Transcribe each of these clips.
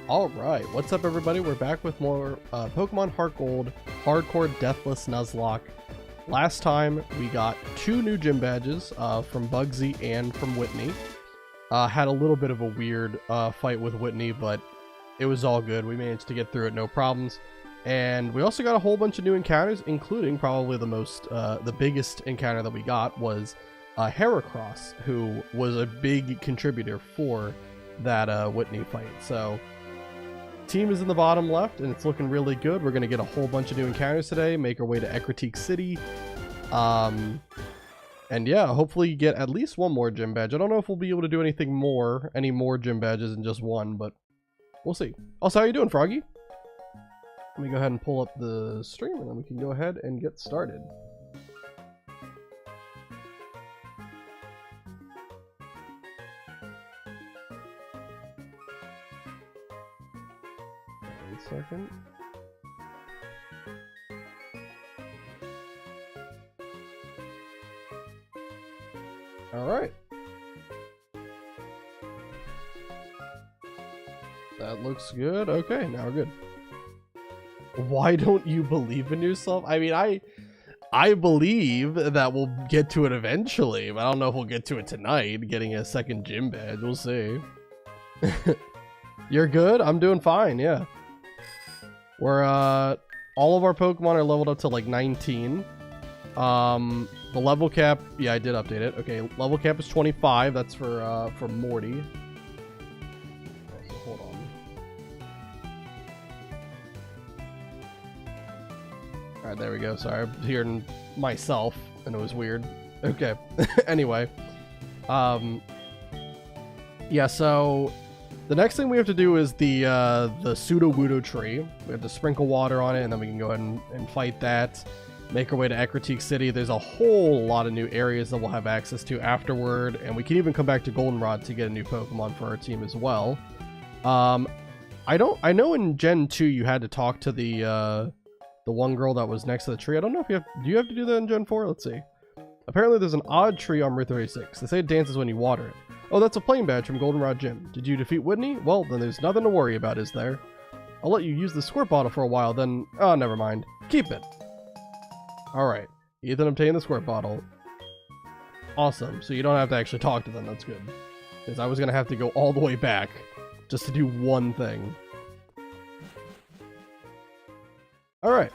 Alright, what's up everybody? We're back with more Pokemon HeartGold Hardcore Deathless Nuzlocke. Last time we got 2 new gym badges from Bugsy and from Whitney. Had a little bit of a weird fight with Whitney, but it was all good. We managed to get through it, no problems. And we also got a whole bunch of new encounters, including probably the biggest encounter that we got was Heracross, who was a big contributor for that Whitney fight. So team is in the bottom left and it's looking really good. We're going to get a whole bunch of new encounters today, make our way to Ecruteak City, and yeah, hopefully get at least one more gym badge. I don't know if we'll be able to do any more gym badges than just one, but we'll see. Also, how you doing, Froggy? Let me go ahead and pull up the stream and then we can go ahead and get started. Second. All right. That looks good. Okay, now we're good. Why don't you believe in yourself? I mean, I believe that we'll get to it eventually, but I don't know if we'll get to it tonight, getting a second gym badge. We'll see. You're good? I'm doing fine, yeah. We're all of our Pokemon are leveled up to like 19. The level cap, yeah, I did update it. Okay, level cap is 25. That's for Morty. So hold on. All right, there we go. Sorry, I'm hearing myself and it was weird. Okay. Anyway, yeah. So the next thing we have to do is the Sudowoodo tree. We have to sprinkle water on it, and then we can go ahead and fight that. Make our way to Ecruteak City. There's a whole lot of new areas that we'll have access to afterward, and we can even come back to Goldenrod to get a new Pokemon for our team as well. I know in Gen 2 you had to talk to the one girl that was next to the tree. I don't know if do you have to do that in Gen 4? Let's see. Apparently there's an odd tree on Route 36. They say it dances when you water it. Oh, that's a plane badge from Goldenrod Gym. Did you defeat Whitney? Well, then there's nothing to worry about, is there? I'll let you use the squirt bottle for a while, then... Oh, never mind. Keep it. Alright. Ethan obtained the squirt bottle. Awesome. So you don't have to actually talk to them. That's good. Because I was going to have to go all the way back just to do one thing. Alright.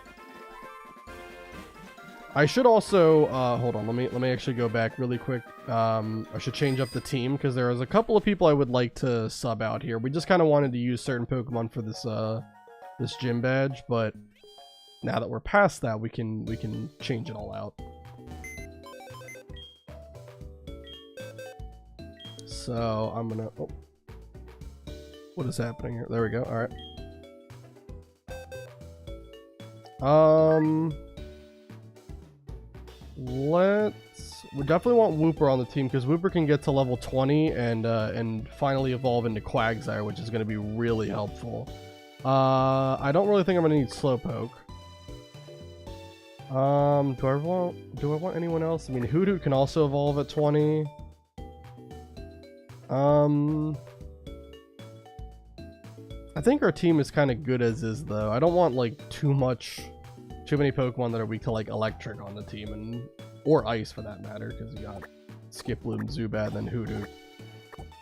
I should also, hold on, let me actually go back really quick. I should change up the team, because there was a couple of people I would like to sub out here. We just kind of wanted to use certain Pokemon for this, this gym badge, but now that we're past that, we can change it all out. So, I'm gonna, oh. What is happening here? There we go, alright. We definitely want Wooper on the team, because Wooper can get to level 20 and finally evolve into Quagsire, which is going to be really helpful. I don't really think I'm going to need Slowpoke. Do I want anyone else? I mean, Hoodoo can also evolve at 20. I think our team is kind of good as is, though. I don't want like too many Pokemon that are weak to like Electric on the team, or Ice for that matter, because you got Skiploom, Zubat, and then Hoodoo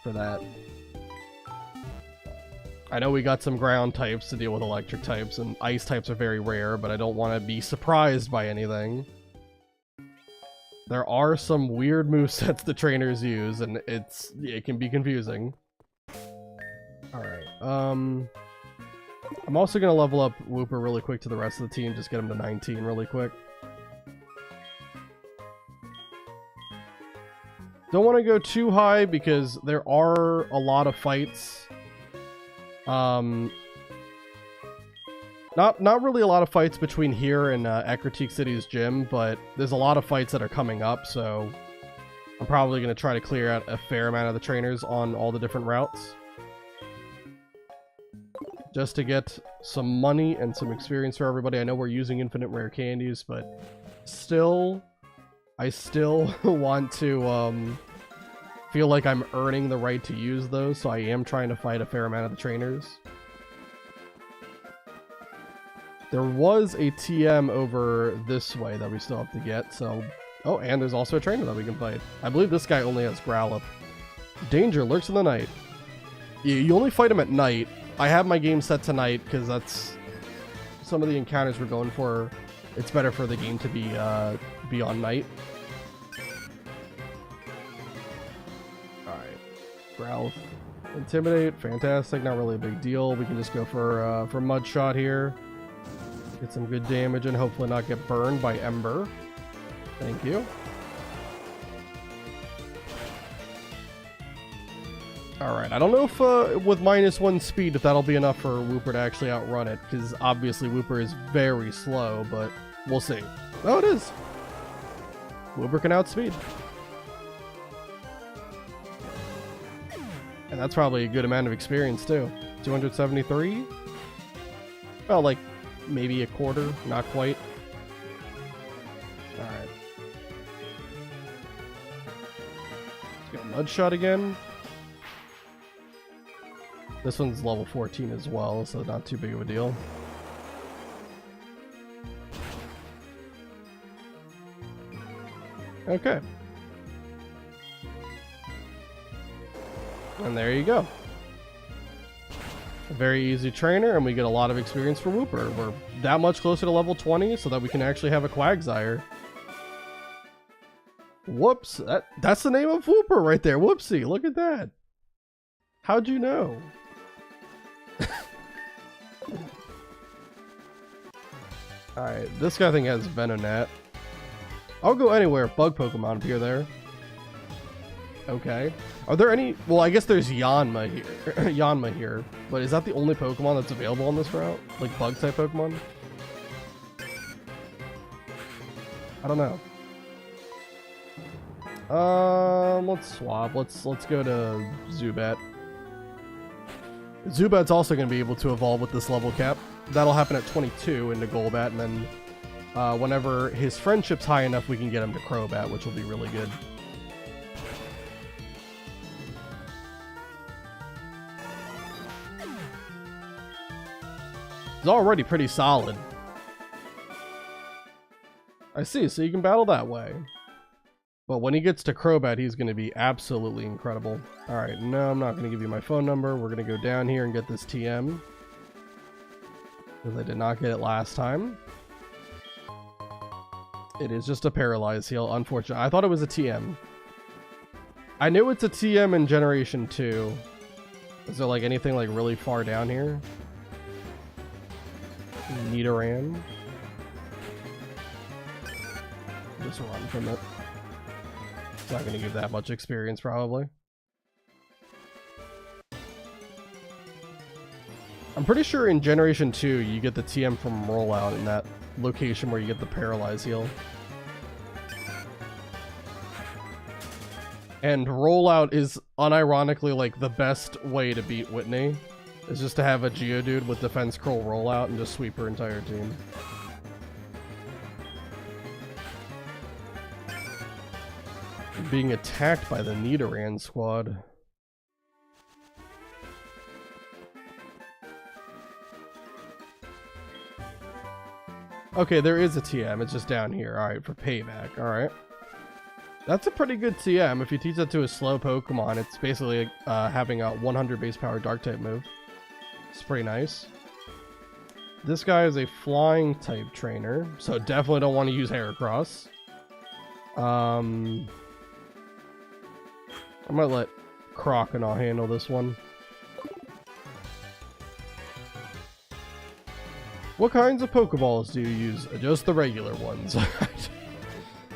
for that. I know we got some ground types to deal with electric types, and ice types are very rare, but I don't want to be surprised by anything. There are some weird movesets the trainers use, and it can be confusing. Alright, I'm also going to level up Wooper really quick to the rest of the team, just get him to 19 really quick. Don't want to go too high because there are a lot of fights. Not really a lot of fights between here and Ecruteak City's gym, but there's a lot of fights that are coming up, so I'm probably going to try to clear out a fair amount of the trainers on all the different routes. Just to get some money and some experience for everybody. I know we're using infinite rare candies, but still, I still want to feel like I'm earning the right to use those, so I am trying to fight a fair amount of the trainers. There was a TM over this way that we still have to get, so... Oh, and there's also a trainer that we can fight. I believe this guy only has Growlithe. Danger lurks in the night. You only fight him at night. I have my game set to night because that's... Some of the encounters we're going for, it's better for the game to be on night. Alright. Growlithe. Intimidate. Fantastic. Not really a big deal. We can just go for Mud Shot here. Get some good damage and hopefully not get burned by Ember. Thank you. Alright, I don't know if with -1 speed if that'll be enough for Wooper to actually outrun it, because obviously Wooper is very slow, but we'll see. Oh, it is! Wooper can outspeed. And that's probably a good amount of experience too. 273? Well, like, maybe a quarter, not quite. Alright. Let's go Mud Shot again. This one's level 14 as well, so not too big of a deal. Okay. And there you go. A very easy trainer, and we get a lot of experience for Wooper. We're that much closer to level 20 so that we can actually have a Quagsire. Whoops, that's the name of Wooper right there. Whoopsie, look at that. How'd you know? Alright, this guy I think has Venonat. I'll go anywhere. Bug Pokemon appear there. Okay. Are there any... Well, I guess there's Yanma here. Yanma here. But is that the only Pokemon that's available on this route? Like Bug-type Pokemon? I don't know. Let's swap. Let's go to Zubat. Zubat's also going to be able to evolve with this level cap. That'll happen at 22 into Golbat, and then whenever his friendship's high enough, we can get him to Crobat, which will be really good. He's already pretty solid. I see, so you can battle that way. But when he gets to Crobat, he's going to be absolutely incredible. Alright, no, I'm not going to give you my phone number. We're going to go down here and get this TM. Because I did not get it last time. It is just a Paralyze Heal, unfortunately. I thought it was a TM. I knew it's a TM in Generation 2. Is there like anything like really far down here? Nidoran. Just run from it. It's not going to give that much experience, probably. I'm pretty sure in Generation 2, you get the TM from Rollout in that location where you get the Paralyze Heal. And Rollout is unironically like the best way to beat Whitney. Is just to have a Geodude with Defense Curl Rollout and just sweep her entire team. Being attacked by the Nidoran squad. Okay, there is a TM. It's just down here. Alright, for payback. Alright. That's a pretty good TM. If you teach that to a slow Pokemon, it's basically having a 100 base power Dark-type move. It's pretty nice. This guy is a flying type trainer, so definitely don't want to use Heracross. I might let Croconaw handle this one. What kinds of Pokeballs do you use? Just the regular ones.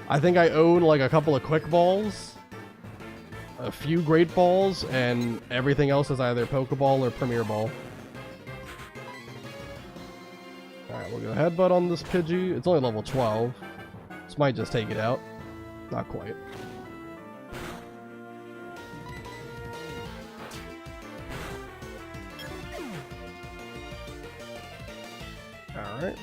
I think I own like a couple of Quick Balls, a few Great Balls, and everything else is either Pokeball or Premier Ball. Alright, we'll go Headbutt on this Pidgey. It's only level 12. This might just take it out. Not quite. Alright.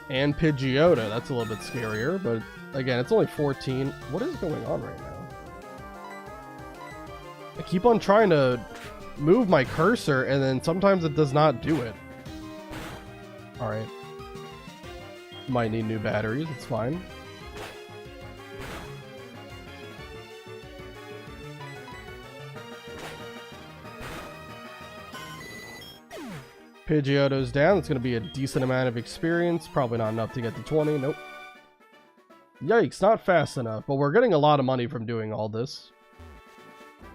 And Pidgeotto, that's a little bit scarier, but again, it's only 14. What is going on right now? I keep on trying to move my cursor and then sometimes it does not do it. Alright. Might need new batteries, it's fine. Pidgeotto's down. It's going to be a decent amount of experience. Probably not enough to get to 20. Nope. Yikes, not fast enough. But we're getting a lot of money from doing all this.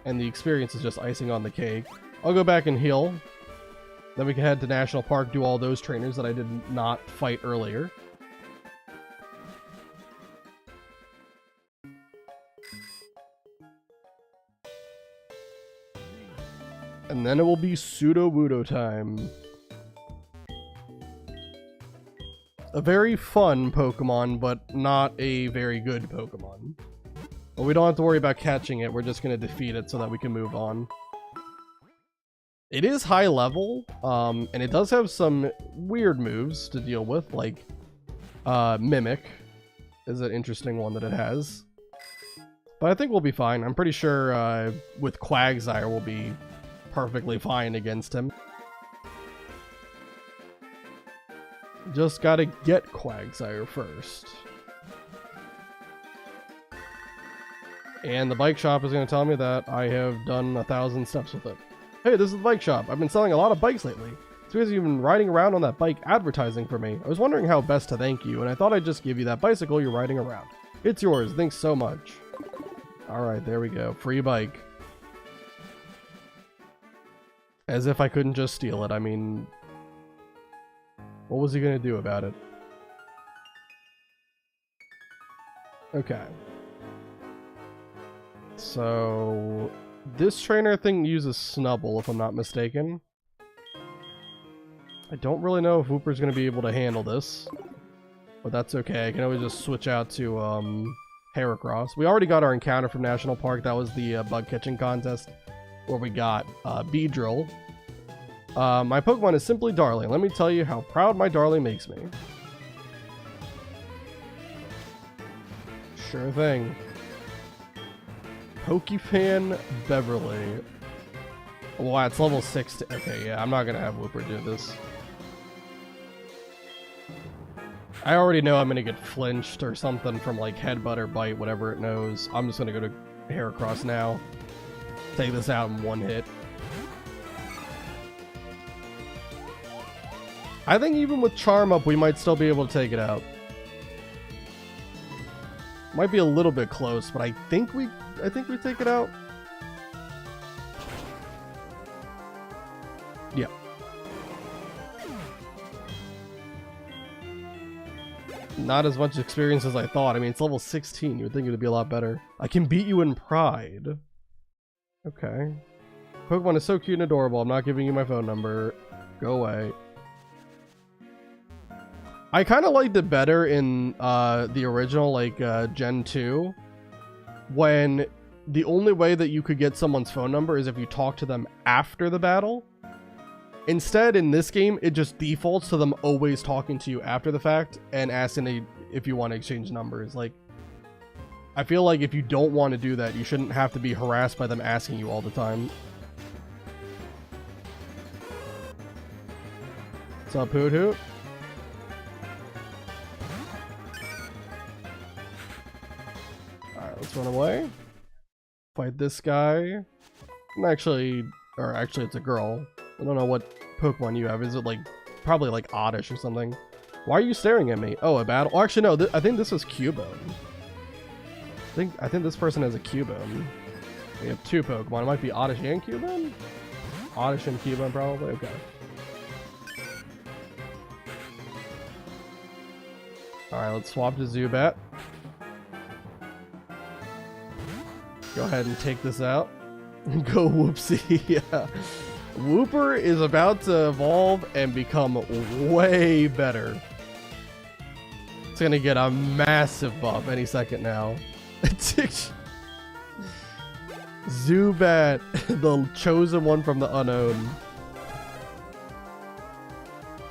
And the experience is just icing on the cake. I'll go back and heal. Then we can head to National Park, do all those trainers that I did not fight earlier. And then it will be Pseudo-Wudo time. A very fun Pokemon, but not a very good Pokemon. But we don't have to worry about catching it, we're just going to defeat it so that we can move on. It is high level, and it does have some weird moves to deal with, like Mimic is an interesting one that it has. But I think we'll be fine. I'm pretty sure with Quagsire we'll be perfectly fine against him. Just gotta get Quagsire first. And the bike shop is gonna tell me that I have done 1,000 steps with it. Hey, this is the bike shop. I've been selling a lot of bikes lately. It's because you've been riding around on that bike advertising for me. I was wondering how best to thank you, and I thought I'd just give you that bicycle you're riding around. It's yours. Thanks so much. Alright, there we go. Free bike. As if I couldn't just steal it. I mean, what was he gonna do about it? Okay. So this trainer thing uses Snubble, if I'm not mistaken. I don't really know if Wooper's gonna be able to handle this, but that's okay. I can always just switch out to Heracross. We already got our encounter from National Park. That was the bug catching contest where we got Beedrill. My Pokemon is simply Darling. Let me tell you how proud my Darling makes me. Sure thing. Pokefan Beverly. Wow, it's level 6. Okay, yeah, I'm not gonna have Wooper do this. I already know I'm gonna get flinched or something from like Headbutt or Bite, whatever it knows. I'm just gonna go to Heracross now. Take this out in one hit. I think even with Charm up, we might still be able to take it out. Might be a little bit close, but I think we take it out. Yeah. Not as much experience as I thought. I mean, it's level 16. You would think it would be a lot better. I can beat you in Pride. Okay. Pokemon is so cute and adorable. I'm not giving you my phone number. Go away. I kind of liked it better in the original, like Gen 2, when the only way that you could get someone's phone number is if you talk to them after the battle. Instead, in this game, it just defaults to them always talking to you after the fact and asking if you want to exchange numbers. Like, I feel like if you don't want to do that, you shouldn't have to be harassed by them asking you all the time. What's up, Hoot Hoot? Let's run away. Fight this guy. Actually, it's a girl. I don't know what Pokemon you have. Is it like, probably like Oddish or something? Why are you staring at me? Oh, a battle? Oh, actually, no. I think this was Cubone. I think this person has a Cubone. We have two Pokemon. It might be Oddish and Cubone? Oddish and Cubone, probably. Okay. Alright, let's swap to Zubat. Go ahead and take this out. Go Whoopsie. Yeah. Wooper is about to evolve and become way better. It's gonna get a massive buff any second now. Zubat, the chosen one from the unknown.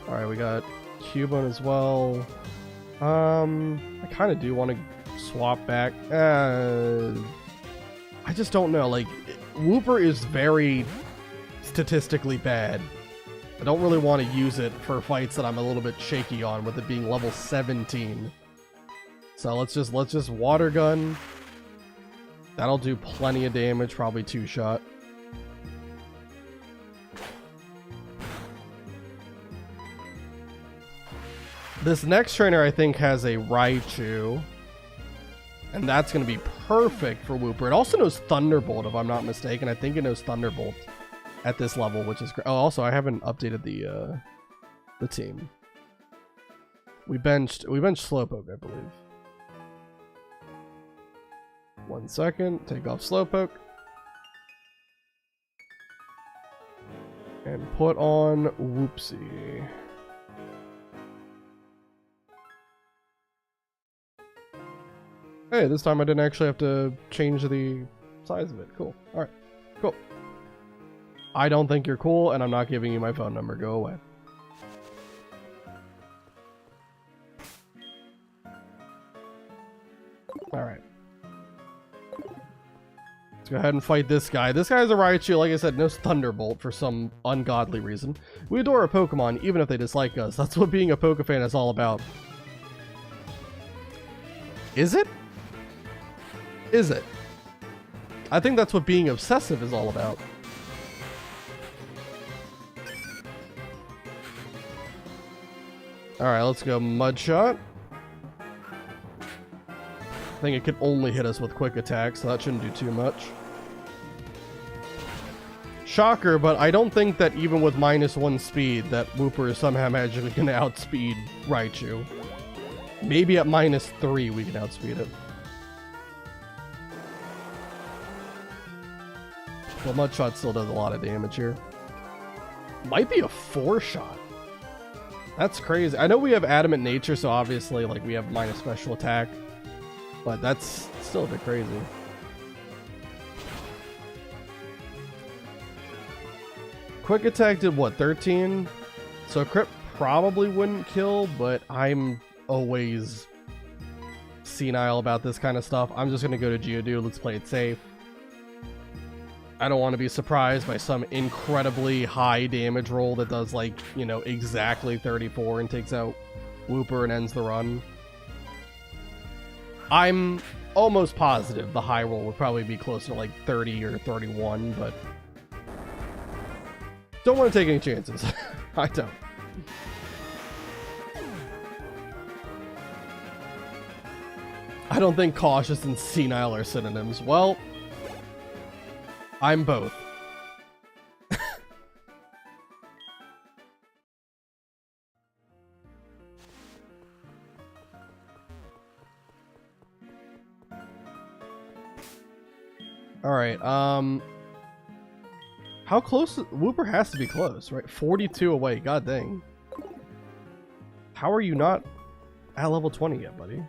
Alright, we got Cubone as well. I kind of do want to swap back. I just don't know. Like, Wooper is very statistically bad. I don't really want to use it for fights that I'm a little bit shaky on, with it being level 17. So let's just water gun. That'll do plenty of damage, probably 2-shot. This next trainer, I think, has a Raichu. And that's going to be perfect for Wooper. It also knows Thunderbolt, if I'm not mistaken. I think it knows Thunderbolt at this level, which is great. Oh, also, I haven't updated the team. We benched Slowpoke, I believe. 1 second. Take off Slowpoke. And put on Whoopsie. Hey, this time I didn't actually have to change the size of it. Cool. Alright. Cool. I don't think you're cool, and I'm not giving you my phone number. Go away. Alright. Let's go ahead and fight this guy. This guy's a Raichu, like I said, knows Thunderbolt for some ungodly reason. We adore our Pokemon, even if they dislike us. That's what being a Pokefan is all about. Is it? Is it? I think that's what being obsessive is all about. Alright, let's go Mud Shot. I think it can only hit us with quick attack, so that shouldn't do too much. Shocker, but I don't think that even with -1 speed that Wooper is somehow magically going to outspeed Raichu. Maybe at -3 we can outspeed it. Well, Mud Shot still does a lot of damage here. Might be a 4-shot. That's crazy. I know we have Adamant Nature, so obviously, like, we have minus special attack. But that's still a bit crazy. Quick attack did what, 13? So crit probably wouldn't kill, but I'm always senile about this kind of stuff. I'm just going to go to Geodude. Let's play it safe. I don't want to be surprised by some incredibly high damage roll that does, like, you know, exactly 34 and takes out Wooper and ends the run. I'm almost positive the high roll would probably be closer to like 30 or 31, but don't want to take any chances. I don't. I don't think cautious and senile are synonyms. Well, I'm both. Alright, how close? Wooper has to be close, right? 42 away, god dang. How are you not at level 20 yet, buddy?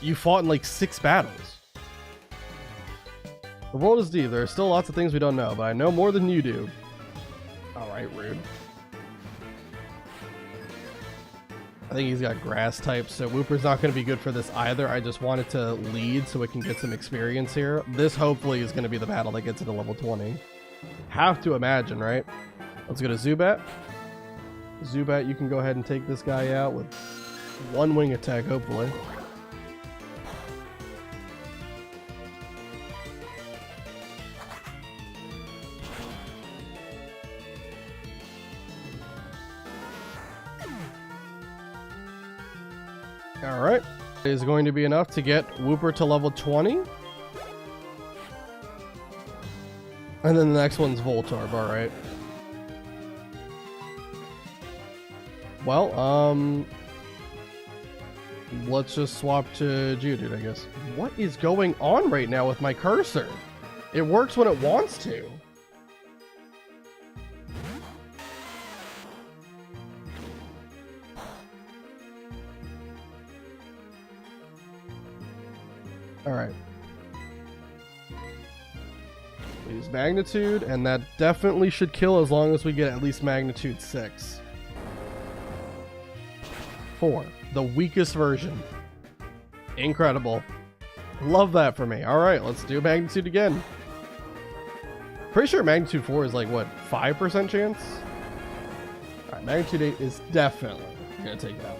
You fought in like 6 battles. The world is deep. There are still lots of things we don't know, but I know more than you do. Alright, rude. I think he's got grass type, so Wooper's not going to be good for this either. I just wanted to lead so it can get some experience here. This hopefully is going to be the battle that gets it to level 20. Have to imagine, right? Let's go to Zubat. Zubat, you can go ahead and take this guy out with 1 wing attack, hopefully. Alright, is going to be enough to get Wooper to level 20. And then the next one's Voltorb, alright. Well, let's just swap to Geodude, I guess. What is going on right now with my cursor? It works when it wants to. Alright. Use Magnitude, and that definitely should kill as long as we get at least Magnitude 6. 4. The weakest version. Incredible. Love that for me. Alright, let's do Magnitude again. Pretty sure magnitude 4 is like, what, 5% chance? Alright, magnitude 8 is definitely gonna take it out.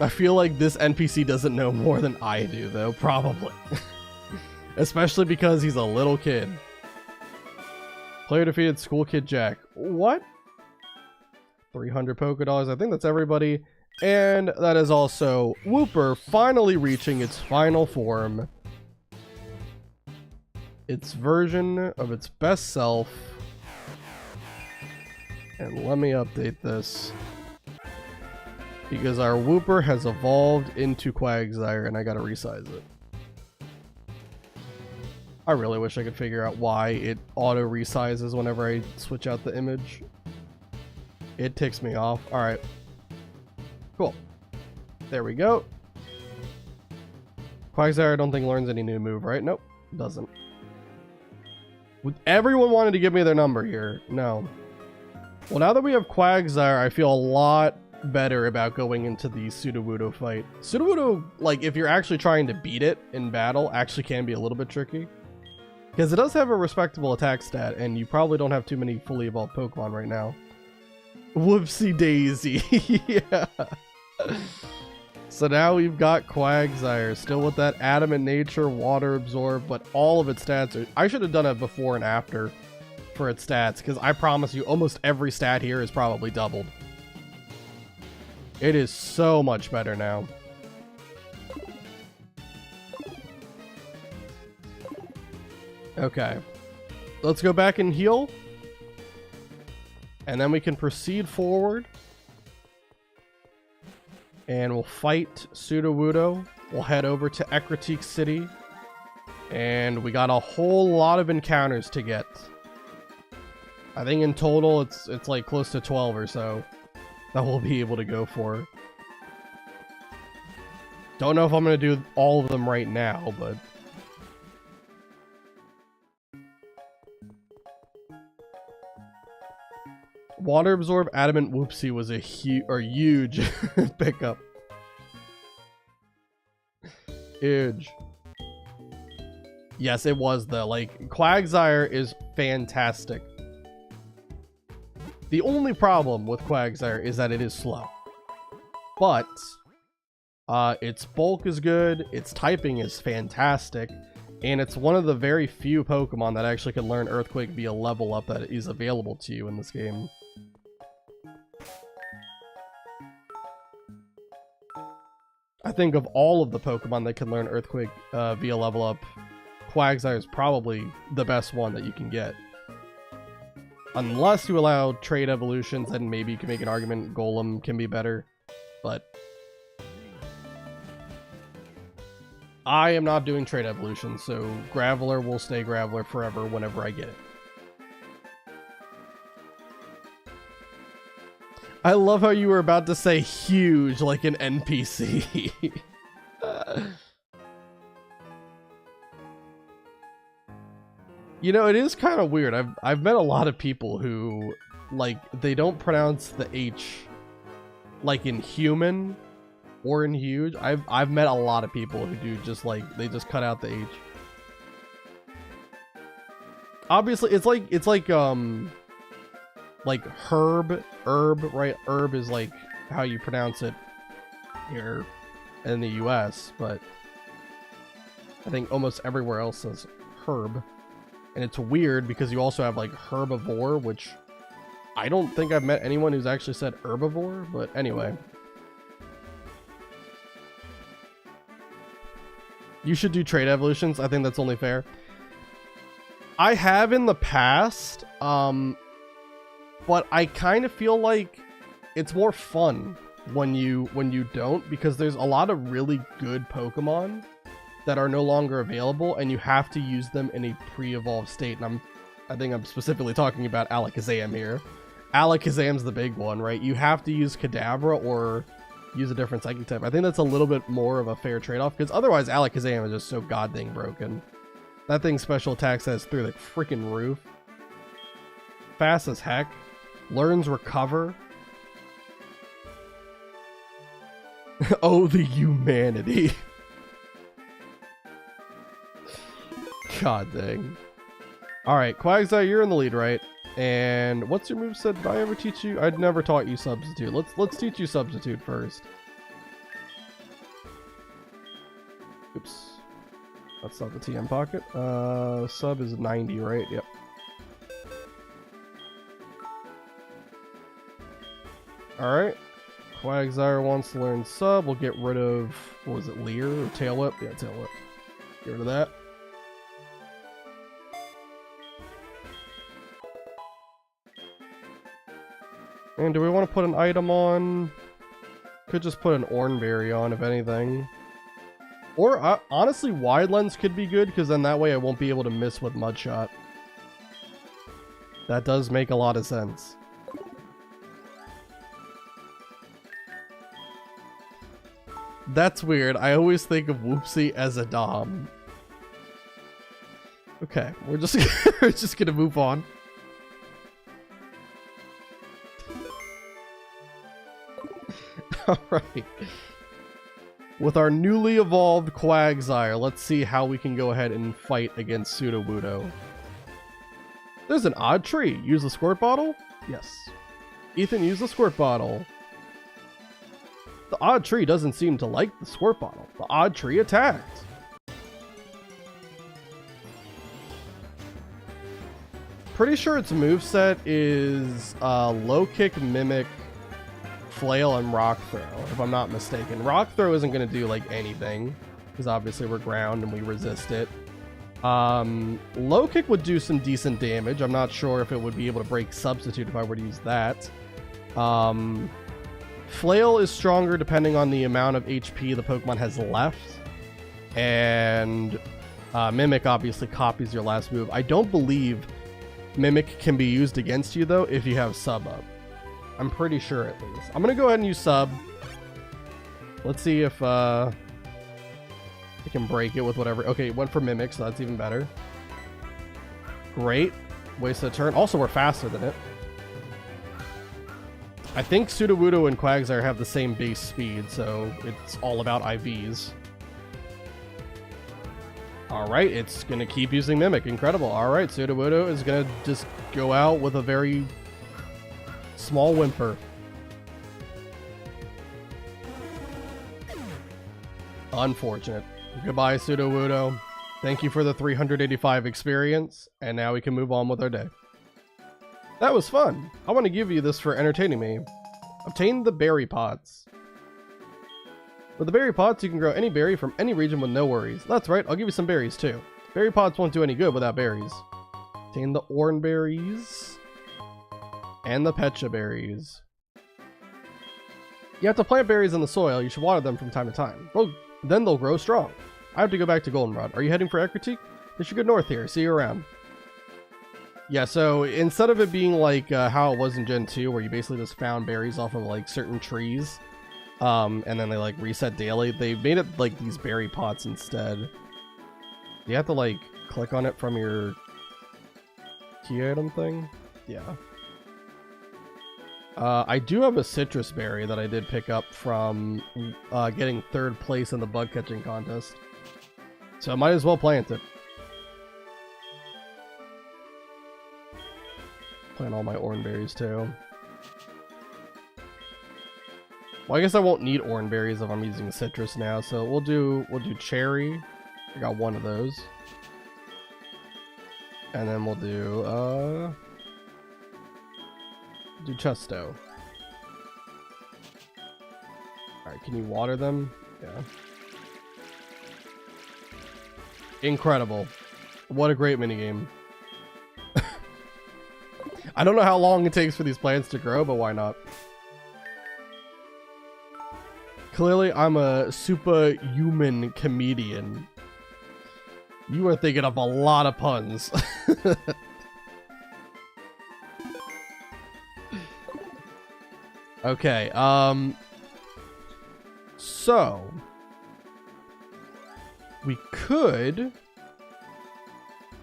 I feel like this NPC doesn't know more than I do, though, probably. Especially because he's a little kid. Player defeated School Kid Jack. What? 300 Poké Dollars. I think that's everybody. And that is also Wooper finally reaching its final form. Its version of its best self. And let me update this. Because our Wooper has evolved into Quagsire and I gotta resize it. I really wish I could figure out why it auto resizes whenever I switch out the image. It ticks me off. Alright. Cool. There we go. Quagsire I don't think learns any new move, right? Nope. Doesn't. Everyone wanted to give me their number here. No. Well, now that we have Quagsire, I feel a lot better about going into the Sudowoodo fight. Sudowoodo, like, if you're actually trying to beat it in battle, actually can be a little bit tricky. Because it does have a respectable attack stat, and you probably don't have too many fully evolved Pokemon right now. Whoopsie daisy. Yeah. So now we've got Quagsire, still with that adamant nature, water absorb, but all of its stats are... I should have done it before and after for its stats, because I promise you almost every stat here is probably doubled. It is so much better now. Okay. Let's go back and heal. And then we can proceed forward. And we'll fight Sudowoodo. We'll head over to Ecruteak City. And we got a whole lot of encounters to get. I think in total it's like close to 12 or so that we'll be able to go for. Don't know if I'm going to do all of them right now, but... Water Absorb Adamant Whoopsie was a huge pickup. Huge. Yes, it was though. Like, Quagsire is fantastic. The only problem with Quagsire is that it is slow. But its bulk is good, its typing is fantastic, and it's one of the very few Pokemon that actually can learn Earthquake via level up that is available to you in this game. I think of all of the Pokemon that can learn Earthquake via level up, Quagsire is probably the best one that you can get. Unless you allow trade evolutions, then maybe you can make an argument Golem can be better. But I am not doing trade evolutions, so Graveler will stay Graveler forever whenever I get it. I love how you were about to say huge like an NPC. You know, it is kind of weird. I've met a lot of people who, like, they don't pronounce the H like in human or in huge. I've met a lot of people who do just like, they just cut out the H. Obviously, it's like herb, right? Herb is like how you pronounce it here in the US, but I think almost everywhere else says herb. And it's weird because you also have like herbivore, which I don't think I've met anyone who's actually said herbivore, but anyway. You should do trade evolutions. I think that's only fair. I have in the past, but I kind of feel like it's more fun when you don't, because there's a lot of really good Pokemon that are no longer available, and you have to use them in a pre-evolved state. And I think I'm specifically talking about Alakazam here. Alakazam's the big one, right? You have to use Kadabra or use a different psychic type. I think that's a little bit more of a fair trade-off, because otherwise Alakazam is just so goddamn broken. That thing's special attack says through the freaking roof. Fast as heck. Learns Recover. Oh, the humanity. God dang. Alright, Quagsire, you're in the lead, right? And what's your moveset? Did I ever teach you? I'd never taught you Substitute. Let's teach you Substitute first. Oops. That's not the TM pocket. Sub is 90, right? Yep. Alright. Quagsire wants to learn Sub. We'll get rid of, what was it, Leer or Tail Whip? Yeah, Tail Whip. Get rid of that. And do we want to put an item on? Could just put an Oranberry on, if anything. Or, honestly, Wide Lens could be good, because then that way I won't be able to miss with Mudshot. That does make a lot of sense. That's weird. I always think of Whoopsie as a Dom. Okay, we're just we're just gonna move on. Alright. With our newly evolved Quagsire, let's see how we can go ahead and fight against Sudowoodo. There's an odd tree. Use the squirt bottle? Yes. Ethan, use the squirt bottle. The odd tree doesn't seem to like the squirt bottle. The odd tree attacked. Pretty sure its moveset is low kick, mimic, flail, and rock throw, if I'm not mistaken. Rock throw isn't going to do like anything, because obviously we're ground and we resist it. Low kick would do some decent damage. I'm not sure if it would be able to break Substitute if I were to use that. Flail is stronger depending on the amount of HP the Pokemon has left. And Mimic obviously copies your last move. I don't believe Mimic can be used against you though if you have Sub up. I'm pretty sure at least. I'm going to go ahead and use Sub. Let's see if I can break it with whatever. Okay, it went for Mimic, so that's even better. Great. Wasted a turn. Also, we're faster than it. I think Sudowoodo and Quagsire have the same base speed, so it's all about IVs. Alright, it's going to keep using Mimic. Incredible. Alright, Sudowoodo is going to just go out with a very small whimper. Unfortunate. Goodbye, Sudowoodo. Thank you for the 385 experience, and now we can move on with our day. That was fun. I want to give you this for entertaining me. Obtain the berry pods. With the berry pods, you can grow any berry from any region with no worries. That's right, I'll give you some berries too. Berry pods won't do any good without berries. Obtain the Oranberries and the Pecha berries. You have to plant berries in the soil. You should water them from time to time. Well, then they'll grow strong. I have to go back to Goldenrod. Are you heading for Ecruteak? You should go north here. See you around. Yeah, so instead of it being like how it was in Gen 2, where you basically just found berries off of like certain trees, and then they like reset daily, they made it like these berry pots instead. You have to like click on it from your key item thing. Yeah. I do have a citrus berry that I did pick up from getting 3rd place in the bug catching contest, so I might as well plant it. Plant all my Oranberries too. Well, I guess I won't need Oranberries if I'm using citrus now, so we'll do cherry. I got one of those. And then we'll do Chesto. Alright, can you water them? Yeah. Incredible. What a great minigame. I don't know how long it takes for these plants to grow, but why not? Clearly, I'm a superhuman comedian. You are thinking of a lot of puns. Okay, so we could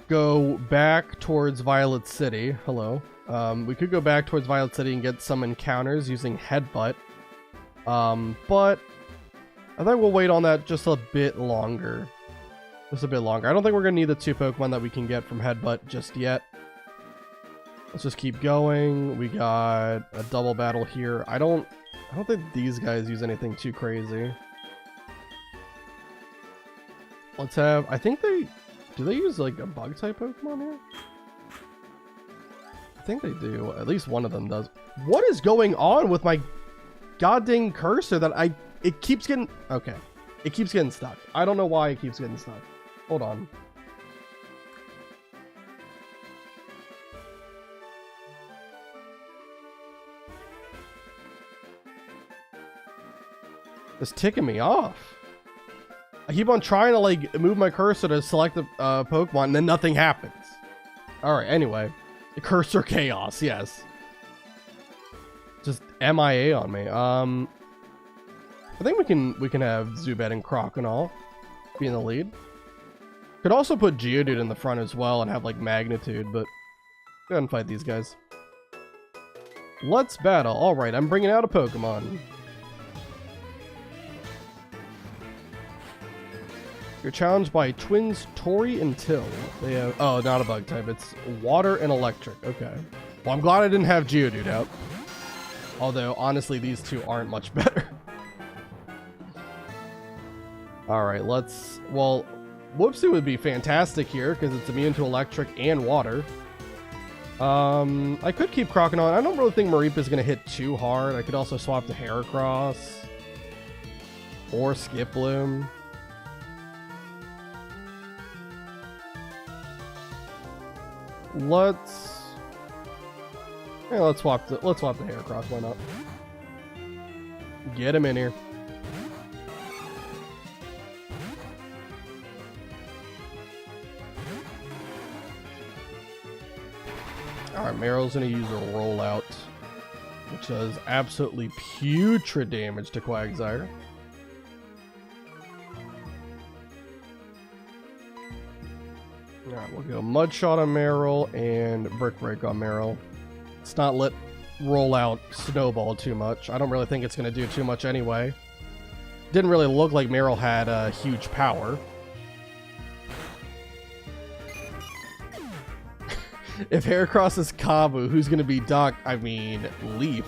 go back towards Violet City. Hello. We could go back towards Violet City and get some encounters using Headbutt. But I think we'll wait on that just a bit longer. Just a bit longer. I don't think we're gonna need the 2 Pokemon that we can get from Headbutt just yet. Let's just keep going. We got a double battle here. I don't think these guys use anything too crazy. Let's have, I think do they use like a bug type Pokemon here? I think they do. At least one of them does. What is going on with my goddamn cursor that it keeps getting, okay. It keeps getting stuck. I don't know why it keeps getting stuck. Hold on. It's ticking me off. I keep on trying to like move my cursor to select the Pokemon and then nothing happens. Alright, anyway. The cursor chaos, yes. Just MIA on me. I think we can have Zubat and Croconaw be in the lead. Could also put Geodude in the front as well and have like Magnitude, but go ahead and fight these guys. Let's battle. Alright, I'm bringing out a Pokemon. You're challenged by twins Tori and Till. They have, oh, not a bug type. It's water and electric. Okay. Well, I'm glad I didn't have Geodude out. Although, honestly, these two aren't much better. Alright, let's... Well, Whoopsie would be fantastic here because it's immune to electric and water. I could keep Croconaw. I don't really think Mareep is going to hit too hard. I could also swap to Heracross. Or Skiploom. Let's swap the Heracross. Why not? Get him in here. Alright, Meryl's gonna use a rollout, which does absolutely putrid damage to Quagsire. Alright, we'll go Mud Shot on Meryl and Brick Break on Meryl. Let's not let Rollout snowball too much. I don't really think it's going to do too much anyway. Didn't really look like Meryl had huge power. If Heracross is Kabu, who's going to be Duck? I mean, Leaf.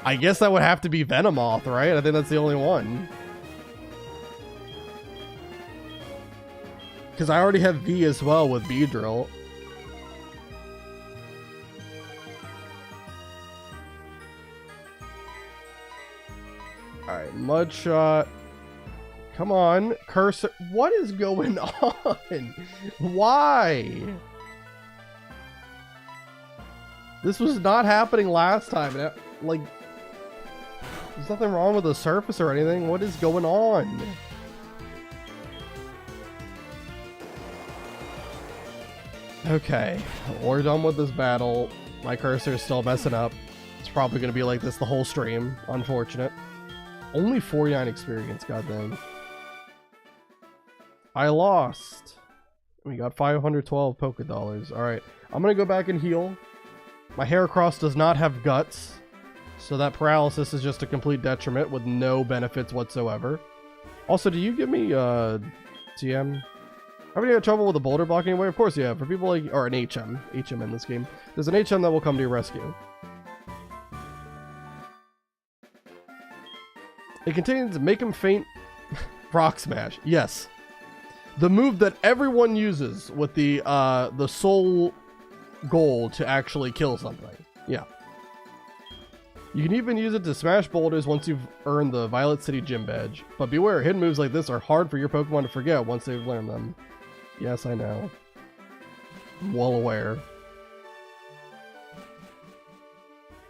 I guess that would have to be Venomoth, right? I think that's the only one. Because I already have V as well with Beedrill. Alright, Mudshot. Come on, Cursor. What is going on? Why? This was not happening last time. Like, there's nothing wrong with the surface or anything. What is going on? Okay, we're done with this battle. My cursor is still messing up. It's probably going to be like this the whole stream. Unfortunate. Only 49 experience, goddamn. I lost. We got 512 Poké Dollars. Alright, I'm going to go back and heal. My Heracross does not have guts, so that paralysis is just a complete detriment with no benefits whatsoever. Also, do you give me TM? Have you had trouble with a boulder block anyway? Of course you have. For people like, or an HM in this game. There's an HM that will come to your rescue. It continues to make him faint. Rock Smash. Yes. The move that everyone uses with the sole goal to actually kill something. Yeah. You can even use it to smash boulders once you've earned the Violet City Gym Badge. But beware, hidden moves like this are hard for your Pokemon to forget once they've learned them. Yes, I know. I'm well aware.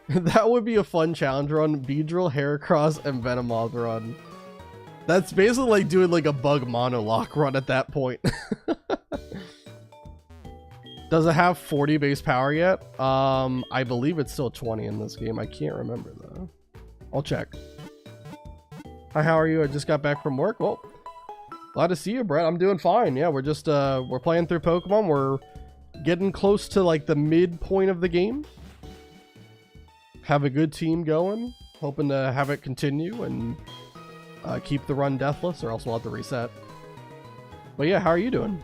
That would be a fun challenge run. Beedrill, Heracross, and Venomoth run. That's basically like doing like a bug monologue run at that point. Does it have 40 base power yet? I believe it's still 20 in this game. I can't remember though. I'll check. Hi, how are you? I just got back from work. Well, glad to see you, Brett. I'm doing fine. Yeah, we're just we're playing through Pokemon. We're getting close to like the midpoint of the game. Have a good team going. Hoping to have it continue and keep the run deathless, or else we'll have to reset. But yeah, how are you doing?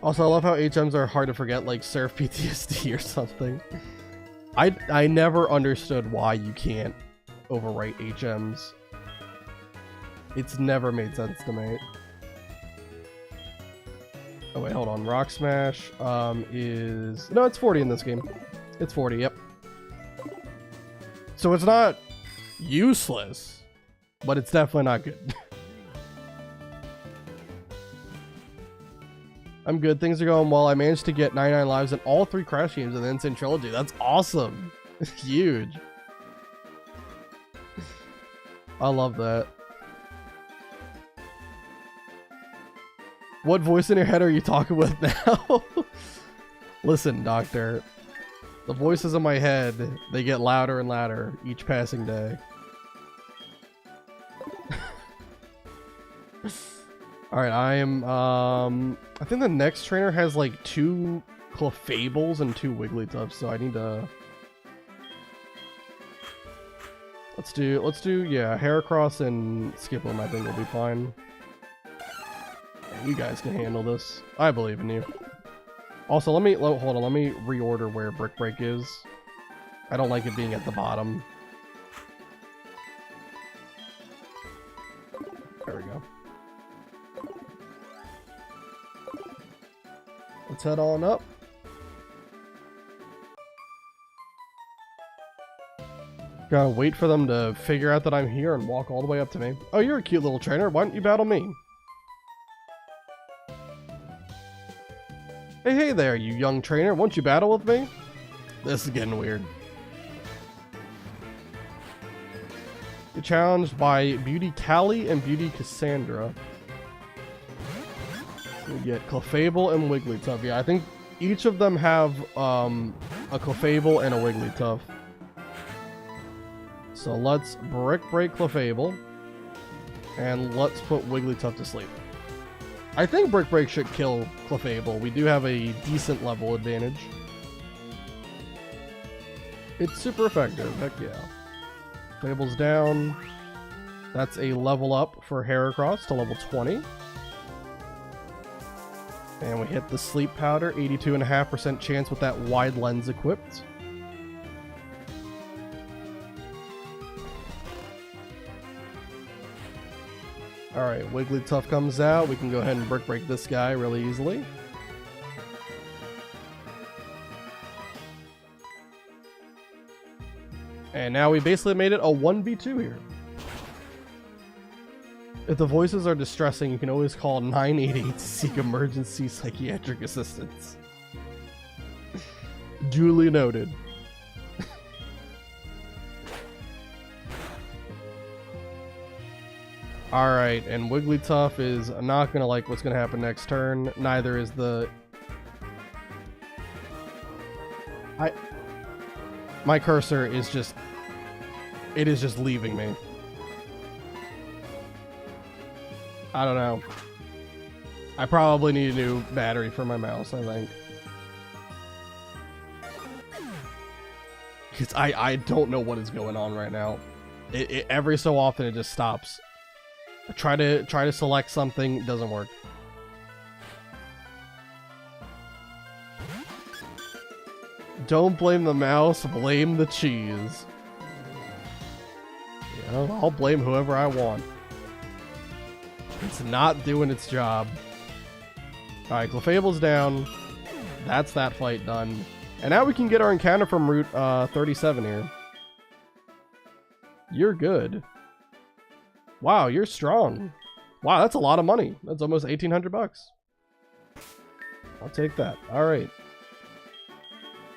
Also, I love how HMs are hard to forget, like Surf PTSD or something. I never understood why you can't overwrite HMs. It's never made sense to me. Oh wait, hold on. Rock Smash is... No, it's 40 in this game. It's 40, yep. So it's not useless, but it's definitely not good. I'm good. Things are going well. I managed to get 99 lives in all 3 Crash games in the Insane Trilogy. That's awesome. It's huge. I love that. What voice in your head are you talking with now? Listen, Doctor. The voices in my head, they get louder and louder each passing day. Alright, I am, I think the next trainer has like 2 Clefables and 2 Wigglytuffs, so I need to... Let's do, yeah, Heracross and Skiploom I think will be fine. Yeah, you guys can handle this. I believe in you. Also, hold on, let me reorder where Brick Break is. I don't like it being at the bottom. There we go. Let's head on up. Gotta wait for them to figure out that I'm here and walk all the way up to me. Oh, you're a cute little trainer. Why don't you battle me? Hey there, you young trainer. Won't you battle with me? This is getting weird. You're challenged by Beauty Callie and Beauty Cassandra. We get Clefable and Wigglytuff. Yeah, I think each of them have a Clefable and a Wigglytuff. So let's Brick Break Clefable. And let's put Wigglytuff to sleep. I think Brick Break should kill Clefable. We do have a decent level advantage. It's super effective, heck yeah. Clefable's down. That's a level up for Heracross to level 20. And we hit the Sleep Powder, 82.5% chance with that wide lens equipped. Alright, Wigglytuff comes out. We can go ahead and Brick Break this guy really easily. And now we basically made it a 1v2 here. If the voices are distressing, you can always call 988 to seek emergency psychiatric assistance. Duly noted. Alright, and Wigglytuff is not going to like what's going to happen next turn. Neither is the... My cursor is just... It is just leaving me. I don't know. I probably need a new battery for my mouse, I think. Because I don't know what is going on right now. It every so often it just stops. I try to select something, it doesn't work. Don't blame the mouse, blame the cheese. You know, I'll blame whoever I want. It's not doing its job. Alright, Clefable's down. That's that fight done. And now we can get our encounter from Route 37 here. You're good. Wow, you're strong. Wow, that's a lot of money. That's almost 1,800 bucks. I'll take that. Alright.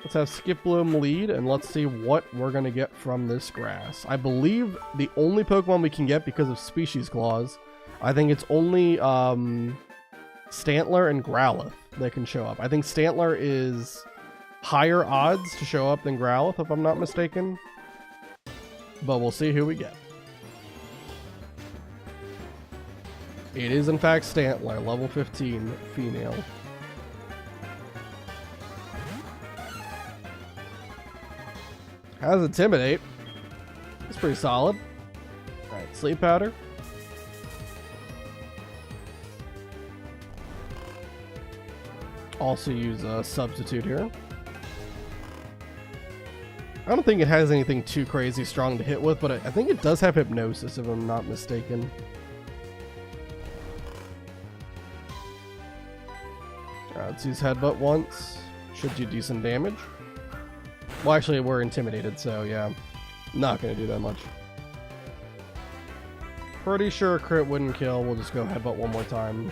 Let's have Skiploom lead, and let's see what we're going to get from this grass. I believe the only Pokemon we can get because of Species Clause, I think it's only Stantler and Growlithe that can show up. I think Stantler is higher odds to show up than Growlithe, if I'm not mistaken. But we'll see who we get. It is in fact Stantler, level 15, female. Has Intimidate. It's pretty solid. Alright, Sleep Powder. Also use a substitute here. I don't think it has anything too crazy strong to hit with, but I think it does have hypnosis if I'm not mistaken. Alright, let's use headbutt once. Should do decent damage. Well, actually, we're intimidated, so yeah. Not gonna do that much. Pretty sure a crit wouldn't kill. We'll just go headbutt one more time.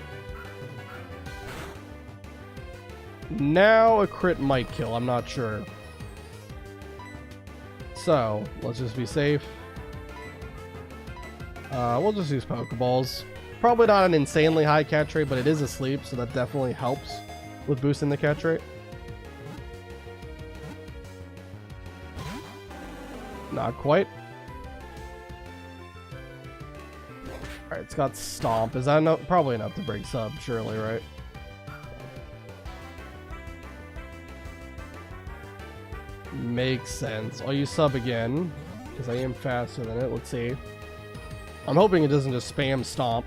Now a crit might kill. I'm not sure. So, let's just be safe. We'll just use Pokeballs. Probably not an insanely high catch rate, but it is asleep, so that definitely helps with boosting the catch rate. Not quite. Alright, it's got Stomp. Is that enough? Probably enough to break sub, surely, right? Makes sense. I'll use sub again, because I am faster than it. Let's see. I'm hoping it doesn't just spam Stomp.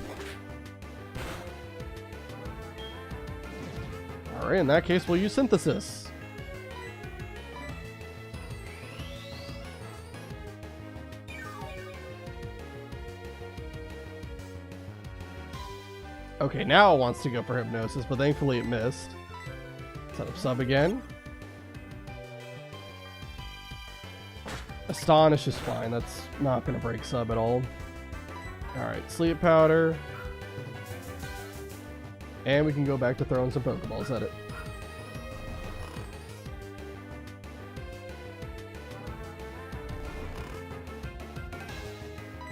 Alright, in that case, we'll use Synthesis. Okay, now it wants to go for Hypnosis, but thankfully it missed. Set up sub again. Astonish is fine. That's not going to break sub at all. Alright, Sleep Powder. And we can go back to throwing some Pokeballs at it.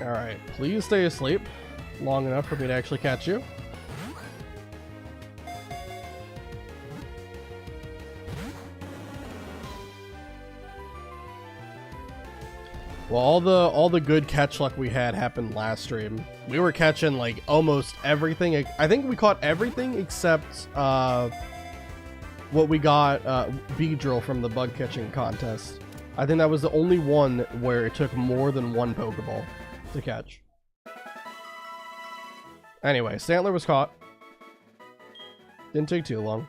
Alright, please stay asleep long enough for me to actually catch you. Well, all the good catch luck we had happened last stream. We were catching like almost everything. I think we caught everything except what we got Beedrill from the bug catching contest. I think that was the only one where it took more than one Pokeball to catch. Anyway, Stantler was caught. Didn't take too long.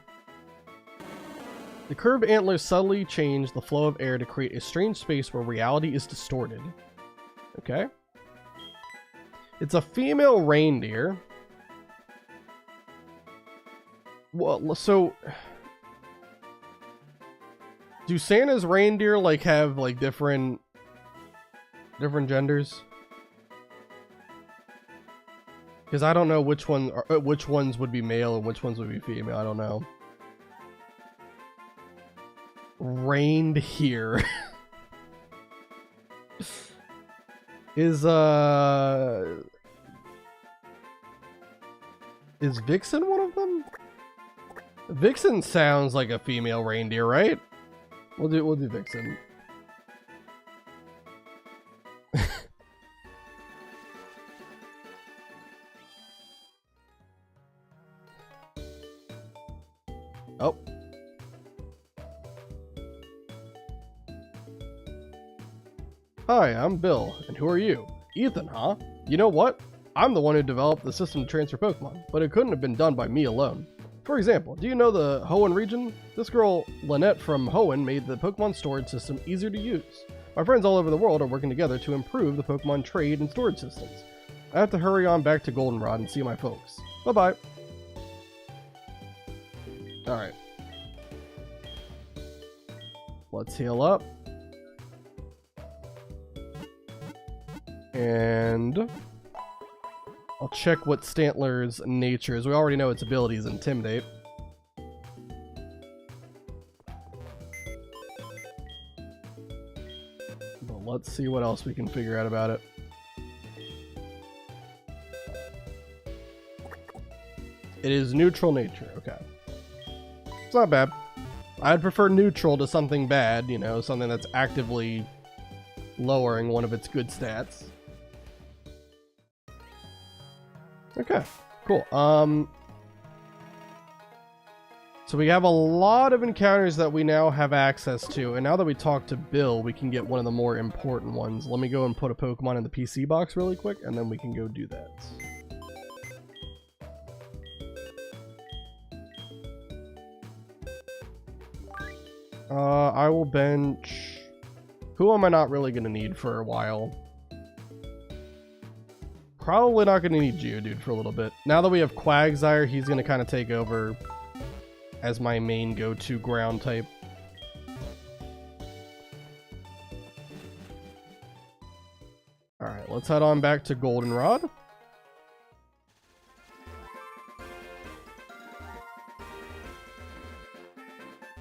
The curved antlers subtly change the flow of air to create a strange space where reality is distorted. Okay. It's a female reindeer. Well, so... do Santa's reindeer, like, have, like, different genders? Because I don't know which ones would be male and which ones would be female. I don't know. Reindeer is Vixen one of them? Vixen sounds like a female reindeer, right? We'll do Vixen. Oh. Hi, I'm Bill, and who are you? Ethan, huh? You know what? I'm the one who developed the system to transfer Pokemon, but it couldn't have been done by me alone. For example, do you know the Hoenn region? This girl, Lynette from Hoenn, made the Pokemon storage system easier to use. My friends all over the world are working together to improve the Pokemon trade and storage systems. I have to hurry on back to Goldenrod and see my folks. Bye-bye. Alright. Let's heal up. And I'll check what Stantler's nature is. We already know its ability is Intimidate. But let's see what else we can figure out about it. It is neutral nature. Okay. It's not bad. I'd prefer neutral to something bad, you know, something that's actively lowering one of its good stats. Okay, cool. So we have a lot of encounters that we now have access to, and now that we talk to Bill, we can get one of the more important ones. Let me go and put a Pokemon in the PC box really quick, and then we can go do that. I will bench... Who am I not really going to need for a while? Probably not going to need Geodude for a little bit. Now that we have Quagsire, he's going to kind of take over as my main go-to ground type. Alright, let's head on back to Goldenrod.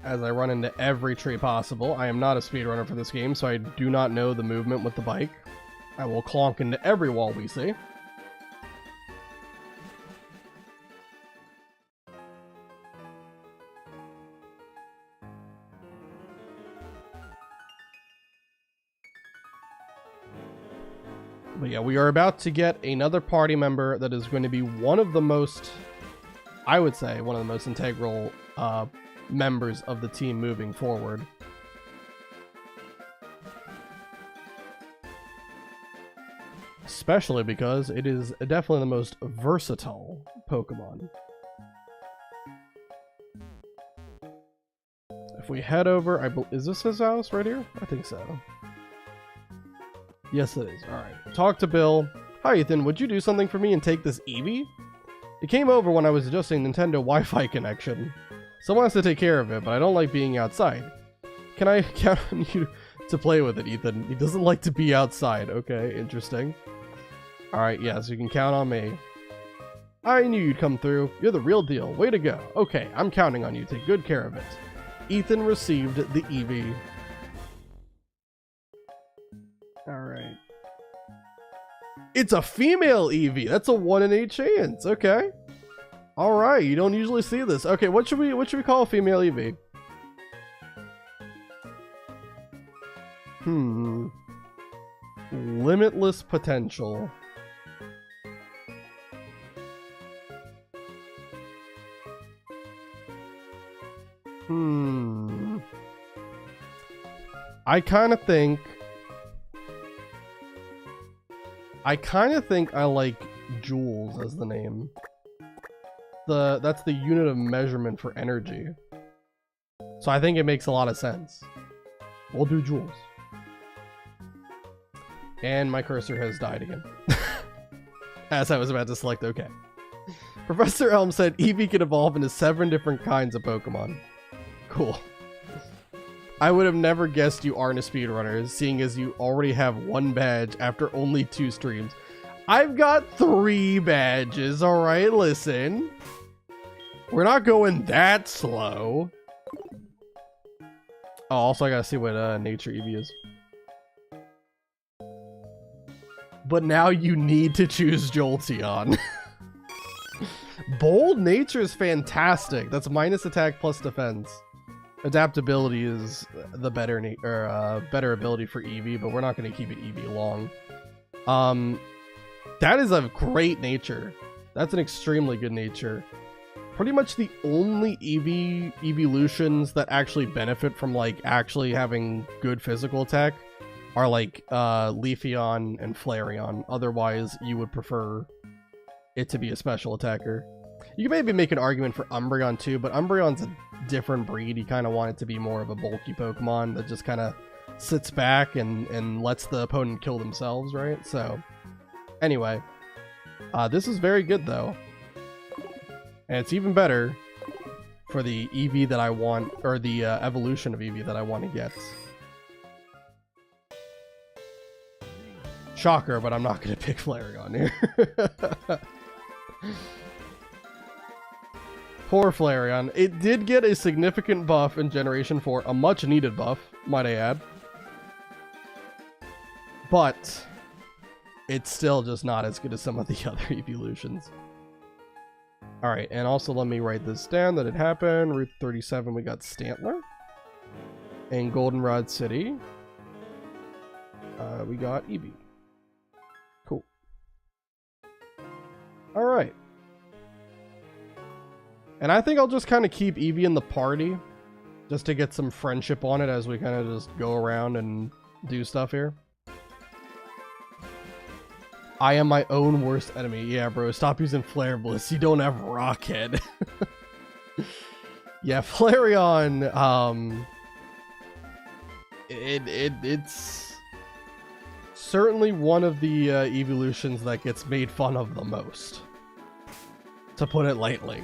As I run into every tree possible. I am not a speedrunner for this game, so I do not know the movement with the bike. I will clonk into every wall we see. But yeah, we are about to get another party member that is going to be one of the most, I would say, one of the most integral members of the team moving forward. Especially because it is definitely the most versatile Pokemon. If we head over, is this his house right here? I think so. Yes, it is. Alright. Talk to Bill. Hi, Ethan. Would you do something for me and take this Eevee? It came over when I was adjusting Nintendo Wi-Fi connection. Someone has to take care of it, but I don't like being outside. Can I count on you to play with it, Ethan? He doesn't like to be outside. Okay, interesting. Alright, yeah, so you can count on me. I knew you'd come through. You're the real deal. Way to go. Okay, I'm counting on you. Take good care of it. Ethan received the Eevee. Alright. It's a female Eevee. That's a 1 in 8 chance. Okay. Alright, you don't usually see this. Okay, what should we call a female Eevee? Limitless potential. I kind of think I like Joules as the name. That's the unit of measurement for energy. So I think it makes a lot of sense. We'll do Joules. And my cursor has died again. As I was about to select OK. Professor Elm said Eevee can evolve into 7 different kinds of Pokemon. Cool. I would have never guessed you aren't a speedrunner, seeing as you already have 1 badge after only 2 streams. I've got 3 badges, alright? Listen. We're not going that slow. Oh, also I gotta see what nature Eevee is. But now you need to choose Jolteon. Bold nature is fantastic. That's minus attack plus defense. Adaptability is the better better ability for Eevee, but we're not going to keep it Eevee long. That is a great nature. That's an extremely good nature. Pretty much the only Eevee evolutions that actually benefit from like actually having good physical attack are like Leafeon and Flareon. Otherwise, you would prefer it to be a special attacker. You can maybe make an argument for Umbreon too, but Umbreon's a different breed. You kind of want it to be more of a bulky Pokemon that just kind of sits back and lets the opponent kill themselves, right? So, anyway, this is very good though. And it's even better for the Eevee that I want, or the evolution of Eevee that I want to get. Shocker, but I'm not going to pick Flareon here. Poor Flareon. It did get a significant buff in Generation 4, a much needed buff, might I add. But it's still just not as good as some of the other evolutions. Alright, and also let me write this down that it happened. Route 37, we got Stantler. In Goldenrod City, we got Eevee. Cool. Alright. And I think I'll just kind of keep Eevee in the party, just to get some friendship on it as we kind of just go around and do stuff here. I am my own worst enemy. Yeah, bro, stop using Flare Bliss. You don't have Rockhead. Yeah, Flareon, It's certainly one of the evolutions that gets made fun of the most, to put it lightly.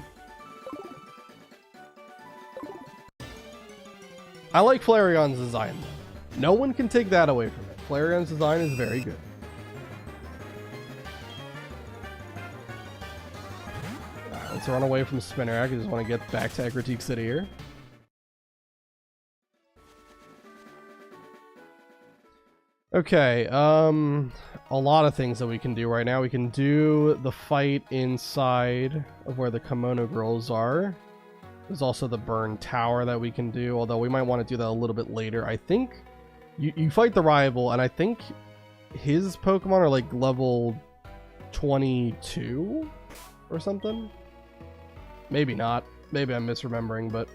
I like Flareon's design though. No one can take that away from it. Flareon's design is very good. Let's run away from Spinnerack. I just want to get back to Ecritique City here. Okay, a lot of things that we can do right now. We can do the fight inside of where the kimono girls are. There's also the burn tower that we can do, although we might want to do that a little bit later. I think you fight the rival, and I think his Pokemon are like level 22 or something. Maybe not. Maybe I'm misremembering, but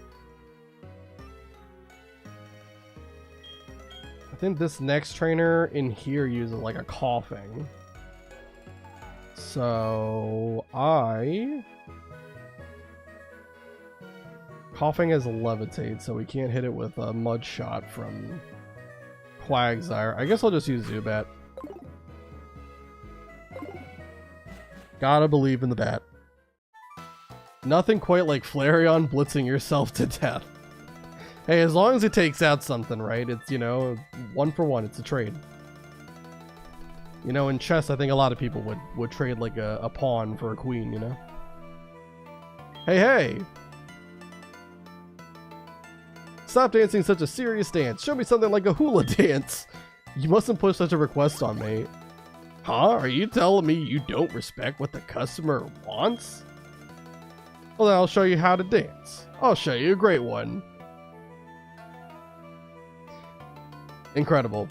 I think this next trainer in here uses like a coughing. So coughing is levitate, so we can't hit it with a mud shot from Quagsire. I guess I'll just use Zubat. Gotta believe in the bat. Nothing quite like Flareon blitzing yourself to death. Hey, as long as it takes out something, right? It's, you know, 1 for 1. It's a trade. You know, in chess, I think a lot of people would trade like a pawn for a queen, you know? Hey, hey! Stop dancing such a serious dance. Show me something like a hula dance. You mustn't push such a request on me. Huh? Are you telling me you don't respect what the customer wants? Well, then I'll show you how to dance. I'll show you a great one. Incredible.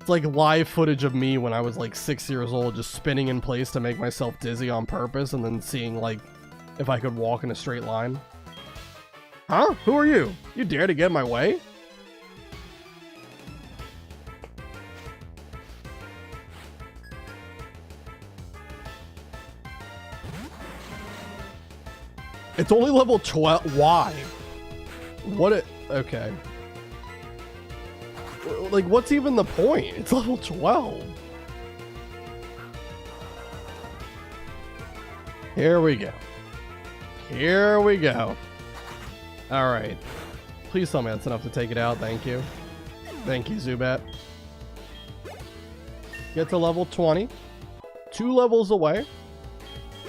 It's like live footage of me when I was like 6 years old, just spinning in place to make myself dizzy on purpose, and then seeing like if I could walk in a straight line. Huh? Who are you? You dare to get in my way? It's only level 12. Why? What it? Okay. Like, what's even the point? It's level 12. Here we go. Here we go. Alright. Please tell me that's enough to take it out. Thank you. Thank you, Zubat. Get to level 20. 2 levels away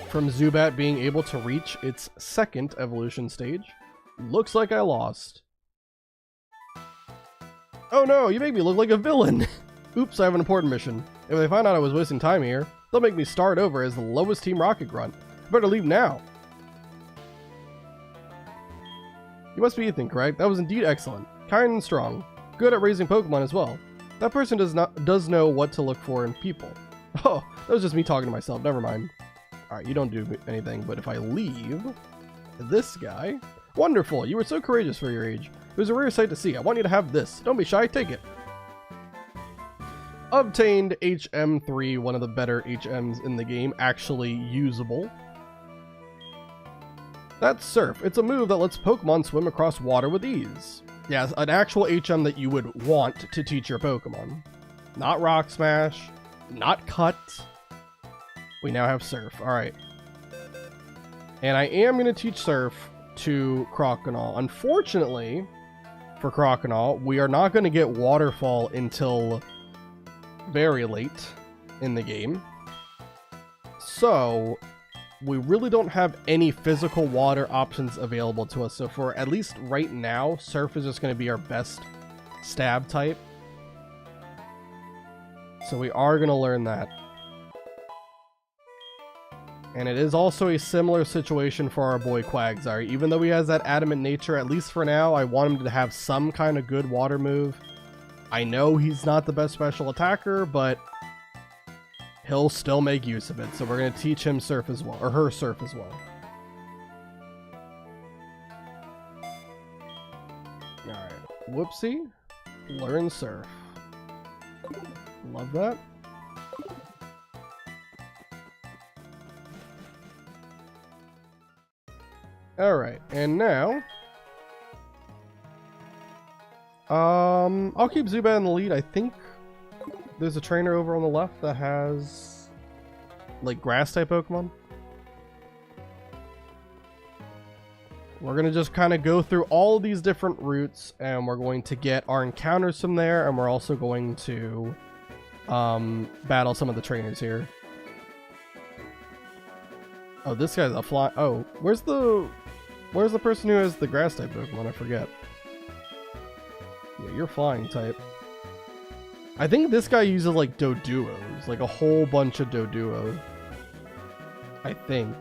from Zubat being able to reach its 2nd evolution stage. Looks like I lost. Oh no, you make me look like a villain! Oops, I have an important mission. If they find out I was wasting time here, they'll make me start over as the lowest Team Rocket grunt. I better leave now. You must be Ethan, correct? That was indeed excellent. Kind and strong. Good at raising Pokemon as well. That person does know what to look for in people. Oh, that was just me talking to myself, never mind. Alright, you don't do anything, but if I leave this guy... Wonderful! You were so courageous for your age. It was a rare sight to see. I want you to have this. Don't be shy, take it. Obtained HM3, one of the better HMs in the game, actually usable. That's Surf. It's a move that lets Pokemon swim across water with ease. Yeah, an actual HM that you would want to teach your Pokemon. Not Rock Smash, not Cut. We now have Surf. Alright. And I am going to teach Surf to Croconaw. Unfortunately, for Croconaw, we are not going to get Waterfall until very late in the game. So, we really don't have any physical water options available to us. So for at least right now, Surf is just going to be our best stab type. So we are going to learn that. And it is also a similar situation for our boy Quagsire. Even though he has that adamant nature, at least for now, I want him to have some kind of good water move. I know he's not the best special attacker, but he'll still make use of it. So we're going to teach him Surf as well, or her Surf as well. Alright, whoopsie. Learn Surf. Love that. Alright, and now I'll keep Zubat in the lead. I think there's a trainer over on the left that has like grass type Pokemon. We're gonna just kind of go through all of these different routes, and we're going to get our encounters from there, and we're also going to battle some of the trainers here. Oh, this guy's a fly. Oh, where's the person who has the grass type Pokemon? I forget. Yeah, you're flying type. I think this guy uses like Doduos, like a whole bunch of Doduo. I think.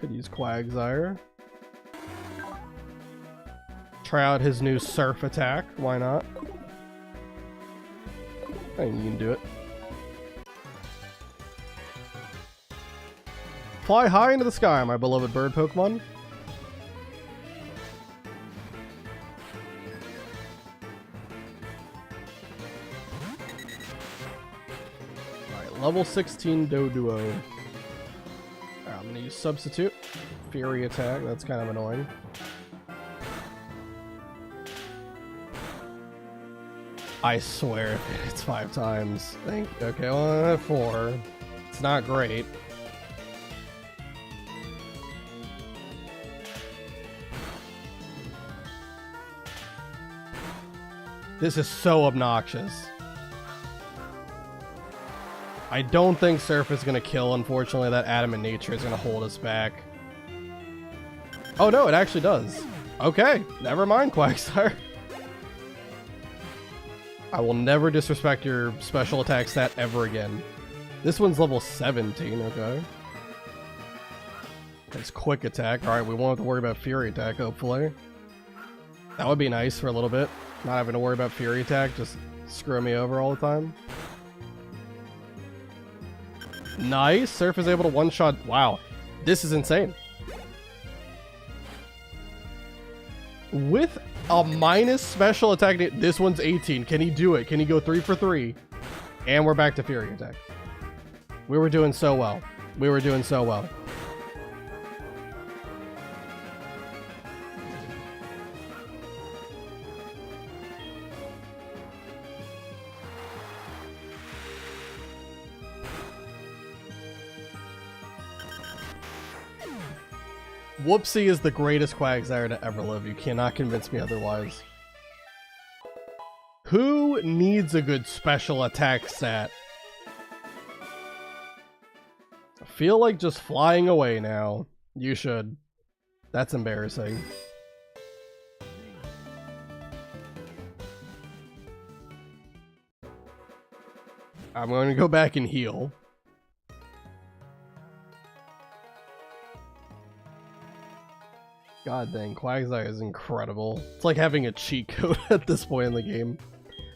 Could use Quagsire. Try out his new Surf attack. Why not? I think you can do it. Fly high into the sky, my beloved bird Pokemon. Alright, level 16 Doduo. Alright, I'm gonna use Substitute. Fury attack, that's kind of annoying. I swear, it's 5 times. Okay, well, 4. It's not great. This is so obnoxious. I don't think Surf is going to kill, unfortunately. That Adamant Nature is going to hold us back. Oh no, it actually does. Okay, never mind, Quagsire. I will never disrespect your special attack stat ever again. This one's level 17, okay. It's quick attack. Alright, we won't have to worry about Fury attack, hopefully. That would be nice for a little bit. Not having to worry about Fury attack, just screw me over all the time. Nice! Surf is able to one-shot. Wow, this is insane. With a minus special attack, this one's 18. Can he do it? Can he go 3 for 3? And we're back to Fury attack. We were doing so well. We were doing so well. Whoopsie is the greatest Quagsire to ever live. You cannot convince me otherwise. Who needs a good special attack stat? I feel like just flying away now. You should. That's embarrassing. I'm going to go back and heal. God dang, Quagsire is incredible. It's like having a cheat code at this point in the game.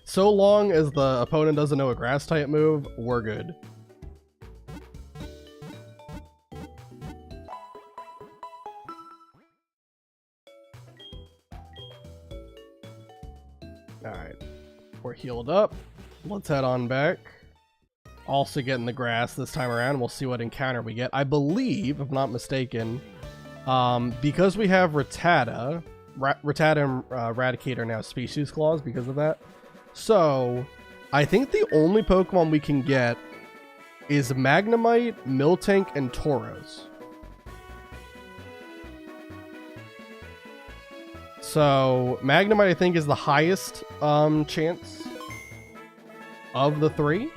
So long as the opponent doesn't know a grass type move, we're good. Alright, we're healed up. Let's head on back. Also getting the grass this time around. We'll see what encounter we get. I believe, if I'm not mistaken, because we have Rattata and Raticate are now species claws because of that. So, I think the only Pokemon we can get is Magnemite, Miltank, and Tauros. So, Magnemite I think is the highest chance of the 3.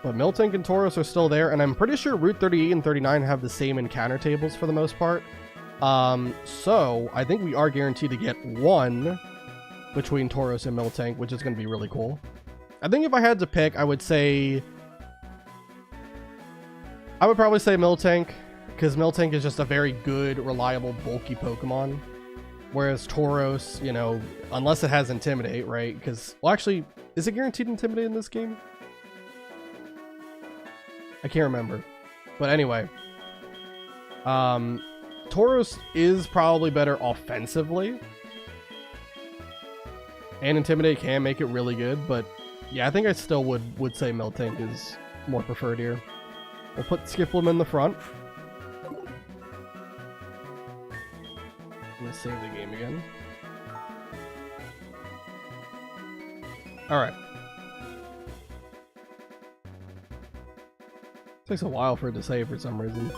But Miltank and Tauros are still there, and I'm pretty sure Route 38 and 39 have the same encounter tables for the most part. So, I think we are guaranteed to get one between Tauros and Miltank, which is going to be really cool. I think if I had to pick, I would probably say Miltank, because Miltank is just a very good, reliable, bulky Pokemon. Whereas Tauros, you know, unless it has Intimidate, right? Because, well, actually, is it guaranteed Intimidate in this game? I can't remember. But anyway. Tauros is probably better offensively. And Intimidate can make it really good, but Yeah, I think I still would say Miltank is more preferred here. We'll put Skiploom in the front. I'm gonna save the game again. Alright. Takes a while for it to save for some reason.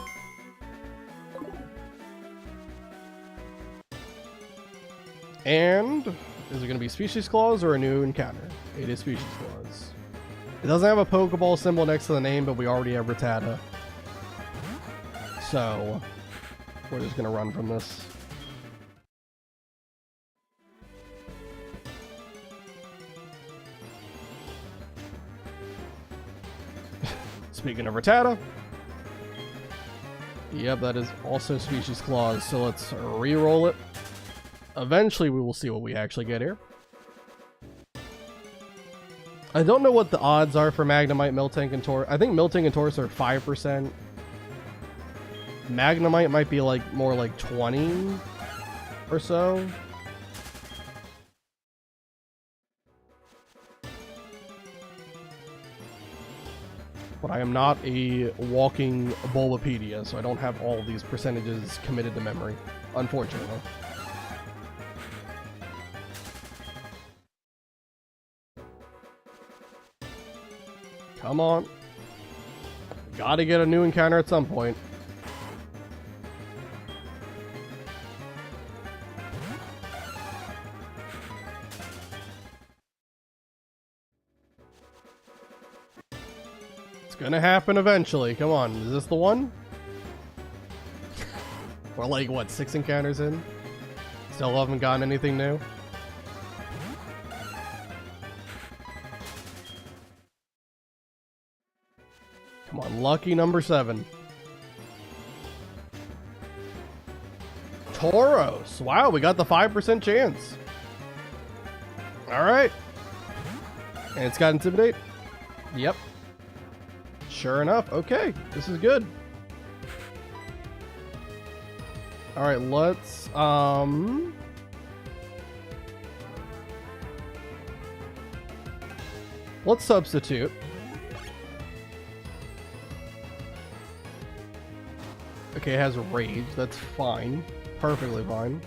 And is it going to be Species Clause or a new encounter? It is Species Clause. It doesn't have a Pokeball symbol next to the name, but we already have Rattata. So, we're just going to run from this. Speaking of Rattata. Yep, that is also Species Clause, so let's re-roll it. Eventually, we will see what we actually get here. I don't know what the odds are for Magnemite, Miltank, and Tauros. I think Miltank and Tauros are 5%. Magnemite might be like more like 20 or so. But I am not a walking Bulbapedia, so I don't have all these percentages committed to memory, unfortunately. Come on. Gotta get a new encounter at some point. It's gonna happen eventually. Come on. Is this the one? We're like, what, 6 encounters in? Still haven't gotten anything new? Come on, lucky number 7. Tauros. Wow, we got the 5% chance. Alright. And it's got Intimidate? Yep. Sure enough. Okay, this is good. Alright, let's substitute. Okay, it has Rage. That's fine. Perfectly fine.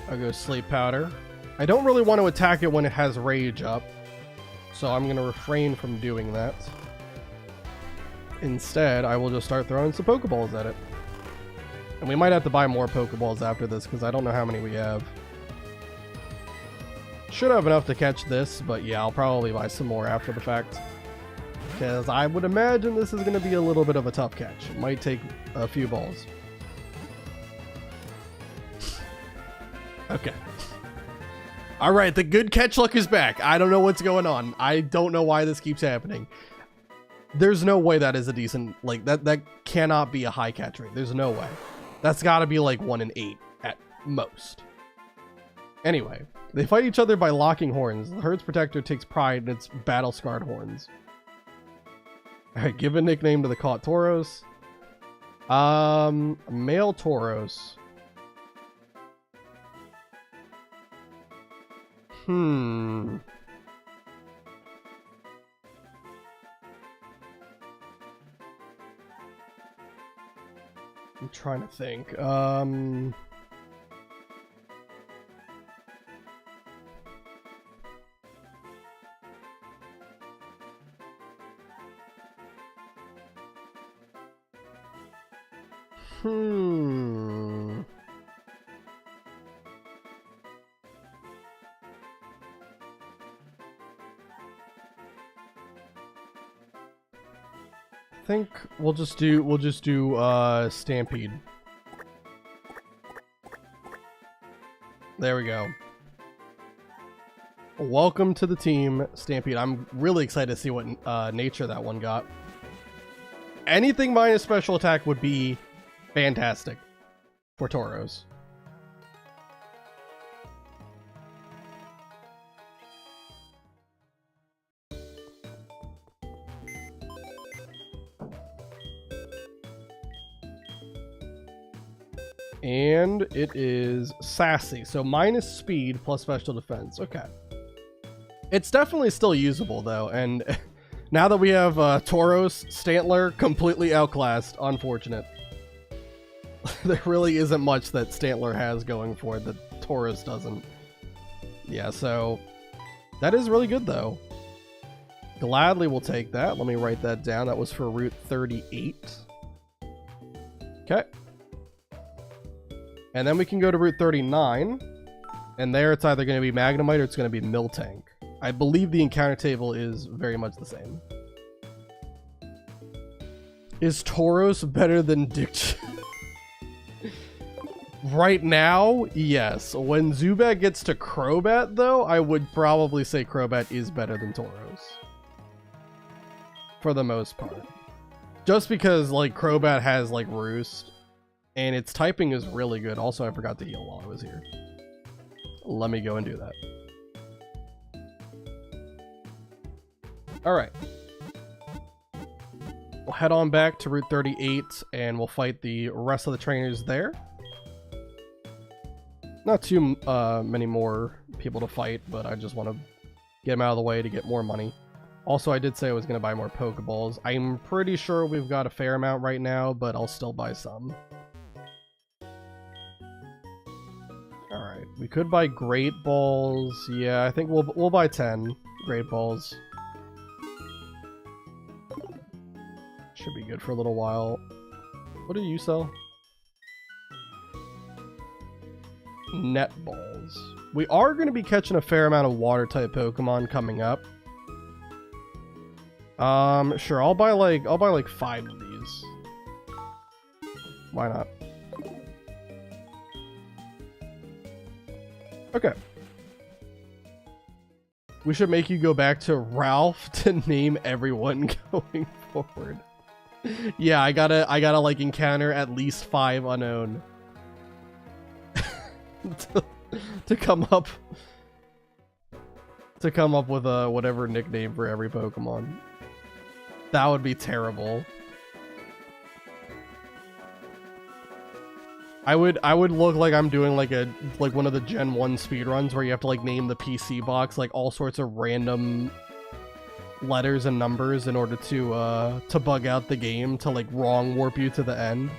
I'll go Sleep Powder. I don't really want to attack it when it has Rage up, so I'm going to refrain from doing that. Instead, I will just start throwing some Pokeballs at it. And we might have to buy more Pokeballs after this, because I don't know how many we have. Should have enough to catch this, but yeah, I'll probably buy some more after the fact. Because I would imagine this is going to be a little bit of a tough catch. It might take a few balls. Okay. Alright, the good catch luck is back. I don't know what's going on. I don't know why this keeps happening. There's no way that is a decent... Like, that cannot be a high catch rate. There's no way. That's got to be like 1 in 8 at most. Anyway, they fight each other by locking horns. The Herd's Protector takes pride in its battle-scarred horns. Alright, give a nickname to the caught Tauros. Male Tauros. I'm trying to think. I think we'll just do Stampede. There we go. Welcome to the team, Stampede. I'm really excited to see what nature that one got. Anything minus special attack would be fantastic for Tauros. And it is sassy. So minus speed plus special defense. Okay. It's definitely still usable though. And now that we have Tauros, Stantler completely outclassed. Unfortunate. There really isn't much that Stantler has going for it that Tauros doesn't. Yeah, so that is really good though. Gladly will take that. Let me write that down. That was for Route 38. Okay. And then we can go to Route 39. And there it's either going to be Magnemite or it's going to be Miltank. I believe the encounter table is very much the same. Is Tauros better than Dick? Right now, yes. When Zubat gets to Crobat, though, I would probably say Crobat is better than Tauros. For the most part. Just because, like, Crobat has, like, Roost. And its typing is really good. Also, I forgot to heal while I was here. Let me go and do that. Alright. We'll head on back to Route 38, and we'll fight the rest of the trainers there. Not too many more people to fight, but I just want to get them out of the way to get more money. Also, I did say I was going to buy more Pokeballs. I'm pretty sure we've got a fair amount right now, but I'll still buy some. Alright, we could buy Great Balls. Yeah, I think we'll buy 10 Great Balls. Should be good for a little while. What do you sell? Net balls. We are going to be catching a fair amount of water type Pokemon coming up. Sure, I'll buy like 5 of these. Why not? Okay. We should make you go back to Ralph to name everyone going forward. Yeah, I gotta like encounter at least 5 unknown to come up with a whatever nickname for every Pokemon. That would be terrible. I would look like I'm doing like one of the Gen 1 speedruns where you have to like name the PC box like all sorts of random letters and numbers in order to bug out the game to like wrong warp you to the end.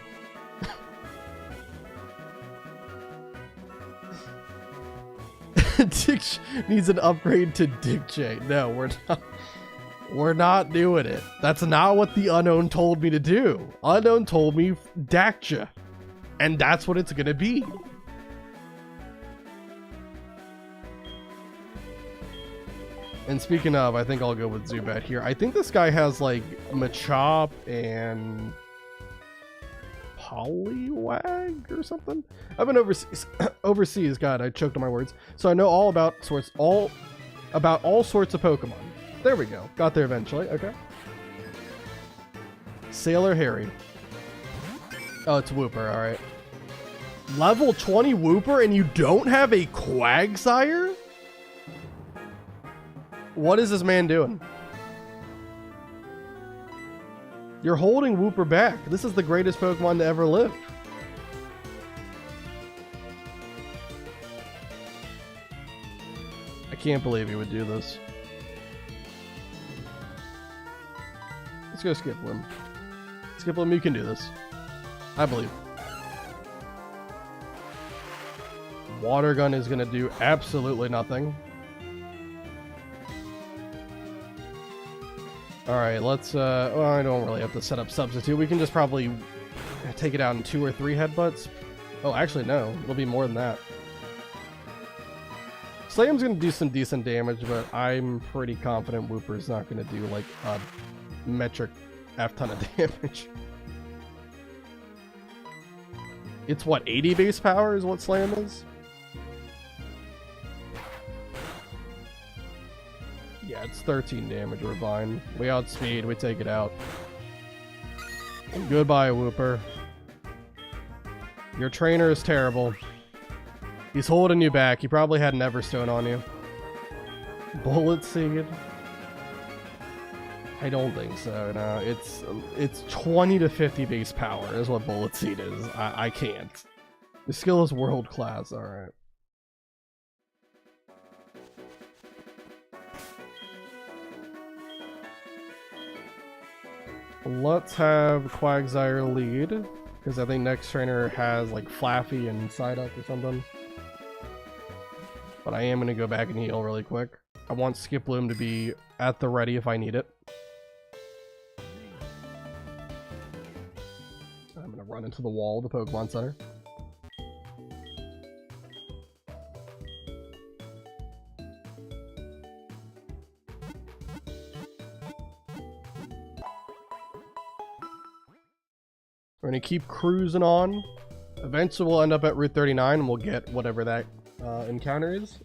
Dick needs an upgrade to Dick J. No, we're not doing it. That's not what the Unknown told me to do. Unknown told me Dakja. And that's what it's gonna be. And speaking of, I think I'll go with Zubat here. I think this guy has like Machop and Poliwag or something. I've been overseas. God, I choked on my words. So I know all about all sorts of Pokemon. There we go. Got there eventually. Okay. Sailor Harry. Oh, it's Wooper. All right. Level 20 Wooper, and you don't have a Quagsire? What is this man doing? You're holding Wooper back. This is the greatest Pokemon to ever live. I can't believe he would do this. Let's go Skiploom. Skiploom, you can do this. I believe. Water Gun is going to do absolutely nothing. Alright, let's, well, I don't really have to set up Substitute. We can just probably take it out in 2 or 3 headbutts. Oh, actually, no. It'll be more than that. Slam's going to do some decent damage, but I'm pretty confident Wooper's not going to do, like, a metric F-ton of damage. It's, what, 80 base power is what Slam is? Yeah, it's 13 damage. We're fine. We outspeed. We take it out. Goodbye, Wooper. Your trainer is terrible. He's holding you back. He probably had an Everstone on you. Bullet Seed? I don't think so. No, it's 20 to 50 base power is what Bullet Seed is. I can't. The skill is world class, alright. Let's have Quagsire lead, because I think next trainer has like Flaffy and Psyduck or something. But I am going to go back and heal really quick. I want Skiploom to be at the ready if I need it. I'm going to run into the wall of the Pokemon Center. We're going to keep cruising on. Eventually we'll end up at Route 39 and we'll get whatever that encounter is.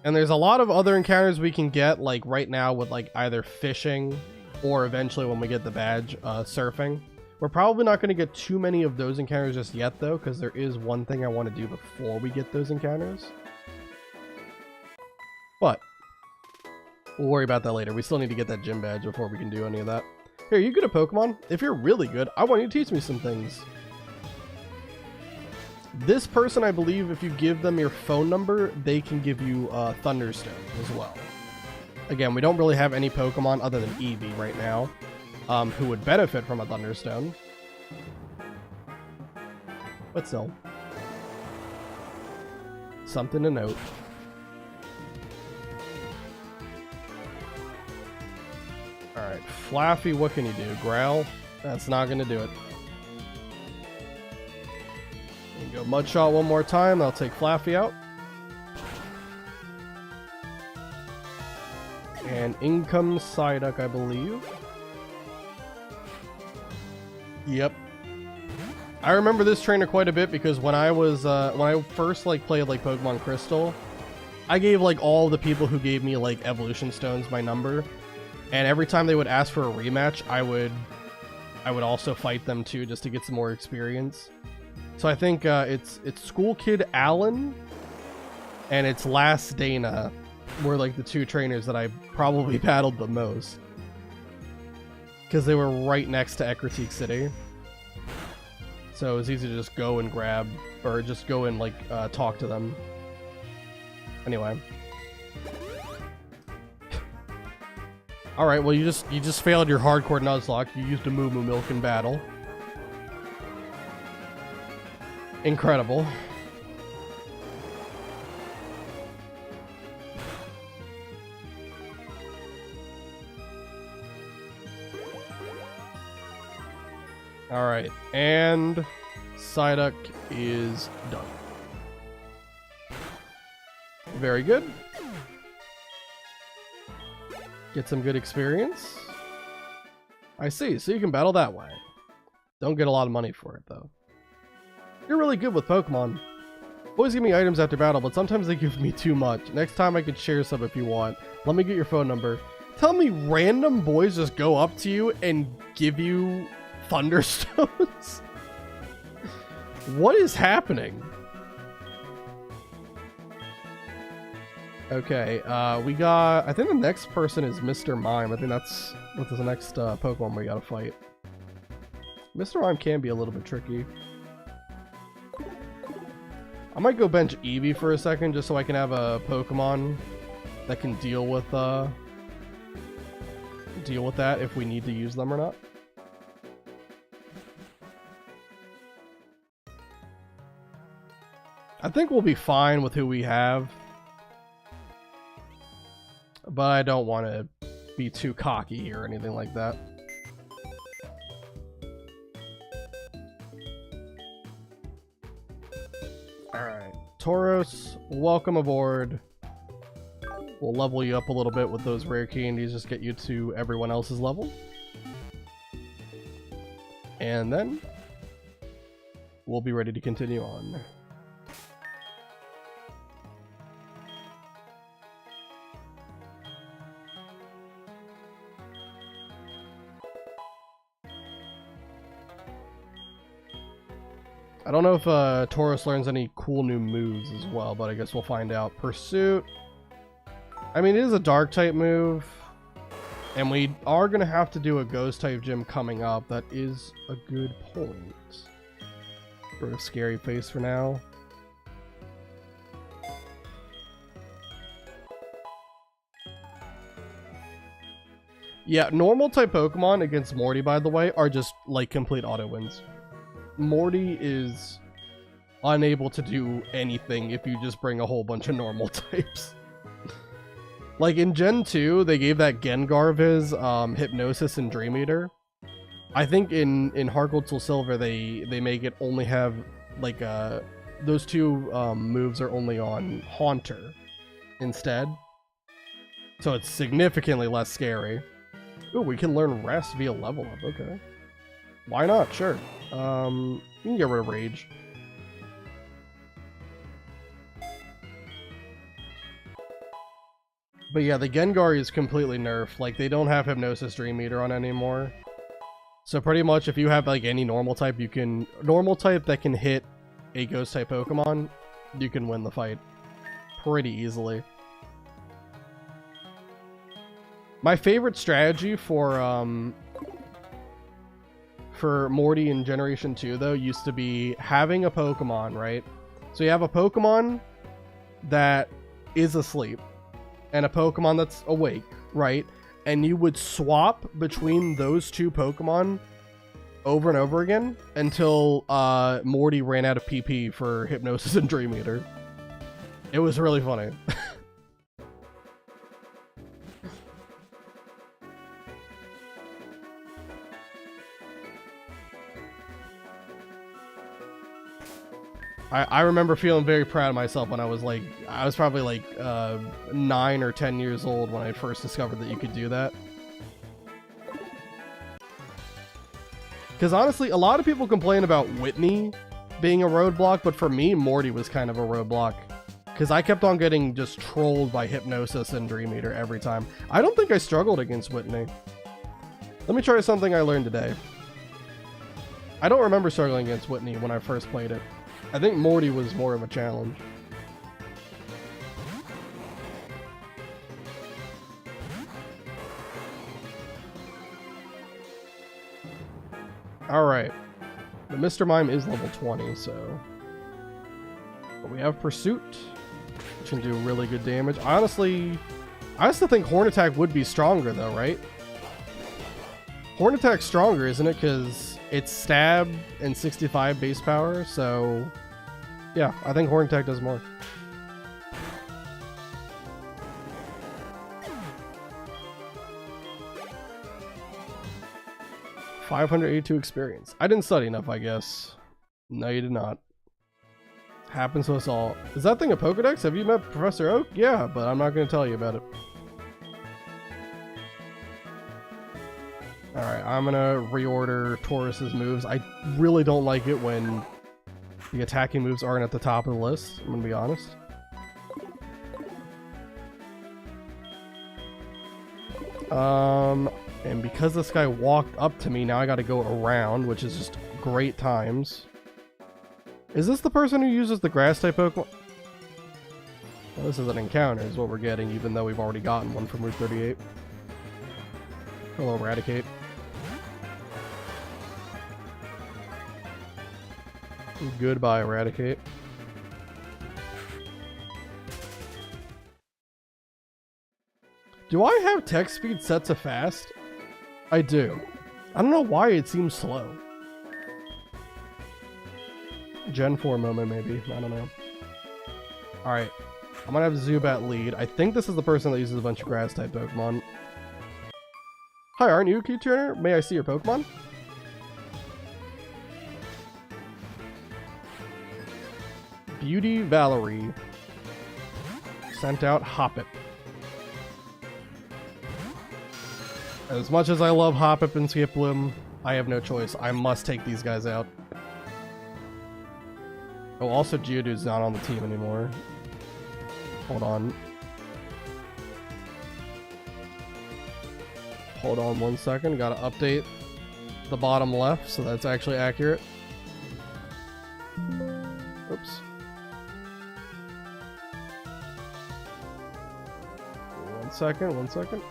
And there's a lot of other encounters we can get, like right now with like either fishing or eventually when we get the badge, surfing. We're probably not going to get too many of those encounters just yet though, because there is one thing I want to do before we get those encounters. But we'll worry about that later. We still need to get that gym badge before we can do any of that. Here, you good at Pokemon? If you're really good, I want you to teach me some things. This person, I believe, if you give them your phone number, they can give you Thunderstone as well. Again, we don't really have any Pokemon other than Eevee right now who would benefit from a Thunderstone. But still. Something to note. Alright, Flaffy, what can you do? Growl? That's not going to do it. Go Mud Shot one more time. I'll take Flaffy out. And in comes Psyduck, I believe. Yep. I remember this trainer quite a bit because when I was when I first like played like Pokemon Crystal, I gave like all the people who gave me like evolution stones my number, and every time they would ask for a rematch, I would also fight them too just to get some more experience. So I think it's School Kid Alan and it's Last Dana were like the two trainers that I probably battled the most. Because they were right next to Ecruteak City. So it was easy to just go and grab, or just go and like talk to them. Anyway. Alright, well you just failed your hardcore Nuzlocke. You used a Moo Moo Milk in battle. Incredible. Alright, and Psyduck is done. Very good. Get some good experience. I see, so you can battle that way. Don't get a lot of money for it, though. You're really good with Pokemon. Always give me items after battle, but sometimes they give me too much. Next time I could share some if you want. Let me get your phone number. Tell me random boys just go up to you and give you Thunderstones? What is happening? Okay, we got... I think the next person is Mr. Mime. I think that's the next Pokemon we gotta fight. Mr. Mime can be a little bit tricky. I might go bench Eevee for a second just so I can have a Pokemon that can deal with that if we need to use them or not. I think we'll be fine with who we have. But I don't want to be too cocky or anything like that. Alright, Tauros, welcome aboard. We'll level you up a little bit with those rare candies, just get you to everyone else's level. And then we'll be ready to continue on. I don't know if Tauros learns any cool new moves as well, but I guess we'll find out. Pursuit. I mean, it is a dark type move, and we are going to have to do a ghost type gym coming up. That is a good point. Sort of scary face for now. Yeah, normal type Pokemon against Morty, by the way, are just like complete auto wins. Morty is unable to do anything if you just bring a whole bunch of normal types. Like in Gen 2, they gave that Gengar of his Hypnosis and Dream Eater. I think in HeartGold Soul Silver they make it only have like those two moves are only on Haunter instead. So it's significantly less scary. Ooh, we can learn Rest via level up. Okay. Why not? Sure. You can get rid of Rage. But yeah, the Gengar is completely nerfed. Like, they don't have Hypnosis Dream Eater on anymore. So pretty much if you have like any normal type, you can... Normal type that can hit a Ghost type Pokemon, you can win the fight pretty easily. My favorite strategy for Morty in Generation 2, though, used to be having a Pokemon, right? So you have a Pokemon that is asleep and a Pokemon that's awake, right? And you would swap between those two Pokemon over and over again until Morty ran out of PP for Hypnosis and Dream Eater. It was really funny. I remember feeling very proud of myself when I was probably like 9 or 10 years old when I first discovered that you could do that. Because honestly, a lot of people complain about Whitney being a roadblock, but for me, Morty was kind of a roadblock. Because I kept on getting just trolled by Hypnosis and Dream Eater every time. I don't think I struggled against Whitney. Let me try something I learned today. I don't remember struggling against Whitney when I first played it. I think Morty was more of a challenge. Alright. The Mr. Mime is level 20, so... But we have Pursuit, which can do really good damage. Honestly, I still think Horn Attack would be stronger, though, right? Horn Attack's stronger, isn't it? Because it's Stab and 65 base power, so... Yeah, I think Horn Attack does more. $582 experience. I didn't study enough, I guess. No, you did not. Happens to us all. Is that thing a Pokedex? Have you met Professor Oak? Yeah, but I'm not going to tell you about it. Alright, I'm going to reorder Taurus's moves. I really don't like it when the attacking moves aren't at the top of the list, I'm going to be honest. And because this guy walked up to me, now I got to go around, which is just great times. Is this the person who uses the grass type Pokemon? Well, this is an encounter is what we're getting, even though we've already gotten one from Route 38. Hello, Eradicate. Goodbye, Eradicate. Do I have text speed set to fast? I do. I don't know why it seems slow. Gen 4 moment, maybe. I don't know. Alright. I'm gonna have Zubat lead. I think this is the person that uses a bunch of grass-type Pokemon. Hi, aren't you a key trainer? May I see your Pokemon? Beauty Valerie. Sent out Hoppip. As much as I love Hoppip and Skiploom, I have no choice. I must take these guys out. Oh, also Geodude's not on the team anymore. Hold on. Hold on 1 second. Gotta update the bottom left so that's actually accurate. Oops. 1 second, 1 second.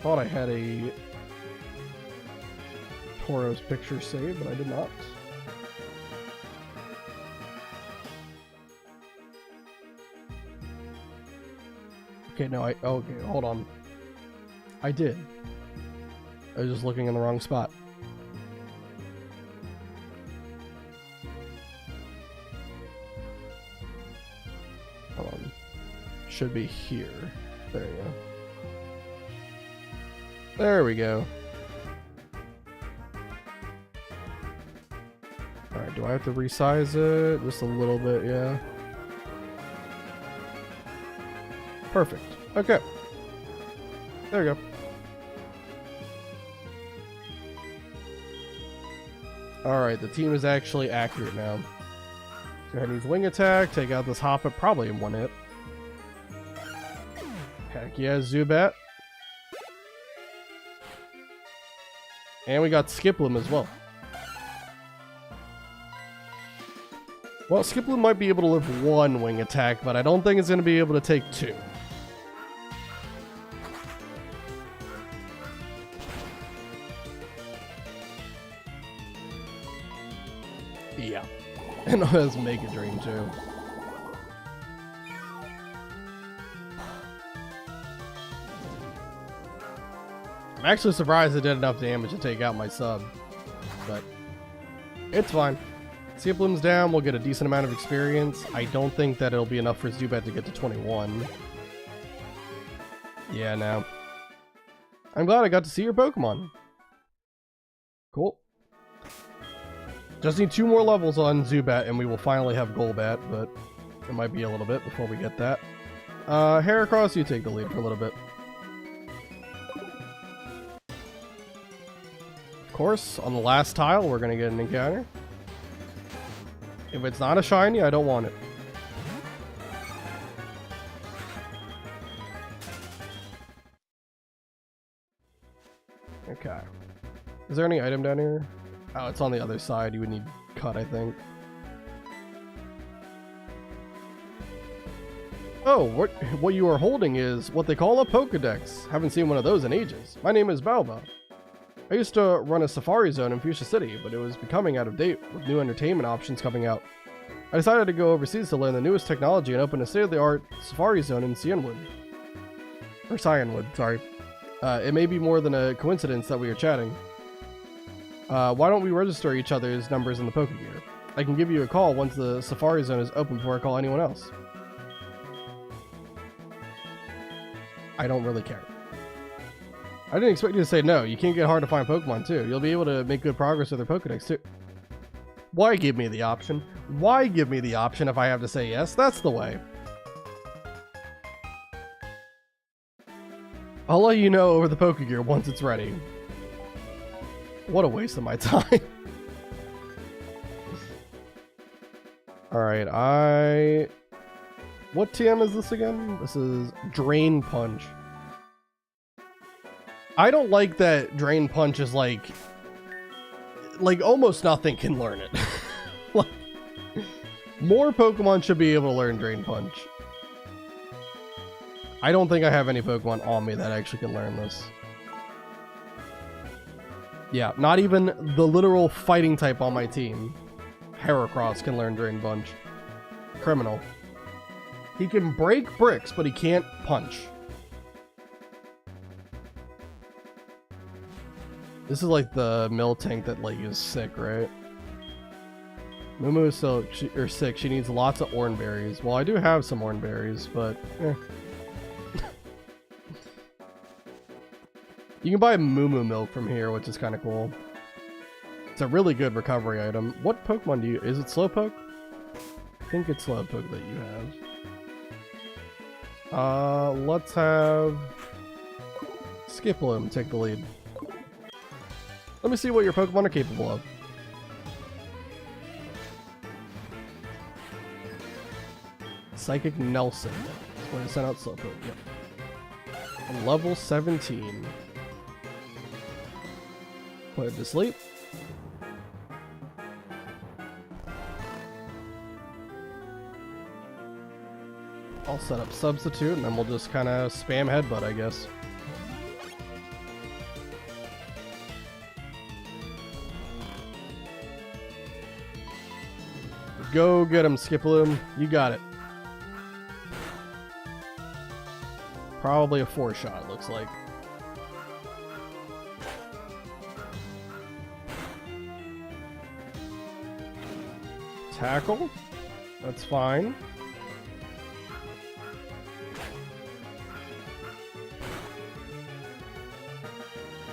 Thought I had a Toro's picture saved, but I did not. Okay, no, okay, hold on. I did. I was just looking in the wrong spot. Hold on. Should be here. There you go. There we go. Alright, do I have to resize it? Just a little bit, yeah. Perfect. Okay. There we go. Alright, the team is actually accurate now. Go ahead and use wing attack, take out this Hoppet, probably in one hit. Heck yeah, Zubat. And we got Skiploom as well. Well, Skiploom might be able to live one wing attack, but I don't think it's going to be able to take two. Yeah. And it has Mega Drain too. I'm actually surprised it did enough damage to take out my sub, but it's fine. Skiploom's down, we'll get a decent amount of experience. I don't think that it'll be enough for Zubat to get to 21. Yeah, no. I'm glad I got to see your Pokemon. Cool. Just need 2 more levels on Zubat and we will finally have Golbat, but it might be a little bit before we get that. Heracross, you take the lead for a little bit. Of course, on the last tile, we're going to get an encounter. If it's not a shiny, I don't want it. Okay. Is there any item down here? Oh, it's on the other side. You would need cut, I think. Oh, what you are holding is what they call a Pokedex. Haven't seen one of those in ages. My name is Baoba. I used to run a safari zone in Fuchsia City, but it was becoming out of date with new entertainment options coming out. I decided to go overseas to learn the newest technology and open a state-of-the-art safari zone in Cianwood. Or Cianwood, sorry. It may be more than a coincidence that we are chatting. Why don't we register each other's numbers in the Pokegear? I can give you a call once the safari zone is open before I call anyone else. I don't really care. I didn't expect you to say no. You can't get hard to find Pokemon too. You'll be able to make good progress with their Pokedex too. Why give me the option? Why give me the option if I have to say yes? That's the way. I'll let you know over the Pokegear once it's ready. What a waste of my time. Alright, what TM is this again? This is Drain Punch. I don't like that Drain Punch is like almost nothing can learn it. Like, more Pokemon should be able to learn Drain Punch. I don't think I have any Pokemon on me that actually can learn this. Yeah, not even the literal fighting type on my team. Heracross can learn Drain Punch. Criminal. He can break bricks, but he can't punch. This is like the mill tank that like is sick, right? Mumu is still sick. She needs lots of oranberries. Well, I do have some oranberries, but eh. You can buy Mumu milk from here, which is kind of cool. It's a really good recovery item. What Pokemon do you... Is it Slowpoke? I think it's Slowpoke that you have. Let's have... Skiploom take the lead. Let me see what your Pokemon are capable of. Psychic Nelson. That's going to send out Slowpoke. Yep. Level 17. Put it to sleep. I'll set up Substitute and then we'll just kind of spam Headbutt, I guess. Go get him, Skiploom. You got it. Probably a 4-shot, looks like. Tackle. That's fine.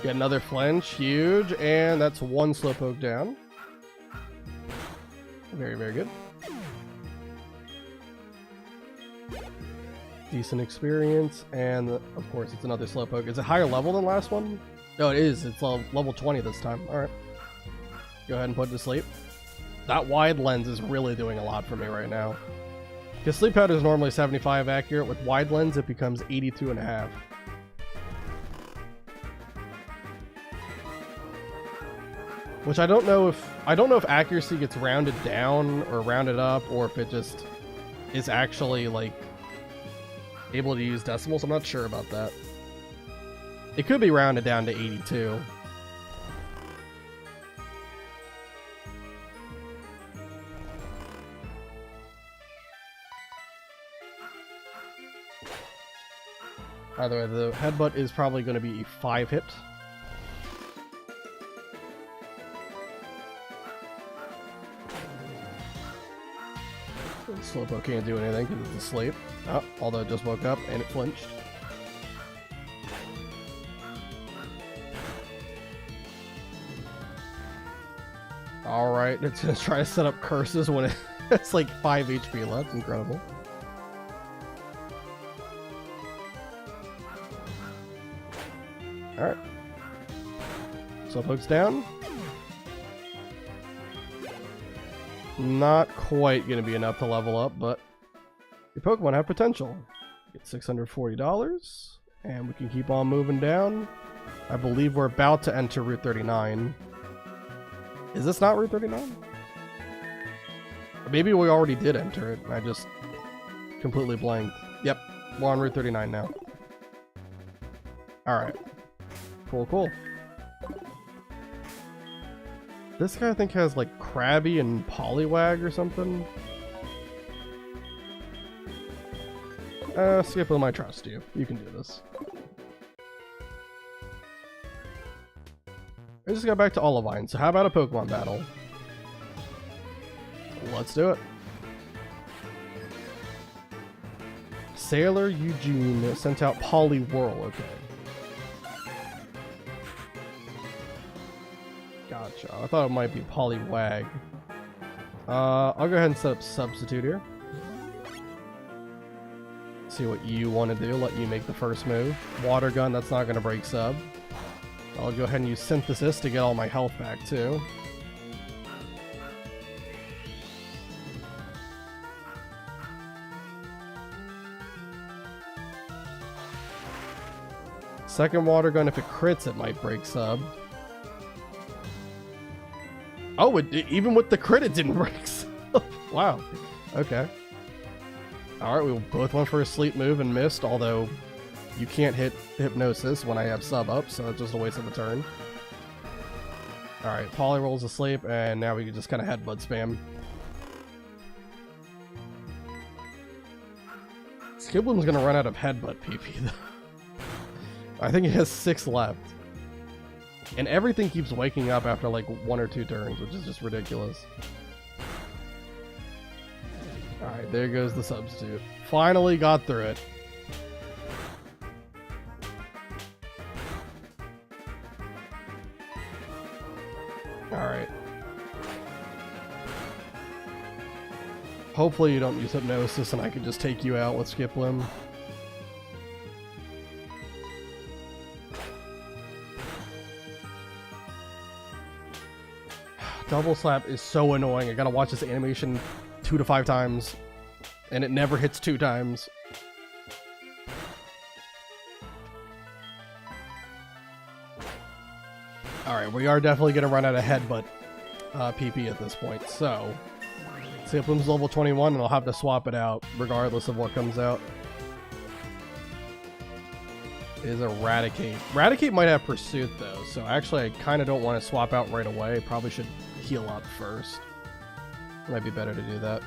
Get another flinch. Huge. And that's 1 slowpoke down. Very, very good. Decent experience. And, of course, it's another slowpoke. Is it higher level than last one? No, it is. It's level 20 this time. Alright. Go ahead and put it to sleep. That wide lens is really doing a lot for me right now. Because sleep powder is normally 75 accurate. With wide lens, it becomes 82.5. Which I don't know if accuracy gets rounded down or rounded up, or if it just is actually like able to use decimals. I'm not sure about that. It could be rounded down to 82. Either way, the headbutt is probably going to be a 5-hit. Slowpoke can't do anything because it's asleep. Oh, although it just woke up and it flinched. Alright, it's going to try to set up curses when it's like 5 HP left. Incredible. Alright. Slowpoke's down. Not quite going to be enough to level up, but your Pokemon have potential. Get $640, and we can keep on moving down. I believe we're about to enter Route 39. Is this not Route 39? Or maybe we already did enter it, and I just completely blanked. Yep, we're on Route 39 now. Alright. Cool, cool. This guy I think has like Krabby and Poliwag or something. Skiploom, I trust you. You can do this. I just got back to Olivine, so how about a Pokemon battle? Let's do it. Sailor Eugene sent out Poliwhirl, okay. Gotcha. I thought it might be Poliwag. I'll go ahead and set up Substitute here. See what you want to do. Let you make the first move. Water Gun, that's not going to break Sub. I'll go ahead and use Synthesis to get all my health back too. Second Water Gun, if it crits, it might break Sub. Oh, even with the crit, it didn't break Sub. Wow. Okay. Alright, we both went for a sleep move and missed, although you can't hit Hypnosis when I have Sub up, so it's just a waste of a turn. Alright, Poliwhirl's asleep, and now we can just kind of headbutt spam. Skiploom's gonna run out of headbutt PP, though. I think he has 6 left. And everything keeps waking up after like 1 or 2 turns, which is just ridiculous. Alright, there goes the Substitute. Finally got through it. Alright. Hopefully you don't use Hypnosis and I can just take you out with Skiploom. Double Slap is so annoying. I gotta watch this animation 2 to 5 times, and it never hits 2 times. Alright, we are definitely gonna run out of headbutt PP at this point, so Skiploom's level 21 and I'll have to swap it out regardless of what comes out. Is Eradicate. Eradicate might have Pursuit though, so actually I kind of don't want to swap out right away. Probably should heal up first. Might be better to do that.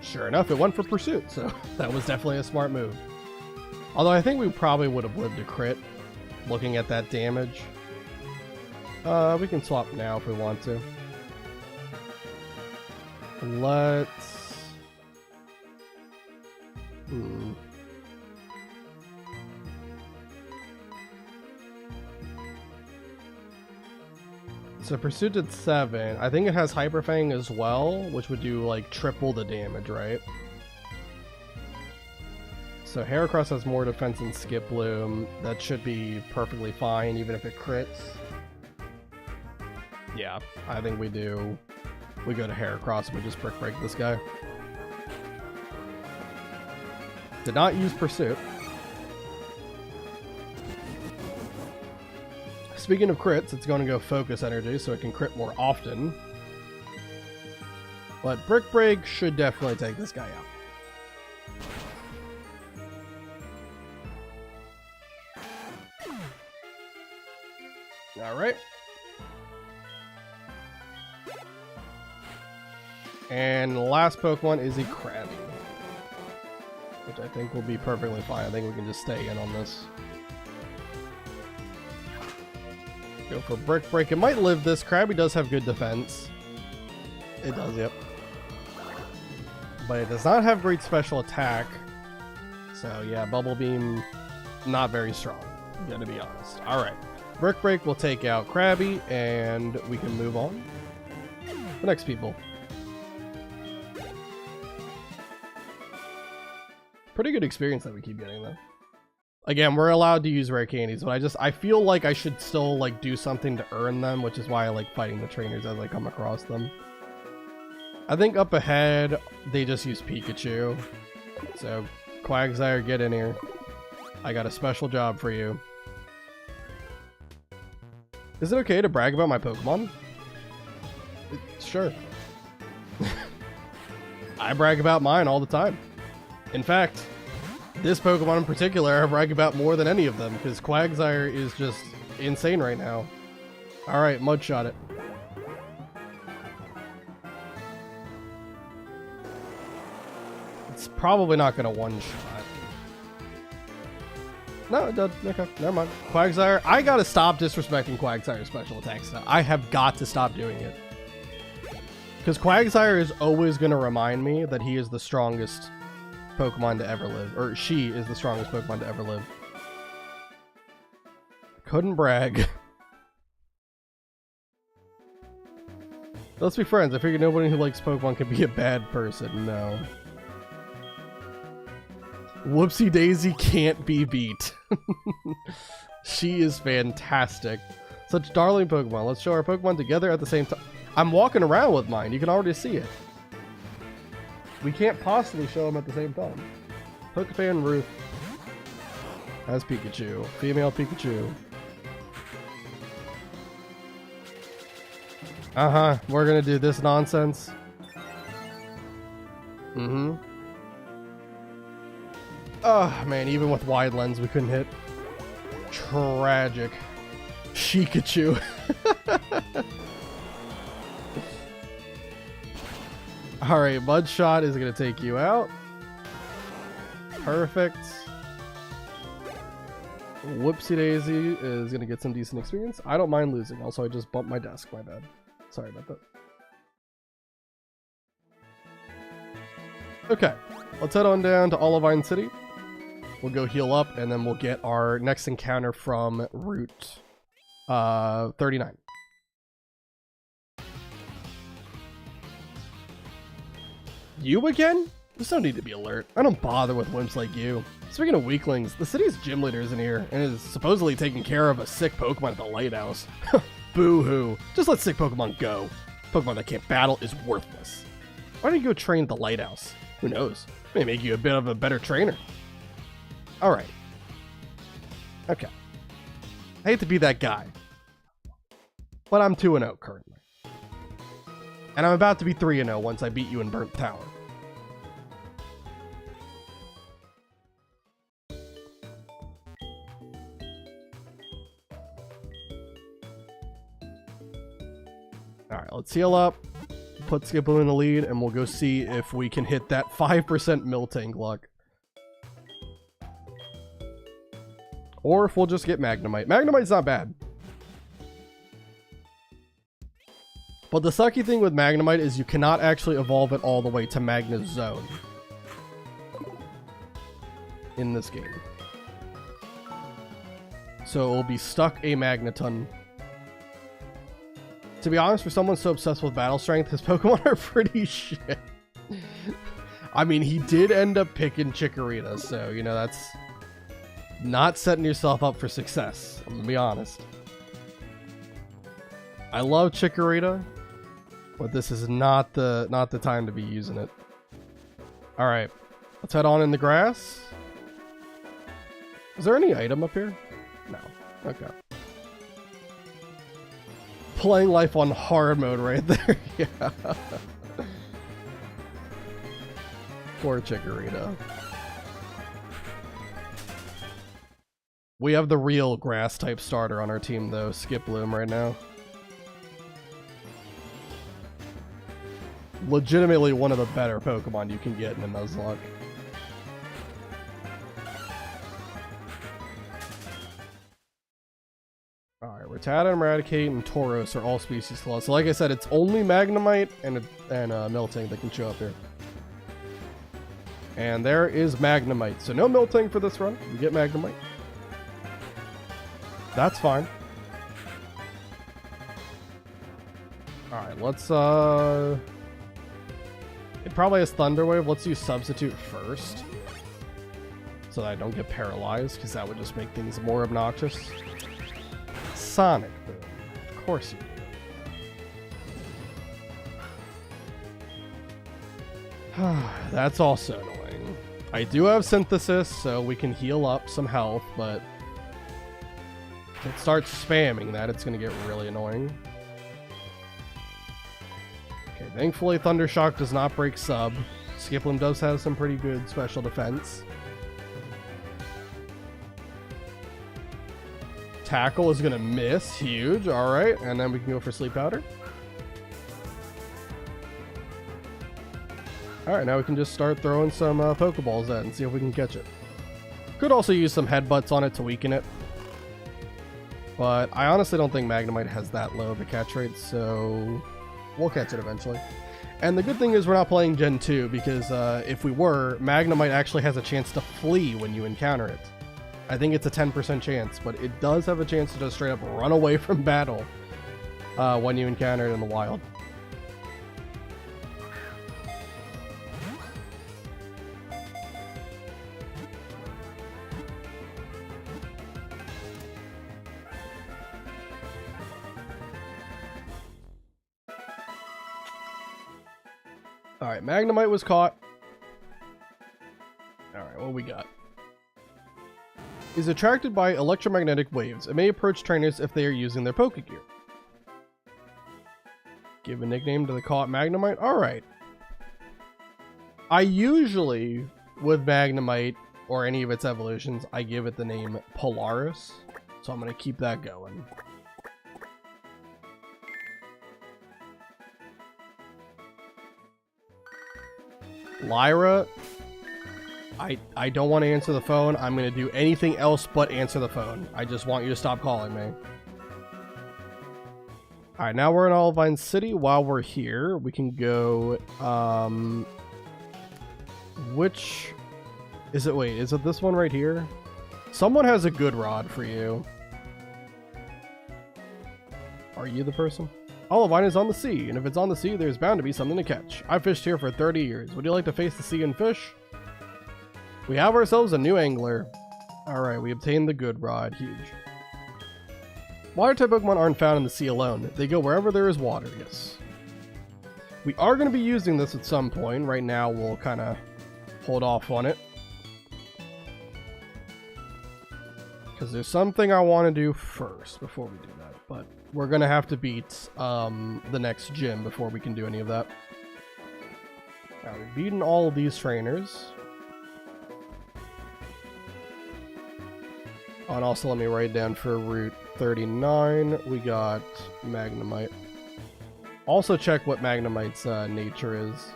Sure enough, it went for pursuit, so that was definitely a smart move. Although I think we probably would have lived a crit, looking at that damage. We can swap now if we want to. Let's... So Pursuit did 7. I think it has Hyper Fang as well, which would do like triple the damage, right? So Heracross has more defense than Skip Bloom. That should be perfectly fine, even if it crits. Yeah, I think we do. We go to Heracross and we just Brick Break this guy. Did not use Pursuit. Speaking of crits, it's going to go Focus Energy so it can crit more often. But Brick Break should definitely take this guy out. Alright. And the last Pokemon is a Krabby, which I think will be perfectly fine. I think we can just stay in on this. Go for Brick Break. It might live this. Krabby does have good defense. It does, yep. But it does not have great special attack. So yeah, Bubble Beam, not very strong. Gotta be honest. Alright. Brick Break will take out Krabby, and we can move on. The next people. Pretty good experience that we keep getting, though. Again, we're allowed to use rare candies, but I feel like I should still like do something to earn them, which is why I like fighting the trainers as I come across them. I think up ahead, they just use Pikachu. So, Quagsire, get in here. I got a special job for you. Is it okay to brag about my Pokemon? Sure. I brag about mine all the time. In fact, this Pokemon in particular I brag about more than any of them, because Quagsire is just insane right now. Alright, Mudshot it. It's probably not going to one-shot. No, it doesn't. Okay, never mind. Quagsire, I gotta stop disrespecting Quagsire's special attacks now. I have got to stop doing it. Because Quagsire is always going to remind me that he is the strongest Pokemon to ever live. Or she is the strongest Pokemon to ever live. Couldn't brag. Let's be friends. I figured nobody who likes Pokemon could be a bad person. No. Whoopsie Daisy can't be beat. She is fantastic. Such darling Pokemon. Let's show our Pokemon together at the same time. I'm walking around with mine. You can already see it. We can't possibly show them at the same time. Pokefan Ruth has Pikachu. Female Pikachu. Uh-huh. We're gonna do this nonsense. Mm-hmm. Oh, man. Even with wide lens, we couldn't hit. Tragic. Pikachu. Alright, Mudshot is going to take you out. Perfect. Whoopsie Daisy is going to get some decent experience. I don't mind losing. Also, I just bumped my desk. My bad. Sorry about that. Okay. Let's head on down to Olivine City. We'll go heal up, and then we'll get our next encounter from Route 39. You again? There's no need to be alert. I don't bother with wimps like you. Speaking of weaklings, the city's gym leader isn't here, and is supposedly taking care of a sick Pokemon at the lighthouse. Boo-hoo. Just let sick Pokemon go. Pokemon that can't battle is worthless. Why don't you go train at the lighthouse? Who knows? May make you a bit of a better trainer. Alright. Okay. I hate to be that guy, but I'm 2-0 currently. And I'm about to be 3-0 once I beat you in Burnt Tower. Alright, let's heal up. Put Skiplo in the lead, and we'll go see if we can hit that 5% Miltank luck. Or if we'll just get Magnemite. Magnemite's not bad. But the sucky thing with Magnemite is you cannot actually evolve it all the way to Magna's Zone in this game. So it will be stuck a Magneton. To be honest, for someone so obsessed with battle strength, his Pokemon are pretty shit. I mean, he did end up picking Chikorita, so, you know, that's not setting yourself up for success. I'm gonna be honest. I love Chikorita, but this is not the time to be using it. All right, let's head on in the grass. Is there any item up here? No. Okay. Playing life on hard mode right there. Yeah. Poor Chikorita. We have the real grass type starter on our team though, Skiploom right now. Legitimately one of the better Pokemon you can get in a Nuzlocke. Alright, Rattata, Eradicate, and Tauros are all species claws. So like I said, it's only Magnemite and Miltank that can show up here. And there is Magnemite. So no Miltank for this run. We get Magnemite. That's fine. Alright, let's it probably has Thunder Wave. Let's use Substitute first. So that I don't get paralyzed, because that would just make things more obnoxious. Sonic Boom. Of course you do. That's also annoying. I do have Synthesis, so we can heal up some health, but if it starts spamming that, it's going to get really annoying. Okay, thankfully Thundershock does not break sub. Skiploom does have some pretty good special defense. Tackle is going to miss. Huge. Alright, and then we can go for Sleep Powder. Alright, now we can just start throwing some Pokeballs at it and see if we can catch it. Could also use some headbutts on it to weaken it. But I honestly don't think Magnemite has that low of a catch rate, so we'll catch it eventually. And the good thing is we're not playing Gen 2, because if we were, Magnemite actually has a chance to flee when you encounter it. I think it's a 10% chance, but it does have a chance to just straight up run away from battle when you encounter it in the wild. Alright, Magnemite was caught. Alright, what we got? Is attracted by electromagnetic waves. It may approach trainers if they are using their Pokegear. Give a nickname to the caught Magnemite. Alright. I usually, with Magnemite, or any of its evolutions, I give it the name Polaris. So I'm going to keep that going. Lyra, I don't want to answer the phone. I'm going to do anything else but answer the phone. I just want you to stop calling me. Alright, now we're in Olivine City. While we're here, we can go, which, is it, wait, is it this one right here? Someone has a good rod for you. Are you the person? Olivine is on the sea, and if it's on the sea, there's bound to be something to catch. I've fished here for 30 years. Would you like to face the sea and fish? We have ourselves a new angler. Alright, we obtained the good rod. Huge. Water-type Pokemon aren't found in the sea alone. They go wherever there is water, yes. We are going to be using this at some point. Right now, we'll kind of hold off on it. Because there's something I want to do first before we do that. But we're going to have to beat the next gym before we can do any of that. Now, we've beaten all of these trainers. Oh, and also let me write down for Route 39, we got Magnemite. Also check what Magnemite's nature is.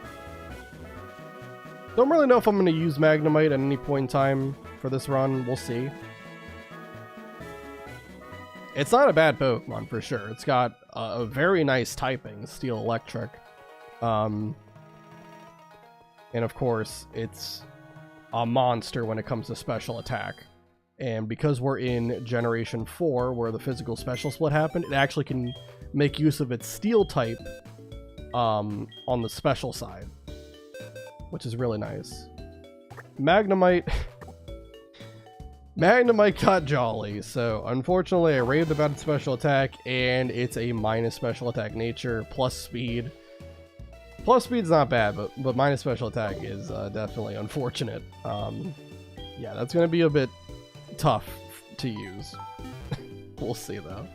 Don't really know if I'm going to use Magnemite at any point in time for this run. We'll see. It's not a bad Pokemon for sure. It's got a very nice typing, Steel Electric. And of course, it's a monster when it comes to special attack. And because we're in Generation 4, where the physical special split happened, it actually can make use of its Steel type on the special side, which is really nice. Magnemite... Magnemite got jolly, so unfortunately I raved about its special attack, and it's a minus special attack nature, plus speed. Plus speed's not bad, but minus special attack is definitely unfortunate. Yeah, that's going to be a bit tough to use. We'll see, though.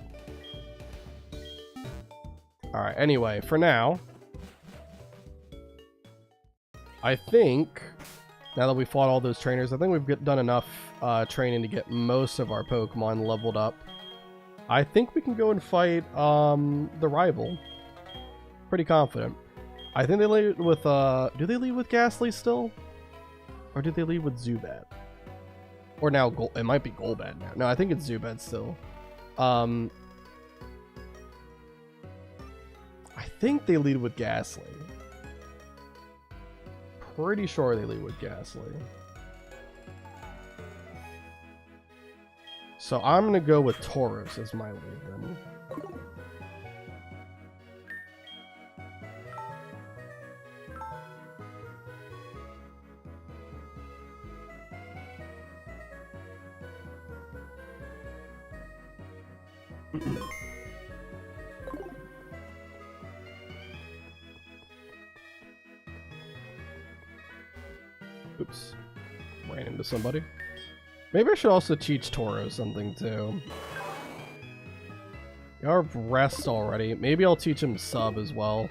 Alright, anyway, for now, I think... Now that we fought all those trainers, I think we've done enough training to get most of our Pokemon leveled up. I think we can go and fight the rival. Pretty confident. I think they lead with, do they lead with Ghastly still? Or do they lead with Zubat? Or now, it might be Golbat now. No, I think it's Zubat still. I think they lead with Ghastly. Pretty sure they lead with Ghastly. So I'm going to go with Tauros as my lead then. Oops. Ran into somebody. Maybe I should also teach Tauros something too. You have rest already. Maybe I'll teach him sub as well.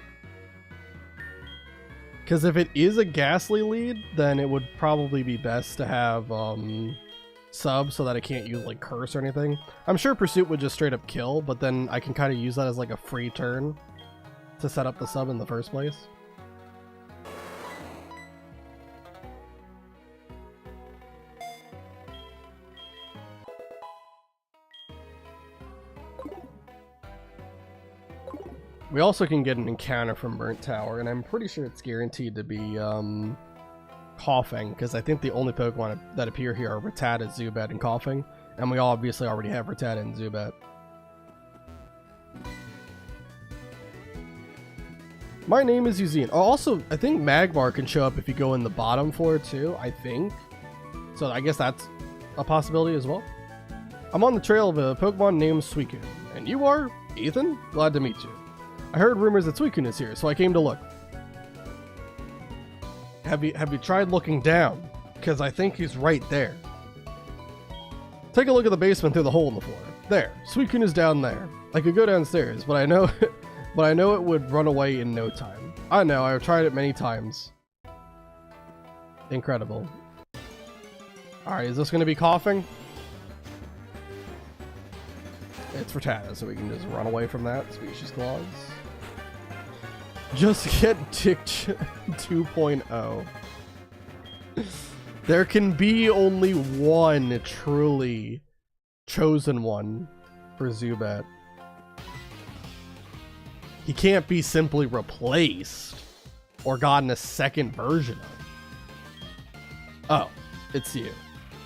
Because if it is a Ghastly lead, then it would probably be best to have sub so that I can't use like Curse or anything. I'm sure Pursuit would just straight up kill, but then I can kind of use that as like a free turn to set up the sub in the first place. We also can get an encounter from Burnt Tower, and I'm pretty sure it's guaranteed to be Coughing, because I think the only Pokemon that appear here are Rattata, Zubat, and Coughing, and we obviously already have Rattata and Zubat. My name is Eugene. Oh, also, I think Magmar can show up if you go in the bottom floor too, I think. So I guess that's a possibility as well. I'm on the trail of a Pokemon named Suicune. And you are? Ethan? Glad to meet you. I heard rumors that Suicune is here, so I came to look. Have you tried looking down? Because I think he's right there. Take a look at the basement through the hole in the floor. There, Suicune is down there. I could go downstairs, but I know it would run away in no time. I know, I've tried it many times. Incredible. Alright, is this going to be Coughing? It's Rattata, so we can just run away from that. Species Clause. Just get Dick 2.0. There can be only one truly chosen one for Zubat. He can't be simply replaced or gotten a second version of. Oh, it's you.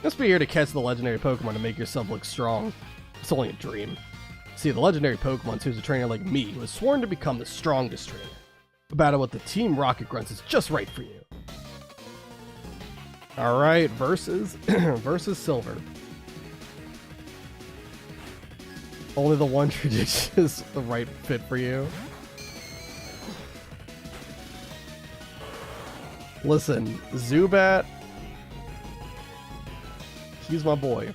Must be here to catch the legendary Pokemon to make yourself look strong. It's only a dream. See, the legendary Pokemon choose a trainer like me who is sworn to become the strongest trainer. A battle with the Team Rocket Grunts is just right for you. Alright, versus Silver. Only the one tradition is the right fit for you. Listen, Zubat, he's my boy.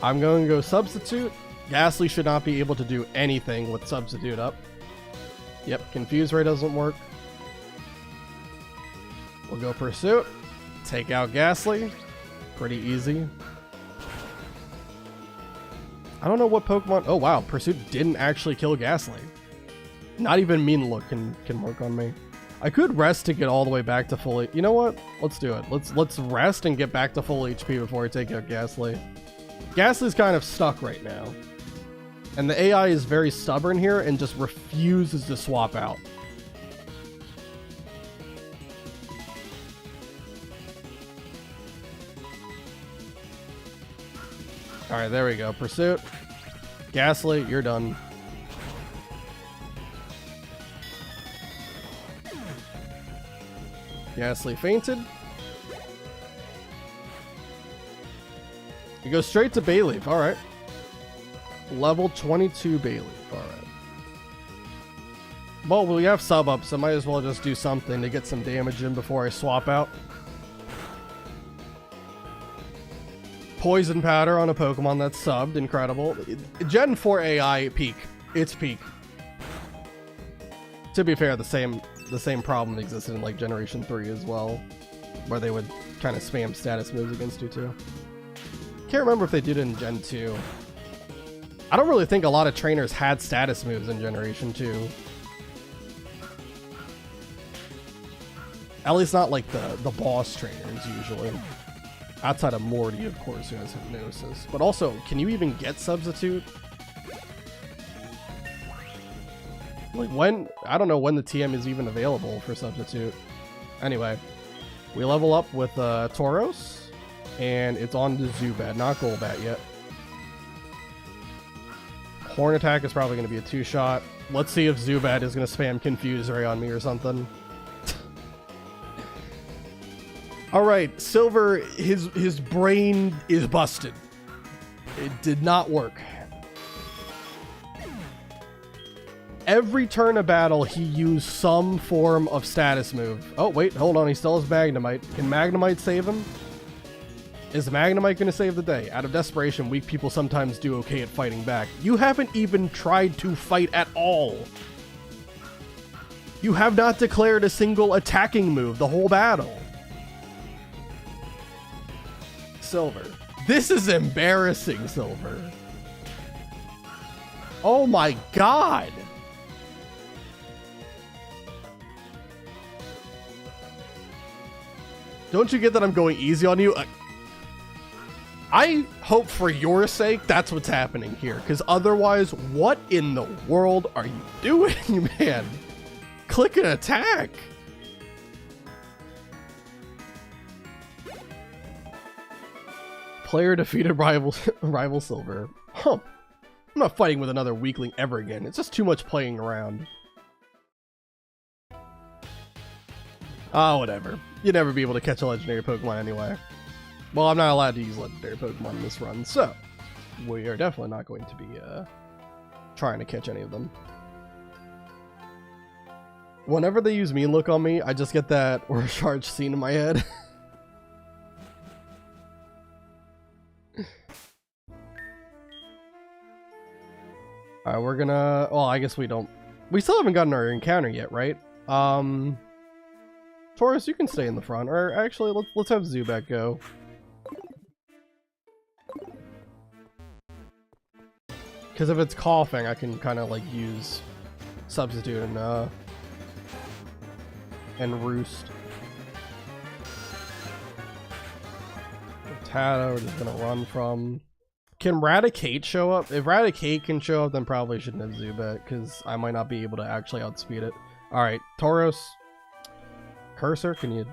I'm going to go Substitute. Ghastly should not be able to do anything with Substitute up. Yep, Confuse Ray doesn't work. We'll go Pursuit. Take out Ghastly. Pretty easy. I don't know what Pokemon... Oh, wow. Pursuit didn't actually kill Ghastly. Not even Mean Look can work on me. I could rest to get all the way back to full... You know what? Let's do it. Let's rest and get back to full HP before I take out Ghastly. Ghastly's kind of stuck right now. And the AI is very stubborn here and just refuses to swap out. Alright, there we go. Pursuit. Ghastly, you're done. Ghastly fainted. You go straight to Bayleaf. Alright. Level 22 Bayleaf. Alright. Well, we have sub up, so might as well just do something to get some damage in before I swap out. Poison Powder on a Pokemon that's subbed. Incredible. Gen 4 AI peak. It's peak. To be fair, the same problem existed in like Generation 3 as well, where they would kind of spam status moves against you too. Can't remember if they did it in Gen 2. I don't really think a lot of trainers had status moves in Generation 2. At least not like the boss trainers usually. Outside of Morty, of course, who has Hypnosis. But also, can you even get Substitute? Like when? I don't know when the TM is even available for Substitute. Anyway, we level up with Tauros, and it's on to Zubat, not Golbat yet. Horn Attack is probably going to be a 2-shot. Let's see if Zubat is going to spam Confuse Ray on me or something. Alright, Silver, his brain is busted. It did not work. Every turn of battle, he used some form of status move. Oh, wait, hold on, he still has Magnemite. Can Magnemite save him? Is Magnemite going to save the day? Out of desperation, weak people sometimes do okay at fighting back. You haven't even tried to fight at all. You have not declared a single attacking move the whole battle. Silver. This is embarrassing, Silver. Oh my god. Don't you get that I'm going easy on you? I hope for your sake that's what's happening here, because otherwise, what in the world are you doing, man? Click an attack. Player defeated rival Silver. Huh. I'm not fighting with another weakling ever again. It's just too much playing around. Ah, whatever. You'd never be able to catch a legendary Pokemon anyway. Well, I'm not allowed to use legendary Pokemon in this run, so we are definitely not going to be trying to catch any of them. Whenever they use Mean Look on me, I just get that Overcharge scene in my head. Alright, we're gonna... Well, I guess we don't... We still haven't gotten our encounter yet, right? Tauros, you can stay in the front. Or actually, let's have Zubat go. Because if it's coughing, I can kind of like use Substitute and Roost. Tata, we're just gonna run from... Can Raticate show up? If Raticate can show up, then probably shouldn't have Zubat, because I might not be able to actually outspeed it. Alright, Tauros. Cursor, can you...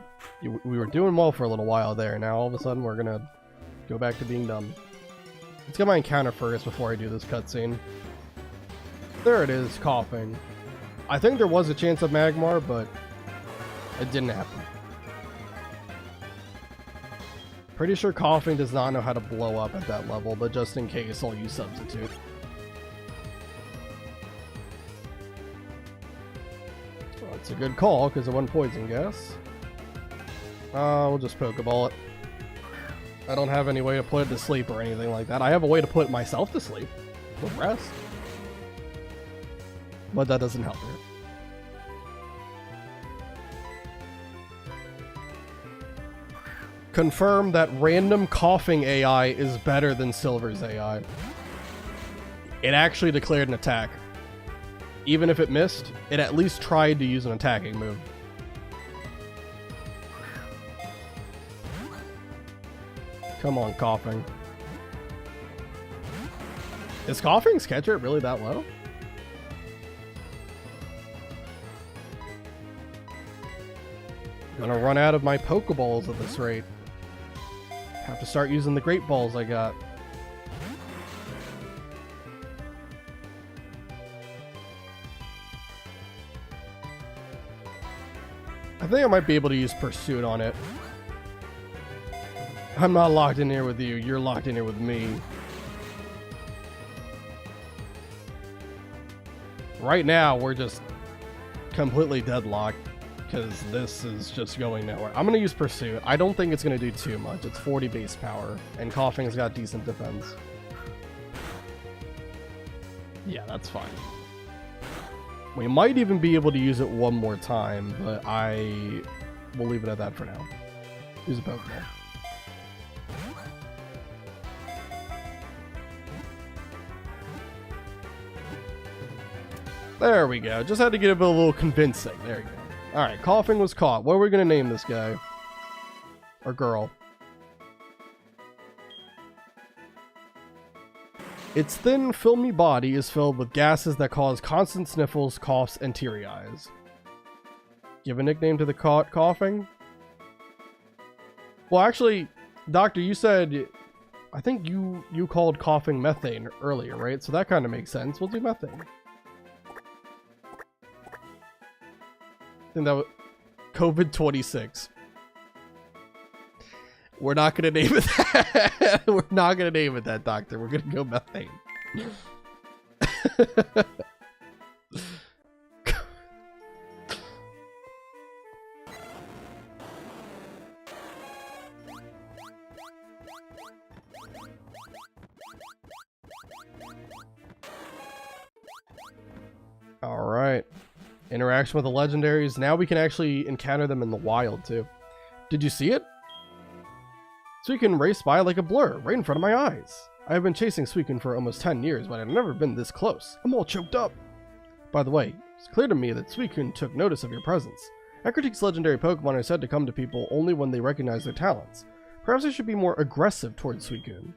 We were doing well for a little while there, now all of a sudden we're gonna go back to being dumb. Let's get my encounter first before I do this cutscene. There it is, coughing. I think there was a chance of Magmar, but it didn't happen. Pretty sure coughing does not know how to blow up at that level, but just in case, I'll use Substitute. Well, it's a good call, because it wasn't poison gas. We'll just Pokeball it. I don't have any way to put it to sleep or anything like that. I have a way to put myself to sleep with rest. But that doesn't help here. Confirm that random coughing AI is better than Silver's AI. it actually declared an attack. Even if it missed, it at least tried to use an attacking move. Come on, Coughing. Is Coughing's catch rate really that low? Gonna run out of my Pokeballs at this rate. Have to start using the Great Balls I got. I think I might be able to use Pursuit on it. I'm not locked in here with you, you're locked in here with me. Right now, we're just completely deadlocked because this is just going nowhere. I'm going to use Pursuit. I don't think it's going to do too much. It's 40 base power, and Coughing's got decent defense. Yeah, that's fine. We might even be able to use it one more time, but I will leave it at that for now. Use a Pokeball. There we go. Just had to get a little convincing. There you go. Alright, Coughing was caught. What are we going to name this guy? Or girl? Its thin, filmy body is filled with gases that cause constant sniffles, coughs, and teary eyes. Give a nickname to the Coughing? Well, actually, Doctor, you said... I think you called Coughing Methane earlier, right? So that kind of makes sense. We'll do Methane. I think that was COVID-26. We're not going to name it that. We're not going to name it that, Doctor. We're going to go Methane. All right. Interaction with the legendaries. Now we can actually encounter them in the wild, too. Did you see it? Suicune raced by like a blur, right in front of my eyes. I have been chasing Suicune for almost 10 years, but I've never been this close. I'm all choked up. By the way, it's clear to me that Suicune took notice of your presence. Ecruteak's legendary Pokemon are said to come to people only when they recognize their talents. Perhaps I should be more aggressive towards Suicune.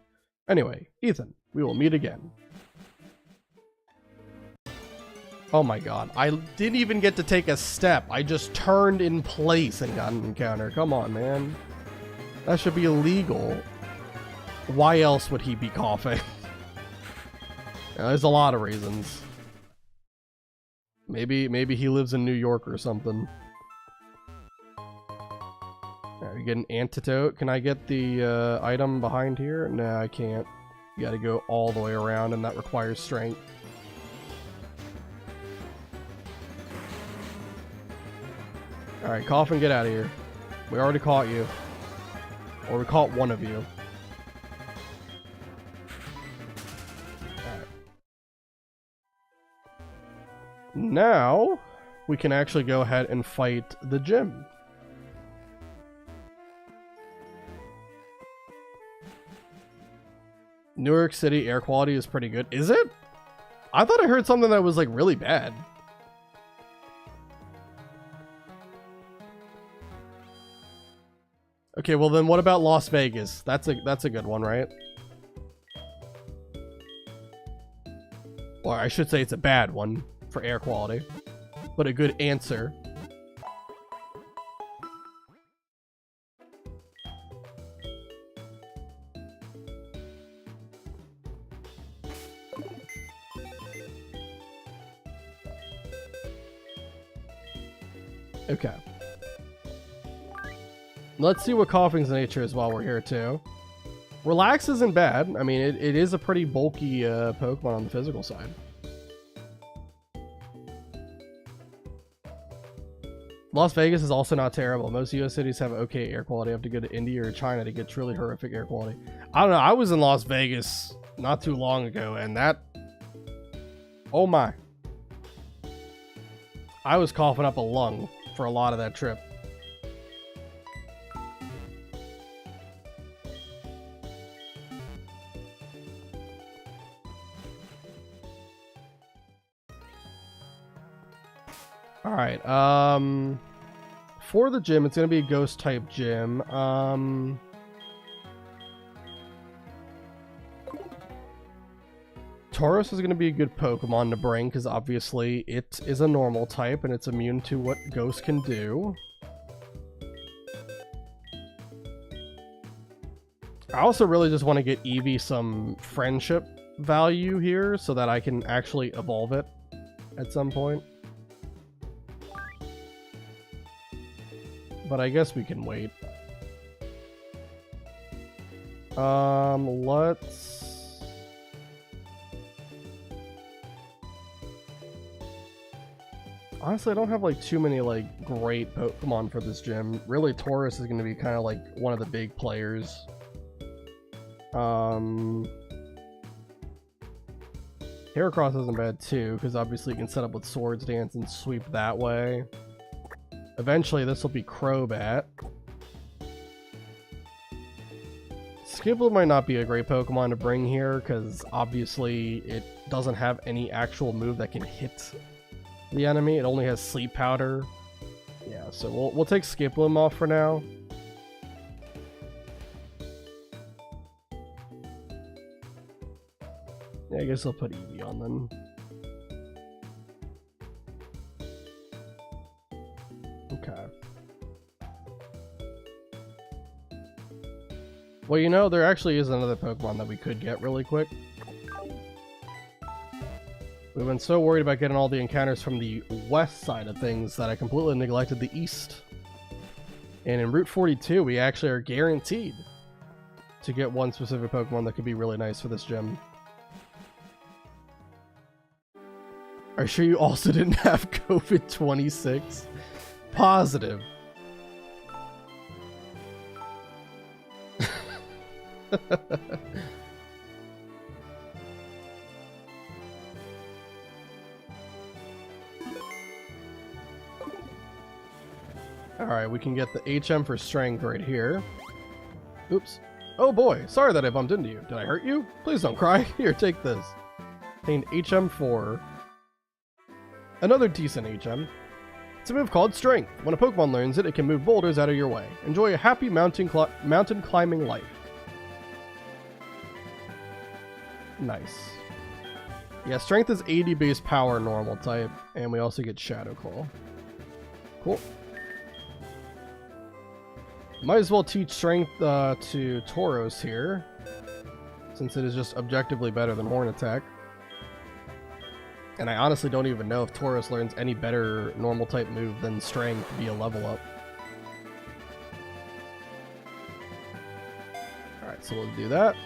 Anyway, Ethan, we will meet again. Oh my god, I didn't even get to take a step. I just turned in place and got an encounter. Come on, man. That should be illegal. Why else would he be coughing? There's a lot of reasons. Maybe he lives in New York or something. Alright, we get an antidote. Can I get the item behind here? No, I can't. You gotta go all the way around, and that requires strength. Alright, Coughing, get out of here. We already caught you. Or we caught one of you. Alright. Now, we can actually go ahead and fight the gym. New York City air quality is pretty good. Is it? I thought I heard something that was like really bad. Okay, well then what about Las Vegas? That's a good one, right? Or I should say it's a bad one for air quality, but a good answer. Okay. Let's see what Coughing's nature is while we're here, too. Relax isn't bad. I mean, it is a pretty bulky Pokemon on the physical side. Las Vegas is also not terrible. Most US cities have okay air quality. You have to go to India or China to get truly horrific air quality. I don't know. I was in Las Vegas not too long ago, and that... Oh my. I was coughing up a lung for a lot of that trip. Alright, for the gym, it's gonna be a ghost type gym. Tauros is gonna be a good Pokemon to bring, because obviously it is a normal type and it's immune to what Ghost can do. I also really just want to get Eevee some friendship value here so that I can actually evolve it at some point. But I guess we can wait. Let's... Honestly, I don't have like too many like great Pokemon for this gym. Really, Tauros is going to be kind of like one of the big players. Heracross isn't bad too, because obviously you can set up with Swords Dance and sweep that way. Eventually this will be Crobat. Skiploom might not be a great Pokemon to bring here, because obviously it doesn't have any actual move that can hit the enemy. It only has Sleep Powder. Yeah, so we'll take Skiploom off for now. Yeah, I guess I'll put Eevee on then. Okay. Well, you know, there actually is another Pokemon that we could get really quick. We've been so worried about getting all the encounters from the west side of things that I completely neglected the east. And in Route 42, we actually are guaranteed to get one specific Pokemon that could be really nice for this gym. Are you sure you also didn't have COVID-26? Positive. Alright, we can get the HM for strength right here. Oops. Oh boy, sorry that I bumped into you. Did I hurt you? Please don't cry. Here, take this. Obtained HM4. Another decent HM. It's a move called Strength. When a Pokemon learns it, it can move boulders out of your way. Enjoy a happy mountain climbing life. Nice. Yeah, Strength is 80 base power normal type, and we also get Shadow Claw. Cool. Might as well teach Strength to Tauros here, since it is just objectively better than Horn Attack. And I honestly don't even know if Tauros learns any better normal type move than Strength via level up. Alright, so we'll do that.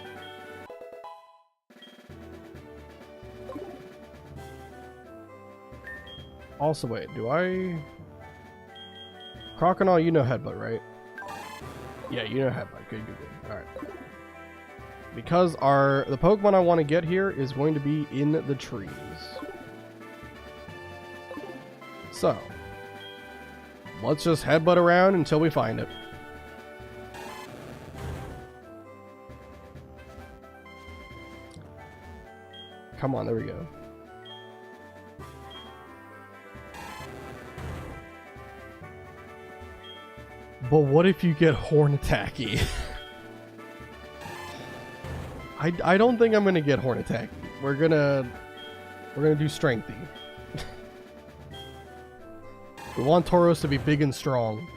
Also, wait, do I... Croconaw, you know Headbutt, right? Yeah, you know Headbutt. Good, good, good. Alright. Because the Pokemon I want to get here is going to be in the trees. So, let's just headbutt around until we find it. Come on, there we go. But what if you get Horn Attacky? I don't think I'm gonna get Horn Attacky. We're gonna do Strengthy. We want Tauros to be big and strong.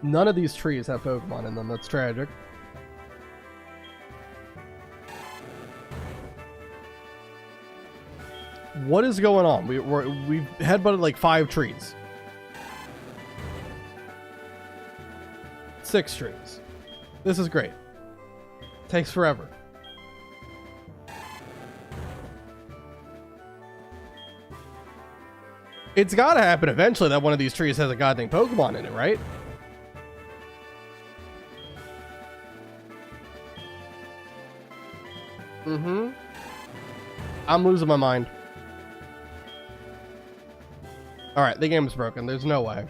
None of these trees have Pokemon in them. That's tragic. What is going on? We've headbutted like 5 trees. 6 trees. This is great. Takes forever. It's gotta happen eventually that one of these trees has a goddamn Pokemon in it, right? Mm-hmm. I'm losing my mind. Alright, the game's broken. There's no way.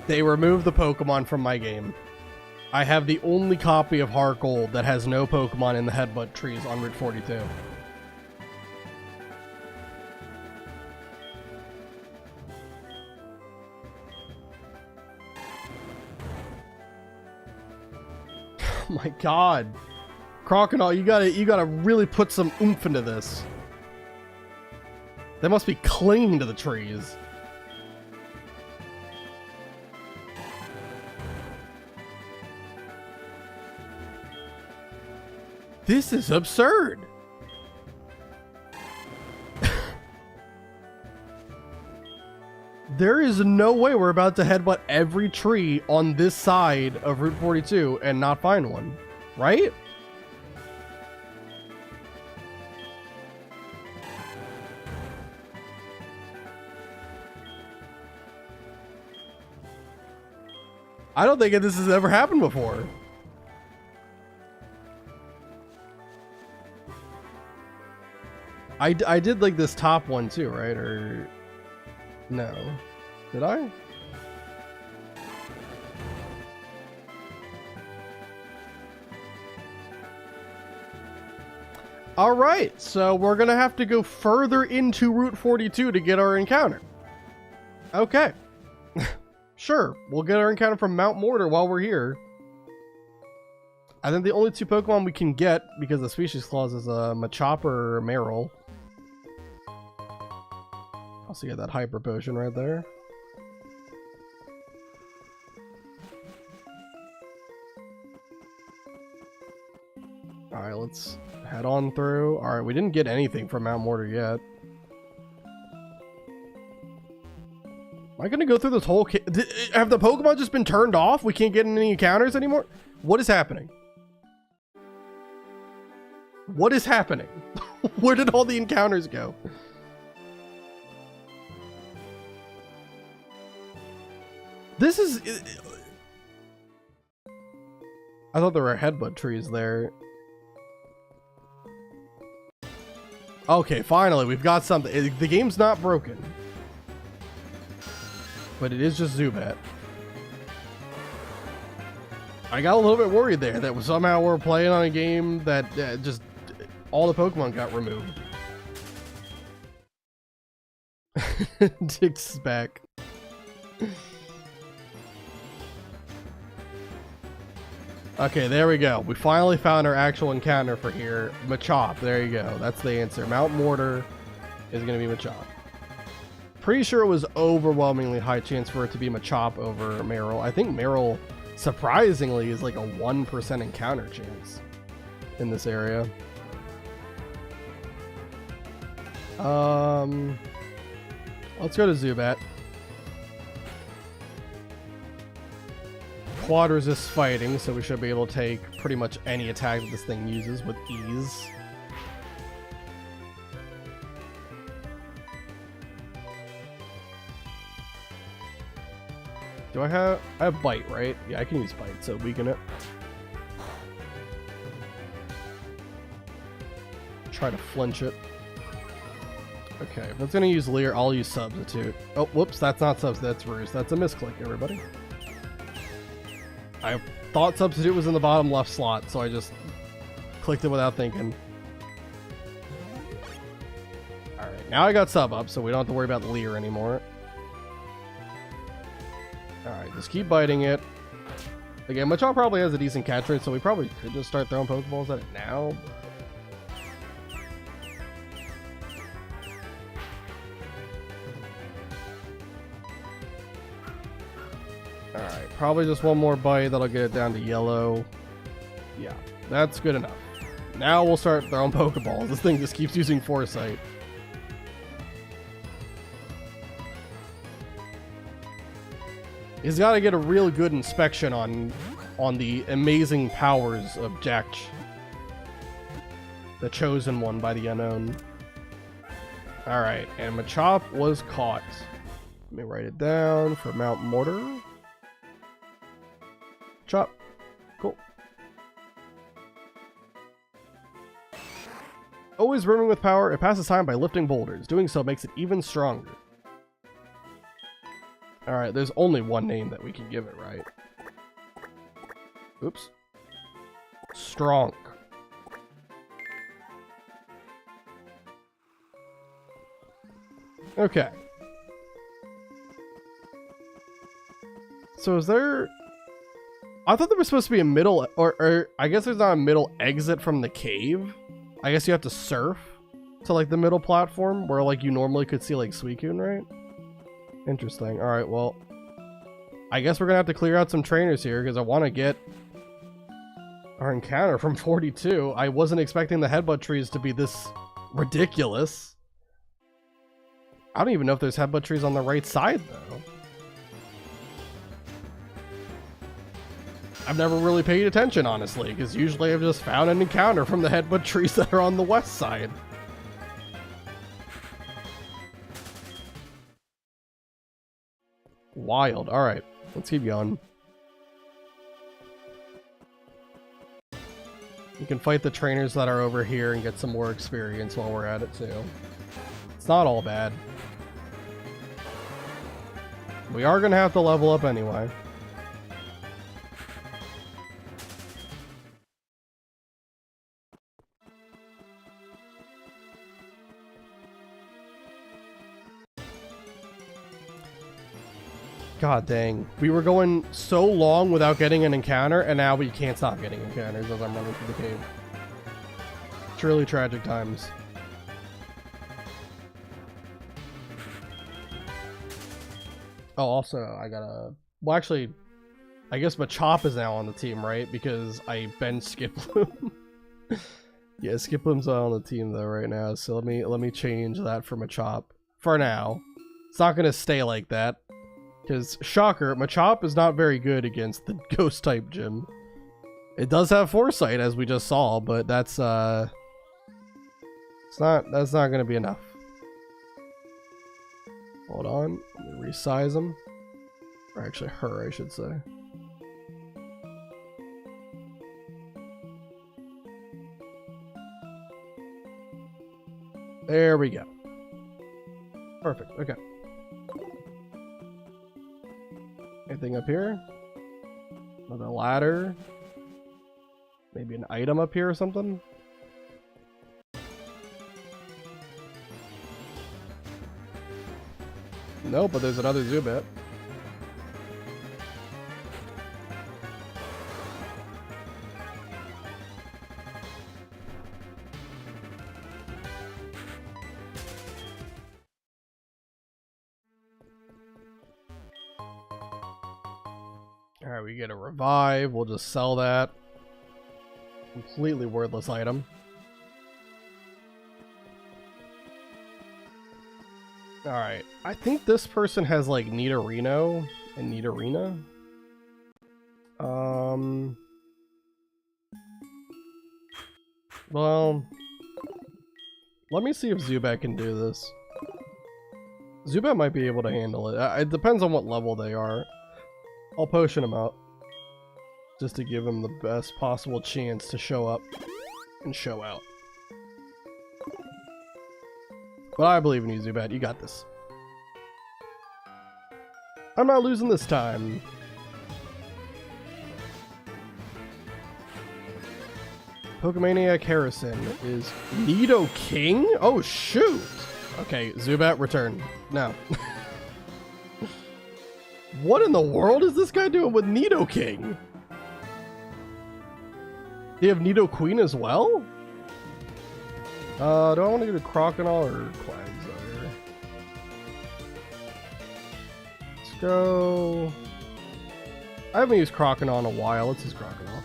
They removed the Pokemon from my game. I have the only copy of HeartGold that has no Pokemon in the headbutt trees on Route 42. Oh my god. Crocodile, you gotta really put some oomph into this. They must be clinging to the trees. This is absurd. There is no way we're about to headbutt every tree on this side of Route 42 and not find one, right? I don't think this has ever happened before. I did like this top one too, right? Or no? Did I? All right, so we're gonna have to go further into Route 42 to get our encounter. Okay. Sure, we'll get our encounter from Mount Mortar while we're here. I think the only two Pokemon we can get, because the species clause, is a Machop or Marill. Also get that Hyper Potion right there. Alright, let's head on through. Alright, we didn't get anything from Mount Mortar yet. Am I gonna go through this whole have the Pokemon just been turned off? We can't get any encounters anymore? What is happening? What is happening? Where did all the encounters go? This is... I thought there were headbutt trees there. Okay, finally, we've got something. The game's not broken. But it is just Zubat. I got a little bit worried there that somehow we're playing on a game that just all the Pokemon got removed. Dick's back. Okay, there we go. We finally found our actual encounter for here. Machop, there you go. That's the answer. Mount Mortar is going to be Machop. Pretty sure it was overwhelmingly high chance for it to be Machop over Marill. I think Marill, surprisingly, is like a 1% encounter chance in this area. Let's go to Zubat. Quad resist fighting, so we should be able to take pretty much any attack that this thing uses with ease. Do I have bite, right? Yeah, I can use bite, so weaken it. Try to flinch it. Okay, if it's gonna use Leer, I'll use Substitute. Oh, whoops, that's not Substitute, that's Ruse. That's a misclick, everybody. I thought Substitute was in the bottom left slot, so I just clicked it without thinking. Alright, now I got Sub up, so we don't have to worry about Leer anymore. Alright, just keep biting it. Again, Machop probably has a decent catch rate, so we probably could just start throwing Pokeballs at it now. Alright, probably just one more bite. That'll get it down to yellow. Yeah, that's good enough. Now we'll start throwing Pokeballs. This thing just keeps using Foresight. He's got to get a real good inspection on the amazing powers of Jack, the chosen one by the unknown. Alright, and Machop was caught. Let me write it down for Mount Mortar. Chop. Cool. Always brimming with power, it passes time by lifting boulders. Doing so makes it even stronger. Alright, there's only one name that we can give it, right? Oops. Strong. Okay. So is there... I thought there was supposed to be a middle... Or I guess there's not a middle exit from the cave. I guess you have to surf to, like, the middle platform where, like, you normally could see, like, Suicune, right? Interesting. Alright, well... I guess we're gonna have to clear out some trainers here because I want to get our encounter from 42. I wasn't expecting the headbutt trees to be this ridiculous. I don't even know if there's headbutt trees on the right side, though. I've never really paid attention, honestly, because usually I've just found an encounter from the headbutt trees that are on the west side. Wild. Alright, let's keep going. You can fight the trainers that are over here and get some more experience while we're at it, too. It's not all bad. We are going to have to level up anyway. God dang. We were going so long without getting an encounter, and now we can't stop getting encounters as I'm running through the cave. Truly tragic times. Oh, also, I gotta... Well, actually, I guess Machop is now on the team, right? Because I benched Skiploom. Yeah, Skiploom's on the team, though, right now. So let me change that for Machop. For now. It's not gonna stay like that. Because, shocker, Machop is not very good against the Ghost-type gym. It does have Foresight, as we just saw, but that's not going to be enough. Hold on, let me resize him. Or actually, her, I should say. There we go. Perfect, okay. Anything up here? Another ladder? Maybe an item up here or something? No, but there's another Zubat. Alright, we get a revive. We'll just sell that. Completely worthless item. Alright, I think this person has like Nidorino and Nidorina. Well, let me see if Zubat can do this. Zubat might be able to handle it. It depends on what level they are. I'll potion him out. Just to give him the best possible chance to show up and show out. But I believe in you, Zubat. You got this. I'm not losing this time. Pokemaniac Harrison is Nidoking? Oh, shoot! Okay, Zubat, return. Now. What in the world is this guy doing with Nidoking? Do you have Nidoqueen as well? Do I want to go to Crocodile or Quagsire? Let's go... I haven't used Crocodile in a while. Let's use Crocodile.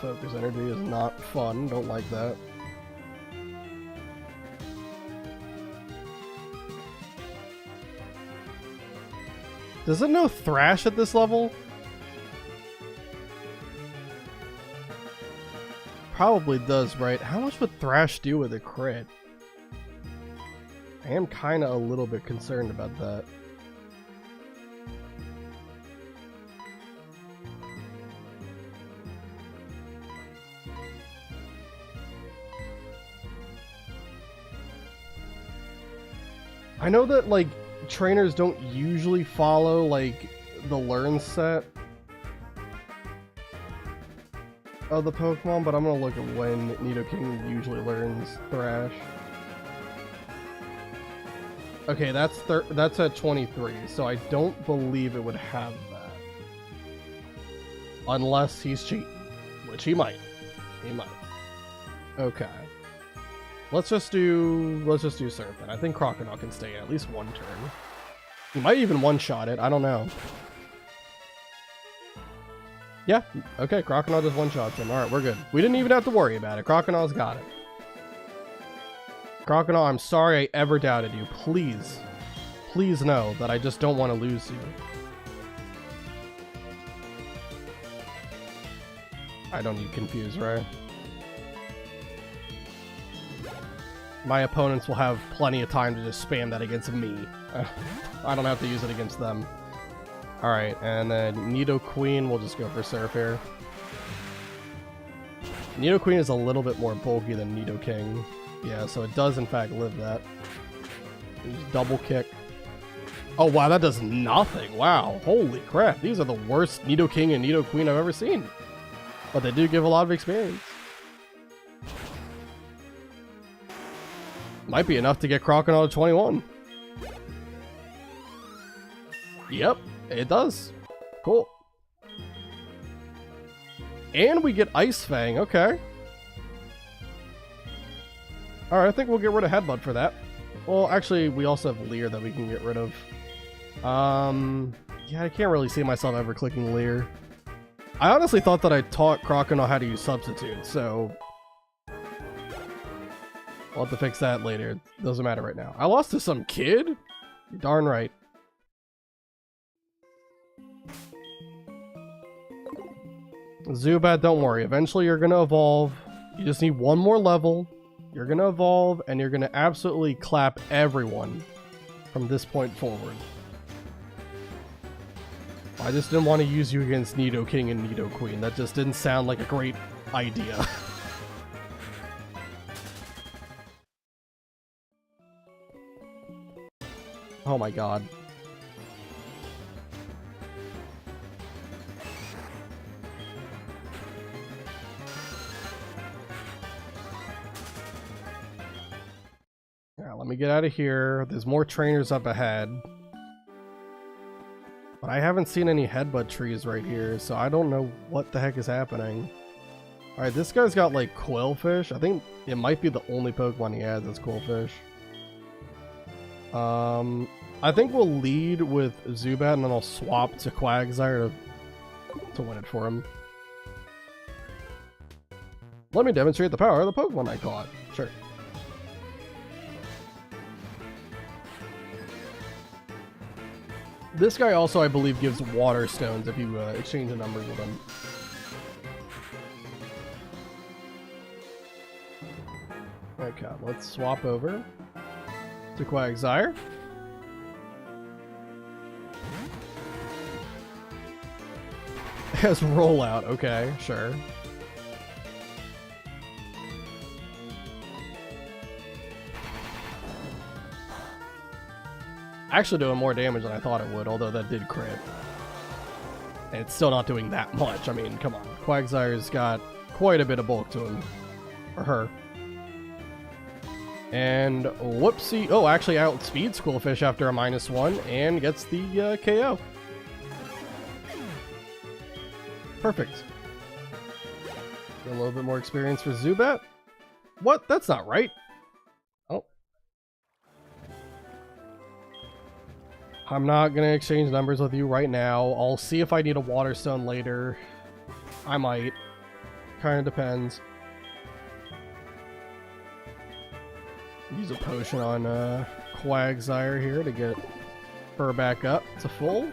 Focus energy is not fun. Don't like that. Does it know Thrash at this level? Probably does, right? How much would Thrash do with a crit? I am kind of a little bit concerned about that. I know that, like, trainers don't usually follow, like, the learn set of the Pokemon, but I'm gonna look at when Nidoking usually learns Thrash. Okay, that's at 23, so I don't believe it would have that. Unless he's cheating, which he might. He might. Okay. Let's just do Surf then. I think Crocodile can stay at least one turn. He might even one-shot it, I don't know. Yeah, okay, Crocodile just one-shots him. Alright, we're good. We didn't even have to worry about it. Crocodile's got it. Crocodile, I'm sorry I ever doubted you. Please, please know that I just don't want to lose you. I don't need confuse, right? My opponents will have plenty of time to just spam that against me. I don't have to use it against them. Alright, and then Nidoqueen will just go for Surf here. Nidoqueen is a little bit more bulky than Nidoking. Yeah, so it does in fact live that. Just double kick. Oh wow, that does nothing. Wow, holy crap. These are the worst Nidoking and Nidoqueen I've ever seen. But they do give a lot of experience. Might be enough to get Crocodile to 21. Yep, it does. Cool. And we get Ice Fang, okay. Alright, I think we'll get rid of Headbutt for that. Well, actually, we also have Leer that we can get rid of. Yeah, I can't really see myself ever clicking Leer. I honestly thought that I taught Crocodile how to use Substitute, so we'll have to fix that later. It doesn't matter right now. I lost to some kid? You're darn right. Zubat, don't worry. Eventually you're going to evolve. You just need one more level. You're going to evolve, and you're going to absolutely clap everyone from this point forward. I just didn't want to use you against Nidoking and Nidoqueen. That just didn't sound like a great idea. Oh my god. Yeah, let me get out of here. There's more trainers up ahead. But I haven't seen any headbutt trees right here, so I don't know what the heck is happening. Alright, this guy's got like Quillfish. I think it might be the only Pokemon he has that's Quillfish. I think we'll lead with Zubat and then I'll swap to Quagsire to win it for him. Let me demonstrate the power of the Pokemon I caught. Sure. This guy also, I believe, gives Water Stones if you exchange the numbers with him. Okay, let's swap over to Quagsire. Has Rollout, okay, sure. Actually doing more damage than I thought it would, although that did crit. And it's still not doing that much. I mean, come on. Quagsire's got quite a bit of bulk to him. Or her. And whoopsie. Oh, actually outspeeds Quillfish after a -1 and gets the KO. Perfect. Get a little bit more experience for Zubat. What? That's not right. Oh. I'm not going to exchange numbers with you right now. I'll see if I need a Water Stone later. I might. Kind of depends. Use a potion on Quagsire here to get her back up to full.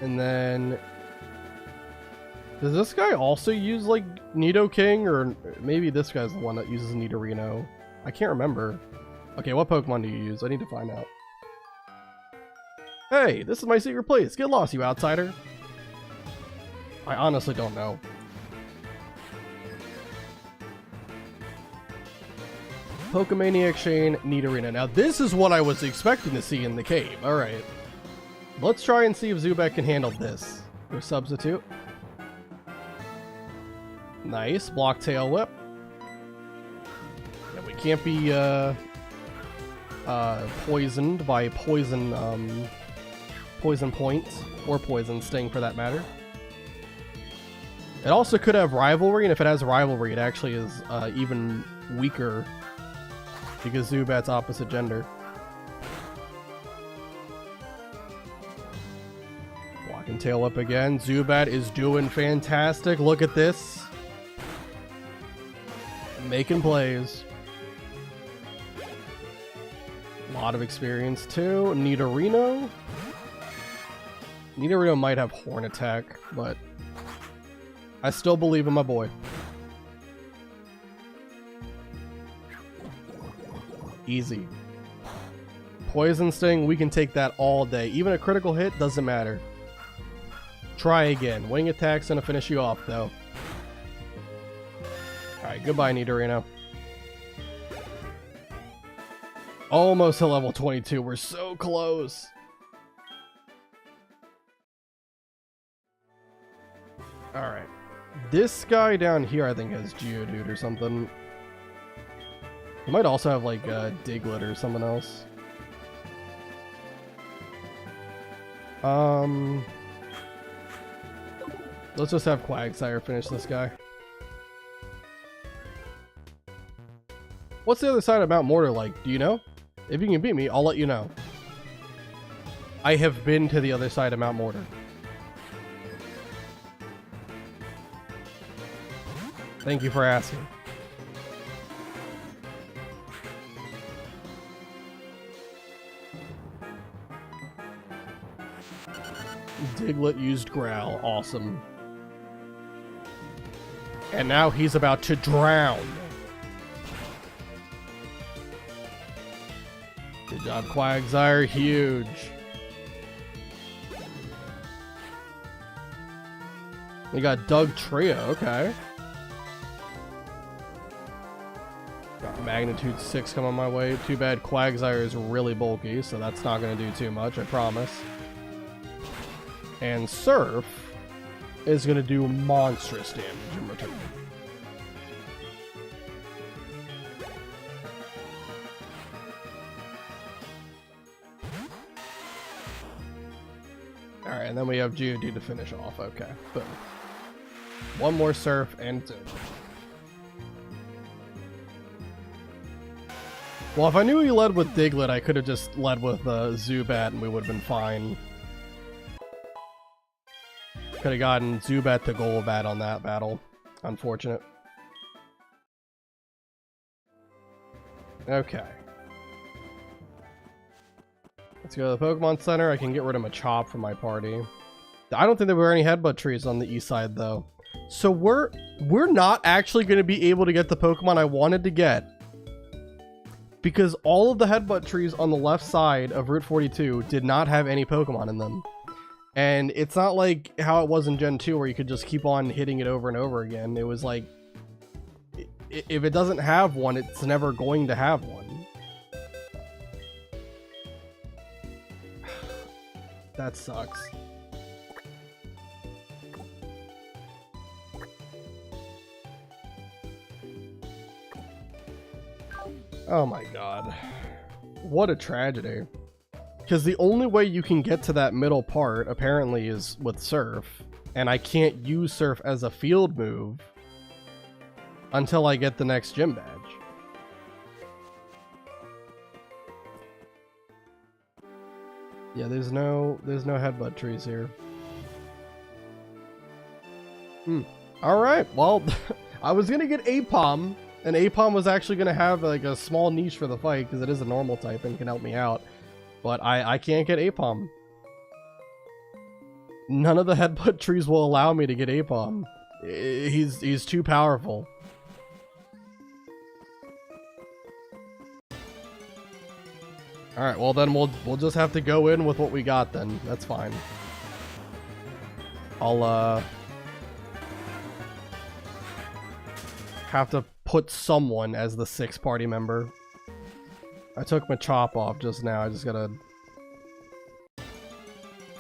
And then... does this guy also use, like, Nidoking? Or maybe this guy's the one that uses Nidorino. I can't remember. Okay, what Pokemon do you use? I need to find out. Hey, this is my secret place. Get lost, you outsider. I honestly don't know. Pokemaniac Shane, Nidorino. Now this is what I was expecting to see in the cave. Alright. Let's try and see if Zubat can handle this. Or substitute. Nice. Block Tail Whip. And we can't be poisoned by poison points. Or poison sting for that matter. It also could have rivalry, and if it has rivalry, it actually is even weaker. Because Zubat's opposite gender. Walking Tail Whip again. Zubat is doing fantastic. Look at this. Making plays. A lot of experience too. Nidorino. Nidorino might have Horn Attack, but I still believe in my boy. Easy. Poison Sting, we can take that all day. Even a critical hit doesn't matter. Try again. Wing Attack's gonna finish you off, though. Alright, goodbye, Nidorino. Almost to level 22. We're so close. Alright. This guy down here, I think, has Geodude or something. He might also have, like, Diglett or someone else. Let's just have Quagsire finish this guy. What's the other side of Mount Mortar like? Do you know? If you can beat me, I'll let you know. I have been to the other side of Mount Mortar. Thank you for asking. Diglett used Growl. Awesome. And now he's about to drown. Good job, Quagsire. Huge. We got Doug Trio. Okay. Got Magnitude 6 coming my way. Too bad Quagsire is really bulky, so that's not going to do too much, I promise. And Surf is going to do monstrous damage in return. Alright, and then we have Geodude to finish off. Okay, boom. One more Surf and it's over. Well, if I knew he led with Diglett, I could have just led with Zubat and we would have been fine. Could have gotten Zubat to Golbat on that battle. Unfortunate. Okay. Let's go to the Pokemon Center. I can get rid of Machop from my party. I don't think there were any headbutt trees on the east side, though. So we're not actually going to be able to get the Pokemon I wanted to get. Because all of the headbutt trees on the left side of Route 42 did not have any Pokemon in them. And it's not like how it was in Gen 2 where you could just keep on hitting it over and over again. It was like, if it doesn't have one, it's never going to have one. That sucks. Oh my god. What a tragedy. Because the only way you can get to that middle part, apparently, is with Surf. And I can't use Surf as a field move until I get the next gym badge. Yeah, there's no headbutt trees here. Alright, well, I was gonna get Apom, and Apom was actually gonna have like a small niche for the fight, because it is a normal type and can help me out. But I can't get Apom. None of the headbutt trees will allow me to get Apom. He's too powerful. Alright, well then we'll just have to go in with what we got then. That's fine. I'll have to put someone as the 6th party member. I took my chop off just now. I just gotta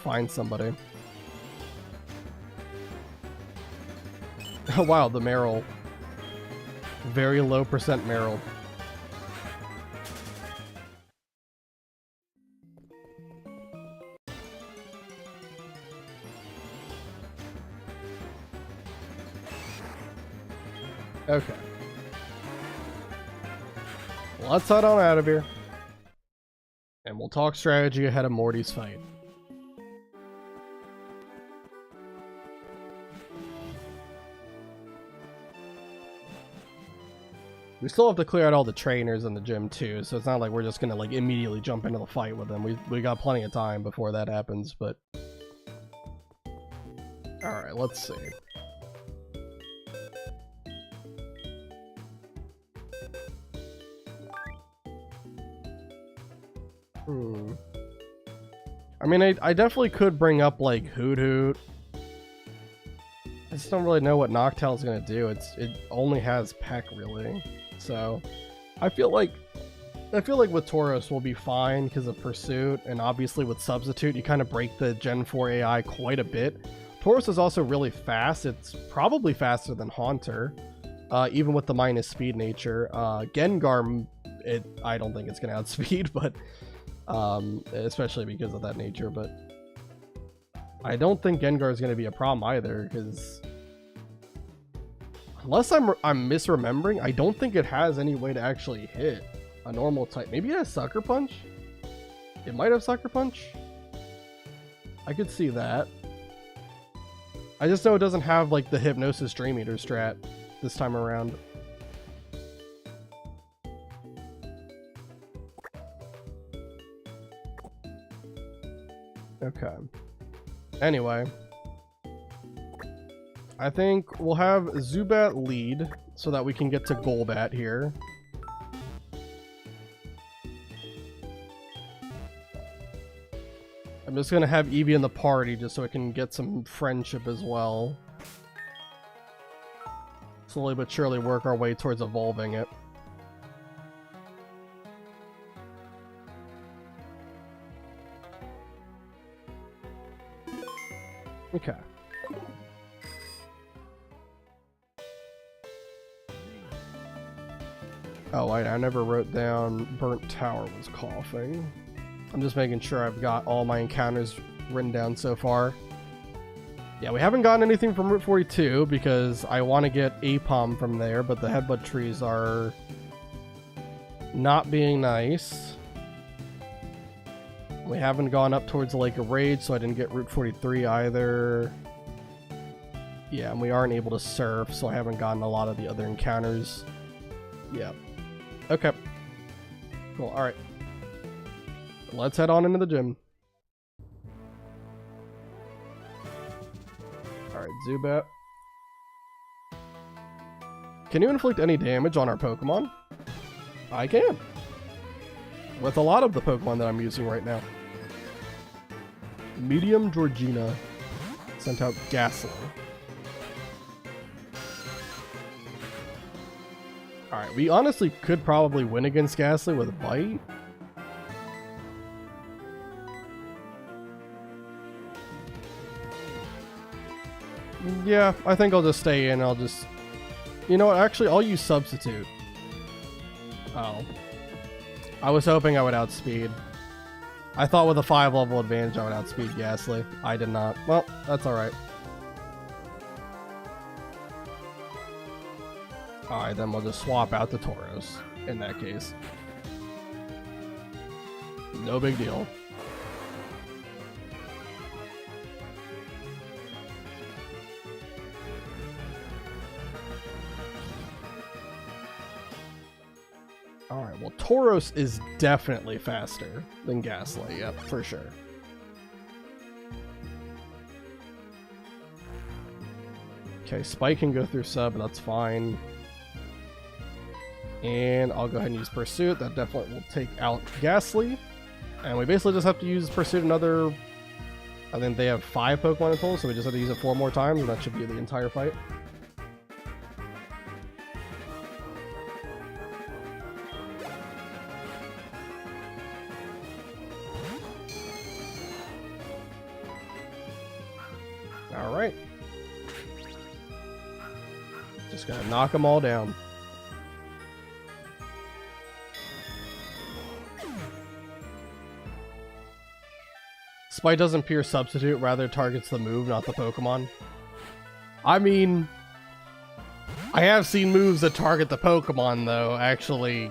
find somebody. Oh wow, the Meryl. Very low percent Meryl. Okay. Let's head on out of here. And we'll talk strategy ahead of Morty's fight. We still have to clear out all the trainers in the gym too, so it's not like we're just gonna like immediately jump into the fight with them. We got plenty of time before that happens, but... Alright, let's see. I mean, I definitely could bring up, like, Hoot Hoot. I just don't really know what Noctowl's gonna do. It only has Peck, really. So, I feel like with Tauros we'll be fine because of Pursuit, and obviously with Substitute, you kind of break the Gen 4 AI quite a bit. Tauros is also really fast. It's probably faster than Haunter, even with the minus speed nature. Gengar, I don't think it's gonna outspeed, but... especially because of that nature, but I don't think Gengar is going to be a problem either, because unless I'm misremembering, I don't think it has any way to actually hit a normal type. Maybe it has Sucker Punch? It might have Sucker Punch? I could see that. I just know it doesn't have like the Hypnosis Dream Eater strat this time around. Okay. Anyway, I think we'll have Zubat lead so that we can get to Golbat here. I'm just gonna have Eevee in the party just so I can get some friendship as well. Slowly but surely work our way towards evolving it. Okay. Oh, wait, I never wrote down Burnt Tower was coughing. I'm just making sure I've got all my encounters written down so far. Yeah, we haven't gotten anything from Route 42 because I want to get Apom from there, but the headbutt trees are not being nice. We haven't gone up towards the Lake of Rage, so I didn't get Route 43 either. Yeah, and we aren't able to surf, so I haven't gotten a lot of the other encounters. Yeah. Okay. Cool, alright. Let's head on into the gym. Alright, Zubat. Can you inflict any damage on our Pokemon? I can. With a lot of the Pokemon that I'm using right now. Medium Georgina sent out Ghastly. Alright, we honestly could probably win against Ghastly with a Bite. Yeah, I think I'll just stay in. I'll just... You know what? Actually, I'll use Substitute. Oh. I was hoping I would outspeed. I thought with a 5-level advantage I would outspeed Ghastly. I did not. Well, that's alright. Alright, then we'll just swap out the Tauros in that case. No big deal. Alright, well, Tauros is definitely faster than Ghastly, yep, for sure. Okay, Spike can go through Sub, that's fine. And I'll go ahead and use Pursuit, that definitely will take out Ghastly. And we basically just have to use Pursuit another... I think they have 5 Pokemon in total, so we just have to use it 4 more times, and that should be the entire fight. Alright. Just gonna knock them all down. Spite doesn't pierce substitute, rather targets the move, not the Pokemon. I mean, I have seen moves that target the Pokemon, though, actually,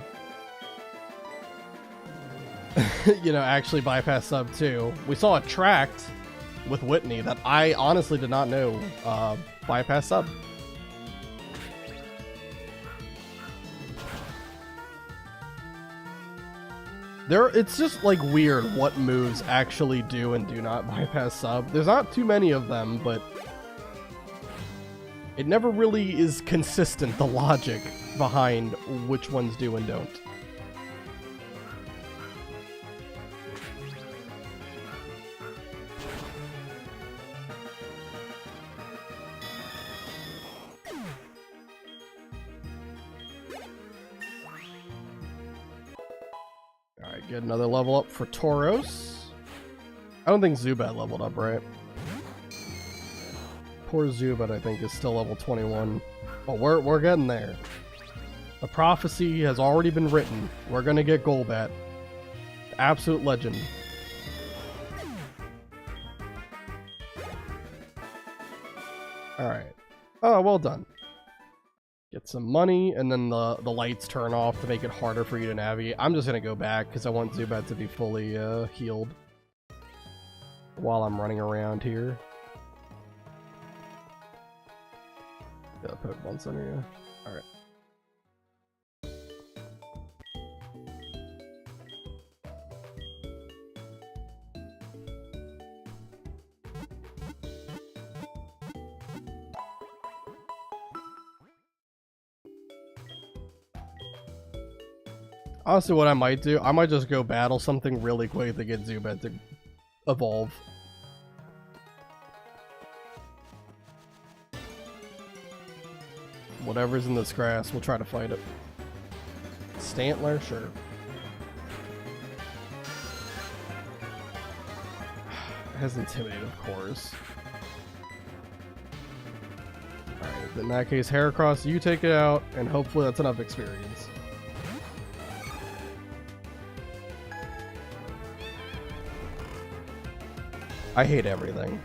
you know, actually bypass sub, too. We saw Attract with Whitney that I honestly did not know bypass sub. It's just like weird what moves actually do and do not bypass sub. There's not too many of them, but it never really is consistent, the logic behind which ones do and don't. Alright, get another level up for Tauros. I don't think Zubat leveled up, right? Poor Zubat, I think, is still level 21. But we're getting there. The prophecy has already been written. We're gonna get Golbat. Absolute legend. Alright. Oh, well done. Get some money, and then the lights turn off to make it harder for you to navigate. I'm just gonna go back, because I want Zubat to be fully healed while I'm running around here. Yeah, Pokemon Center, yeah. Alright. Honestly, what I might do, I might just go battle something really quick to get Zubat to evolve. Whatever's in this grass, we'll try to fight it. Stantler? Sure. It has Intimidate, of course. Alright, in that case, Heracross, you take it out, and hopefully that's enough experience. I hate everything.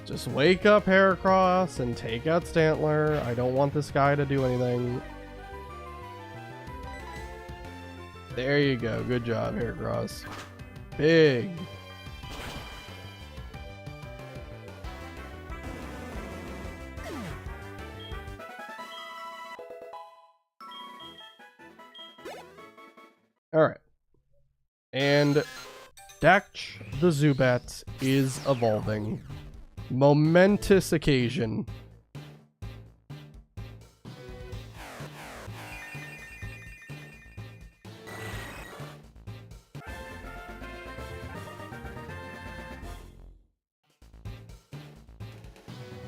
Just wake up, Heracross, and take out Stantler. I don't want this guy to do anything. There you go. Good job, Heracross. Big. Alright. And Dakch the Zubat is evolving. Momentous occasion.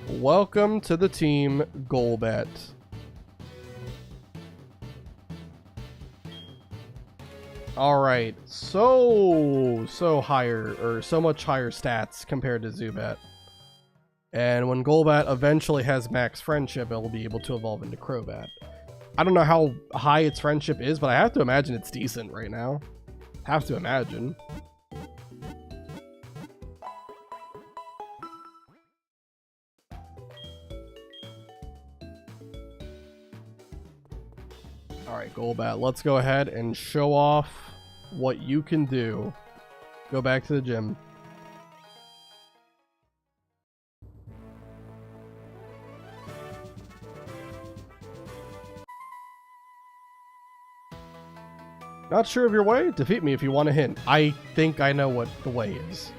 Welcome to the team, Golbat. Alright, so much higher stats compared to Zubat. And when Golbat eventually has max friendship, it'll be able to evolve into Crobat. I don't know how high its friendship is, but I have to imagine it's decent right now. Have to imagine. Alright, Golbat, let's go ahead and show off what you can do. Go back to the gym. Not sure of your way? Defeat me if you want a hint. I think I know what the way is.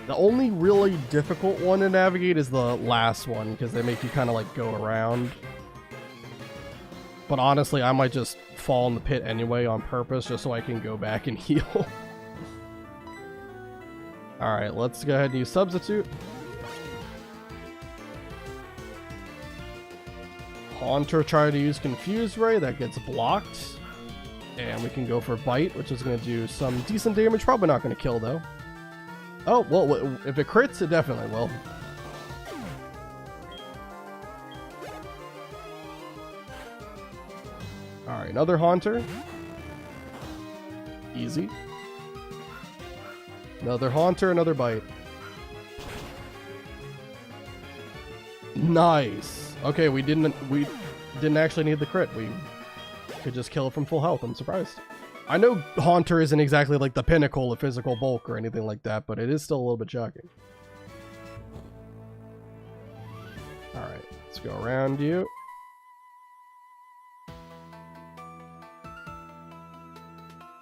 The only really difficult one to navigate is the last one, because they make you kind of like go around. But honestly, I might just fall in the pit anyway on purpose, just so I can go back and heal. Alright, let's go ahead and use Substitute. Haunter tried to use Confuse Ray, that gets blocked. And we can go for Bite, which is going to do some decent damage. Probably not going to kill, though. Oh, well, if it crits, it definitely will. Alright, another Haunter. Easy. Another Haunter, another Bite. Nice. Okay, we didn't actually need the crit. We could just kill it from full health. I'm surprised. I know Haunter isn't exactly like the pinnacle of physical bulk or anything like that, but it is still a little bit shocking. Alright, let's go around you.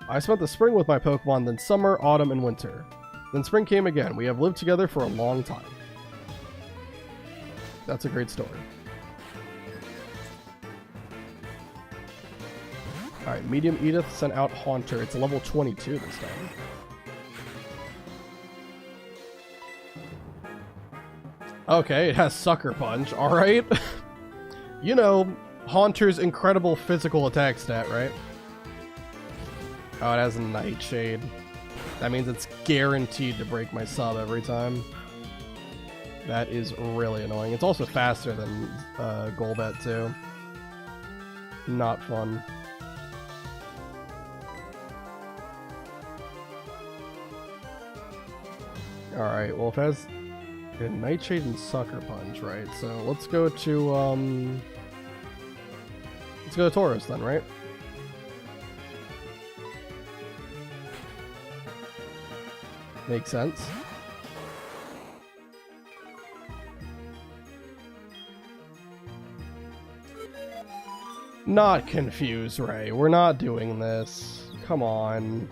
I spent the spring with my Pokemon, then summer, autumn, and winter. Then spring came again. We have lived together for a long time. That's a great story. Alright, Medium Edith sent out Haunter. It's a level 22 this time. Okay, it has Sucker Punch. Alright. You know, Haunter's incredible physical attack stat, right? Oh, it has a Nightshade. That means it's guaranteed to break my sub every time. That is really annoying. It's also faster than Golbat too. Not fun. Alright, well if it has a Nightshade and Sucker Punch, right? So let's go to Tauros then, right? Makes sense. Not confused, Ray. We're not doing this. Come on.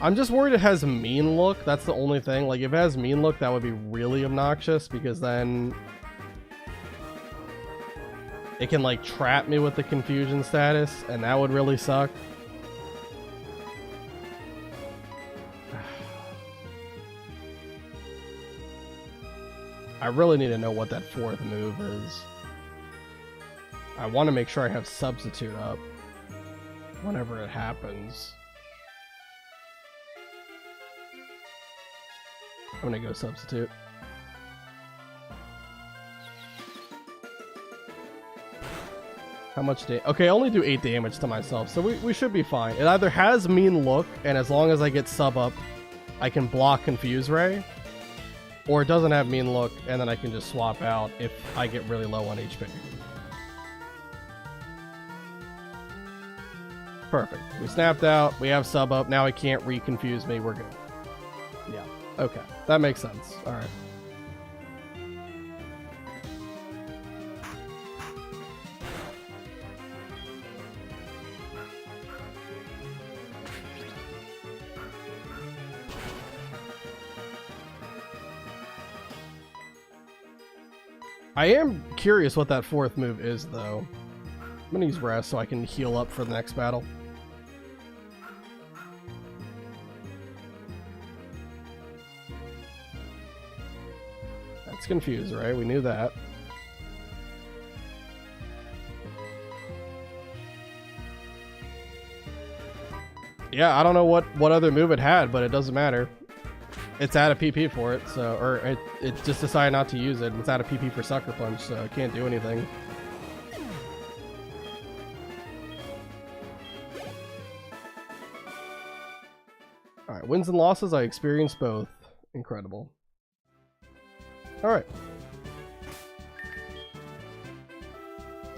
I'm just worried it has mean look. That's the only thing. Like, if it has mean look, that would be really obnoxious because then it can like trap me with the confusion status, and that would really suck. I really need to know what that fourth move is. I want to make sure I have Substitute up whenever it happens. I'm gonna go Substitute. How much damage? Okay, I only do 8 damage to myself, so we should be fine. It either has mean look, and as long as I get sub up, I can block Confuse Ray, or it doesn't have mean look, and then I can just swap out if I get really low on HP. Perfect. We snapped out, we have sub up, now it can't re-confuse me, we're good. Yeah, okay. That makes sense. Alright. I am curious what that fourth move is, though. I'm gonna use Rest so I can heal up for the next battle. That's confused, right? We knew that. Yeah, I don't know what other move it had, but it doesn't matter. It's out of PP for it, so it just decided not to use it. It's out of PP for Sucker Punch, so it can't do anything. Alright, wins and losses, I experienced both. Incredible. Alright.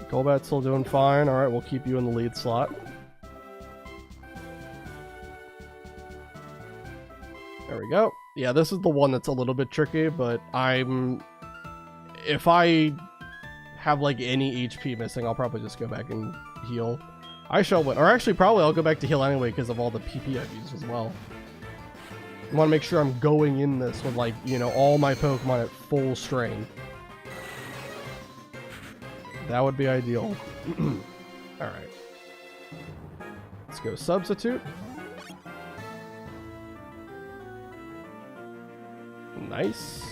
Golbat's still doing fine. Alright, we'll keep you in the lead slot. There we go. Yeah, this is the one that's a little bit tricky, but if I have like any HP missing, I'll probably just go back and heal. I shall win. Or actually, probably I'll go back to heal anyway because of all the PP I've used as well. I want to make sure I'm going in this with, like, you know, all my Pokemon at full strength. That would be ideal. Alright. Let's go Substitute. Nice.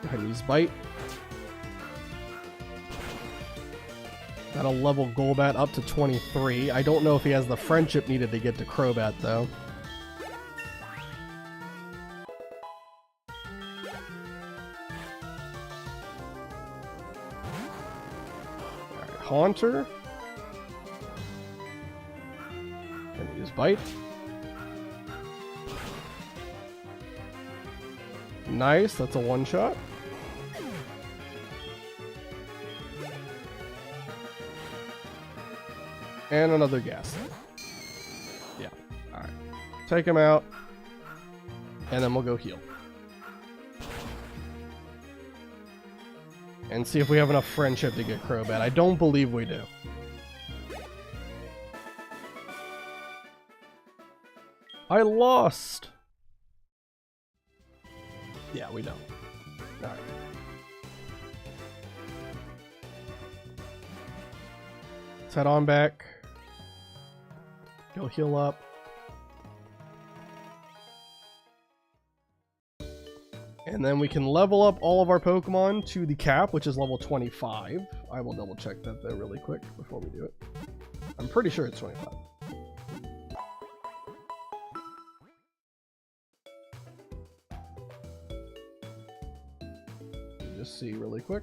Go ahead and use Bite. That'll level Golbat up to 23. I don't know if he has the friendship needed to get to Crobat, though. Alright, Haunter. Gonna use Bite. Nice, that's a one-shot. And another gas. Yeah, alright. Take him out. And then we'll go heal. And see if we have enough friendship to get Crobat. I don't believe we do. I lost! Yeah, we don't. Alright. Let's head on back. Go heal up. And then we can level up all of our Pokemon to the cap, which is level 25. I will double check that though really quick before we do it. I'm pretty sure it's 25. Just see really quick.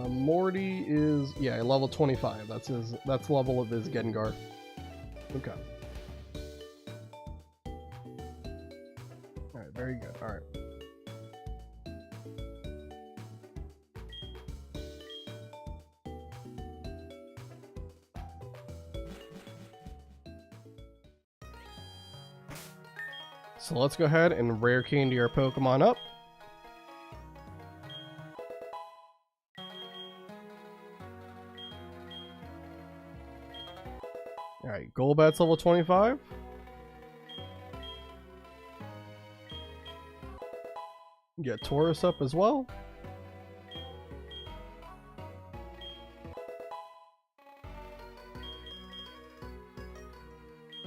Morty is, yeah, level 25. That's the level of his Gengar. Okay. Alright, very good. Alright. So let's go ahead and rare candy our Pokemon up. Alright, Golbat's level 25. Get Taurus up as well.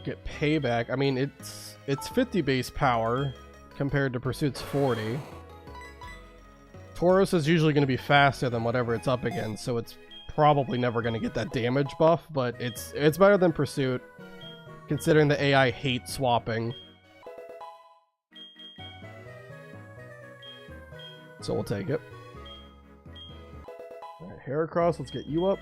Get Payback. I mean, it's 50 base power compared to Pursuit's 40. Taurus is usually going to be faster than whatever it's up against, so it's probably never going to get that damage buff, but it's better than Pursuit, considering the AI hates swapping. So we'll take it. Alright, Heracross, let's get you up.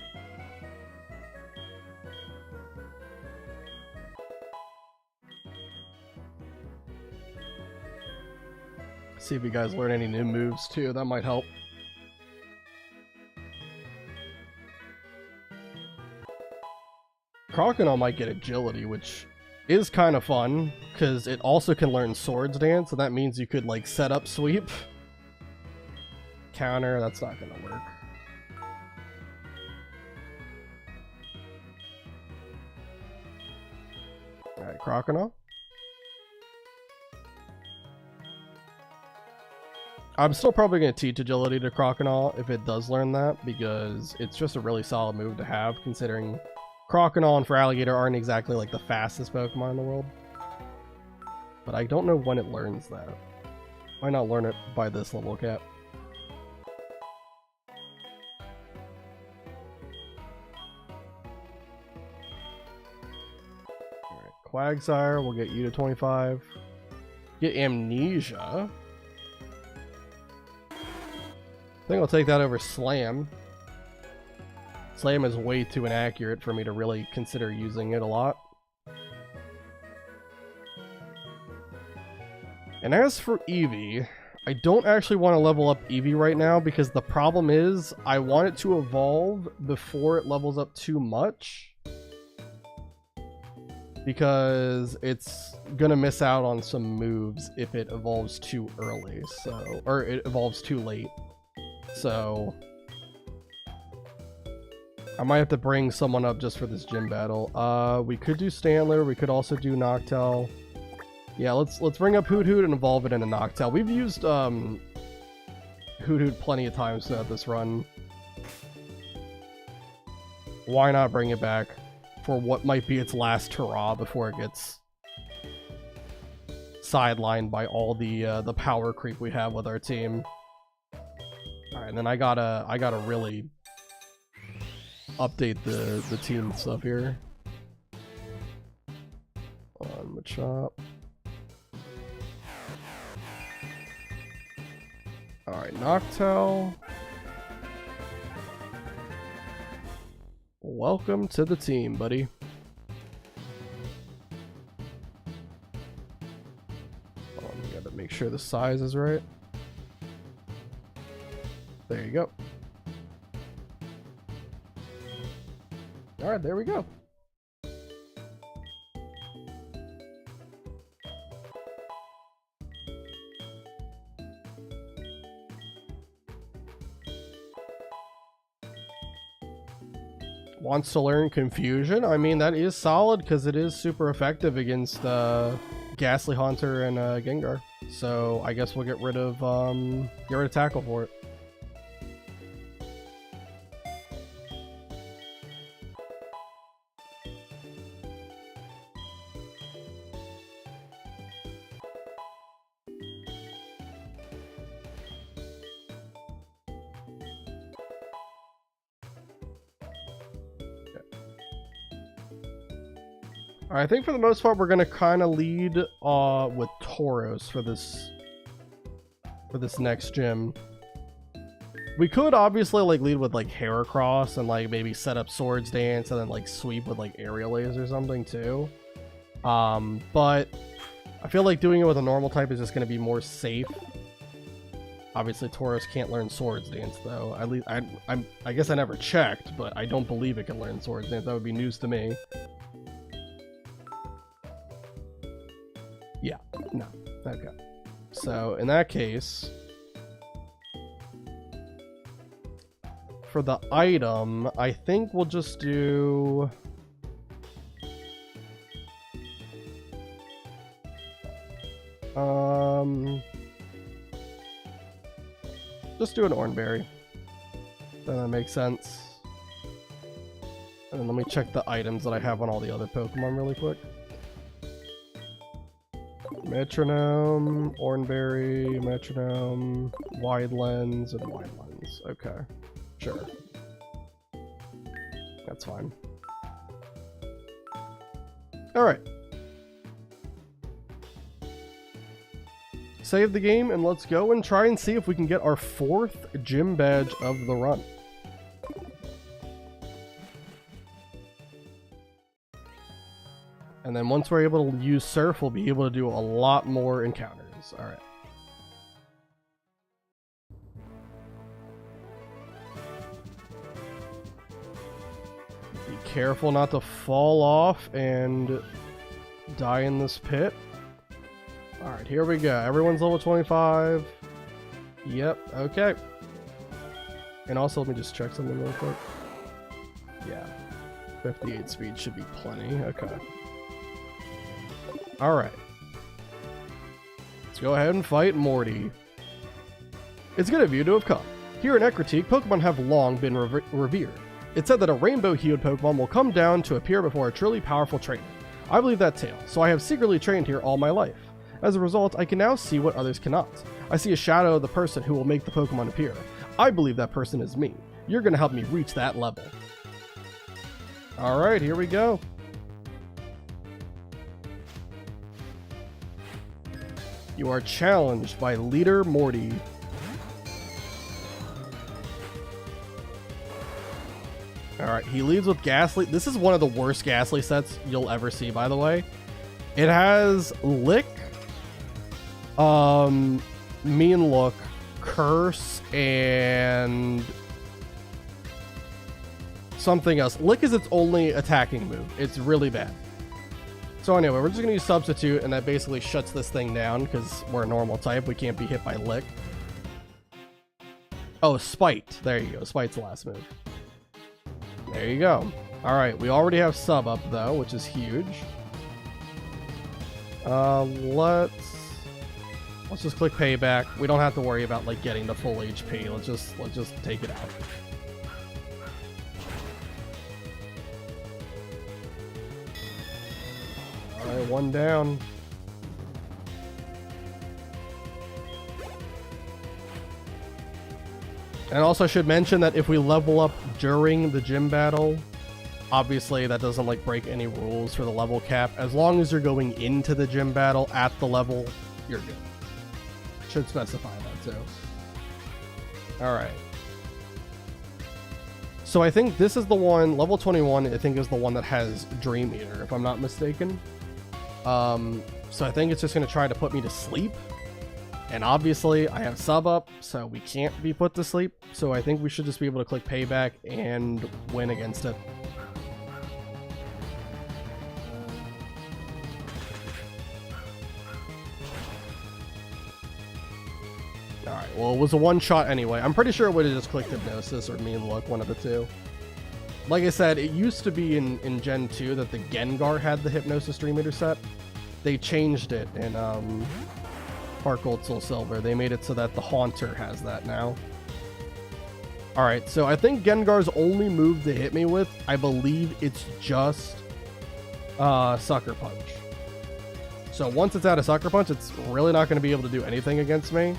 See if you guys learn any new moves too, that might help. Crocodile might get agility, which is kind of fun, because it also can learn Swords Dance, so that means you could, like, set up Sweep. Counter, that's not gonna work. Alright, Crocodile. I'm still probably going to teach agility to Crocodile if it does learn that, because it's just a really solid move to have, considering Crocodile and Feraligatr aren't exactly like the fastest Pokemon in the world. But I don't know when it learns that. Why not learn it by this level cap? Alright, Quagsire, we'll get you to 25. Get Amnesia. I think I'll take that over Slam. Slam is way too inaccurate for me to really consider using it a lot. And as for Eevee, I don't actually want to level up Eevee right now because the problem is I want it to evolve before it levels up too much. Because it's gonna miss out on some moves if it evolves too early, so, or it evolves too late. So I might have to bring someone up just for this gym battle. We could do Stantler, we could also do Noctowl. Yeah, let's bring up Hoot Hoot and evolve it into Noctowl. We've used Hoot Hoot plenty of times throughout this run. why not bring it back for what might be its last hurrah before it gets sidelined by all the power creep we have with our team. All right, and then I gotta really update the team stuff here. On Machop. All right, Noctowl. Welcome to the team, buddy. We gotta make sure the size is right. There you go. Alright, there we go. Wants to learn Confusion. I mean, that is solid because it is super effective against Ghastly Haunter and Gengar. So I guess we'll get rid of Tackle for it. I think for the most part we're gonna kind of lead with Tauros for this next gym. We could obviously like lead with like Heracross and like maybe set up Swords Dance and then like sweep with like Aerial Ace or something too. But I feel like doing it with a normal type is just gonna be more safe. Obviously Tauros can't learn Swords Dance though. At least I guess I never checked, but I don't believe it can learn Swords Dance. That would be news to me. Yeah, no. Okay. So, in that case, for the item, I think we'll just do... just do an Oranberry. Then that makes sense. And then let me check the items that I have on all the other Pokemon really quick. Metronome, Oranberry, Metronome, Wide Lens, and Wide Lens. Okay, sure. That's fine. Alright. Save the game and let's go and try and see if we can get our 4th gym badge of the run. And then once we're able to use Surf, we'll be able to do a lot more encounters. Alright. Be careful not to fall off and die in this pit. Alright, here we go. Everyone's level 25. Yep, okay. And also, let me just check something real quick. Yeah. 58 speed should be plenty. Okay. Alright. Let's go ahead and fight Morty. It's good of you to have come. Here in Ekritique, Pokemon have long been revered. It's said that a rainbow-hued Pokemon will come down to appear before a truly powerful trainer. I believe that tale, so I have secretly trained here all my life. As a result, I can now see what others cannot. I see a shadow of the person who will make the Pokemon appear. I believe that person is me. You're going to help me reach that level. Alright, here we go. You are challenged by Leader Morty. Alright, he leads with Ghastly. This is one of the worst Ghastly sets you'll ever see, by the way. It has Lick, Mean Look, Curse, and something else. Lick is its only attacking move. It's really bad. So anyway, we're just going to use Substitute, and that basically shuts this thing down, because we're a normal type. We can't be hit by Lick. Oh, Spite. There you go. Spite's the last move. There you go. Alright, we already have Sub up, though, which is huge. Let's just click Payback. We don't have to worry about, like, getting the full HP. Let's just take it out. Alright, one down. And also I should mention that if we level up during the gym battle, obviously that doesn't like break any rules for the level cap. As long as you're going into the gym battle at the level, you're good. Should specify that too. Alright. So I think this is the one, level 21, I think is the one that has Dream Eater, if I'm not mistaken. So I think it's just going to try to put me to sleep. And obviously I have sub up, so we can't be put to sleep. So I think we should just be able to click payback and win against it. Alright, well it was a one shot anyway. I'm pretty sure it would have just clicked Hypnosis or Mean Look, one of the two. Like I said, it used to be in Gen 2 that the Gengar had the Hypnosis Dream Eater set. They changed it in HeartGold Soul Silver. They made it so that the Haunter has that now. Alright, so I think Gengar's only move to hit me with, I believe it's just Sucker Punch. So once it's out of Sucker Punch, it's really not going to be able to do anything against me.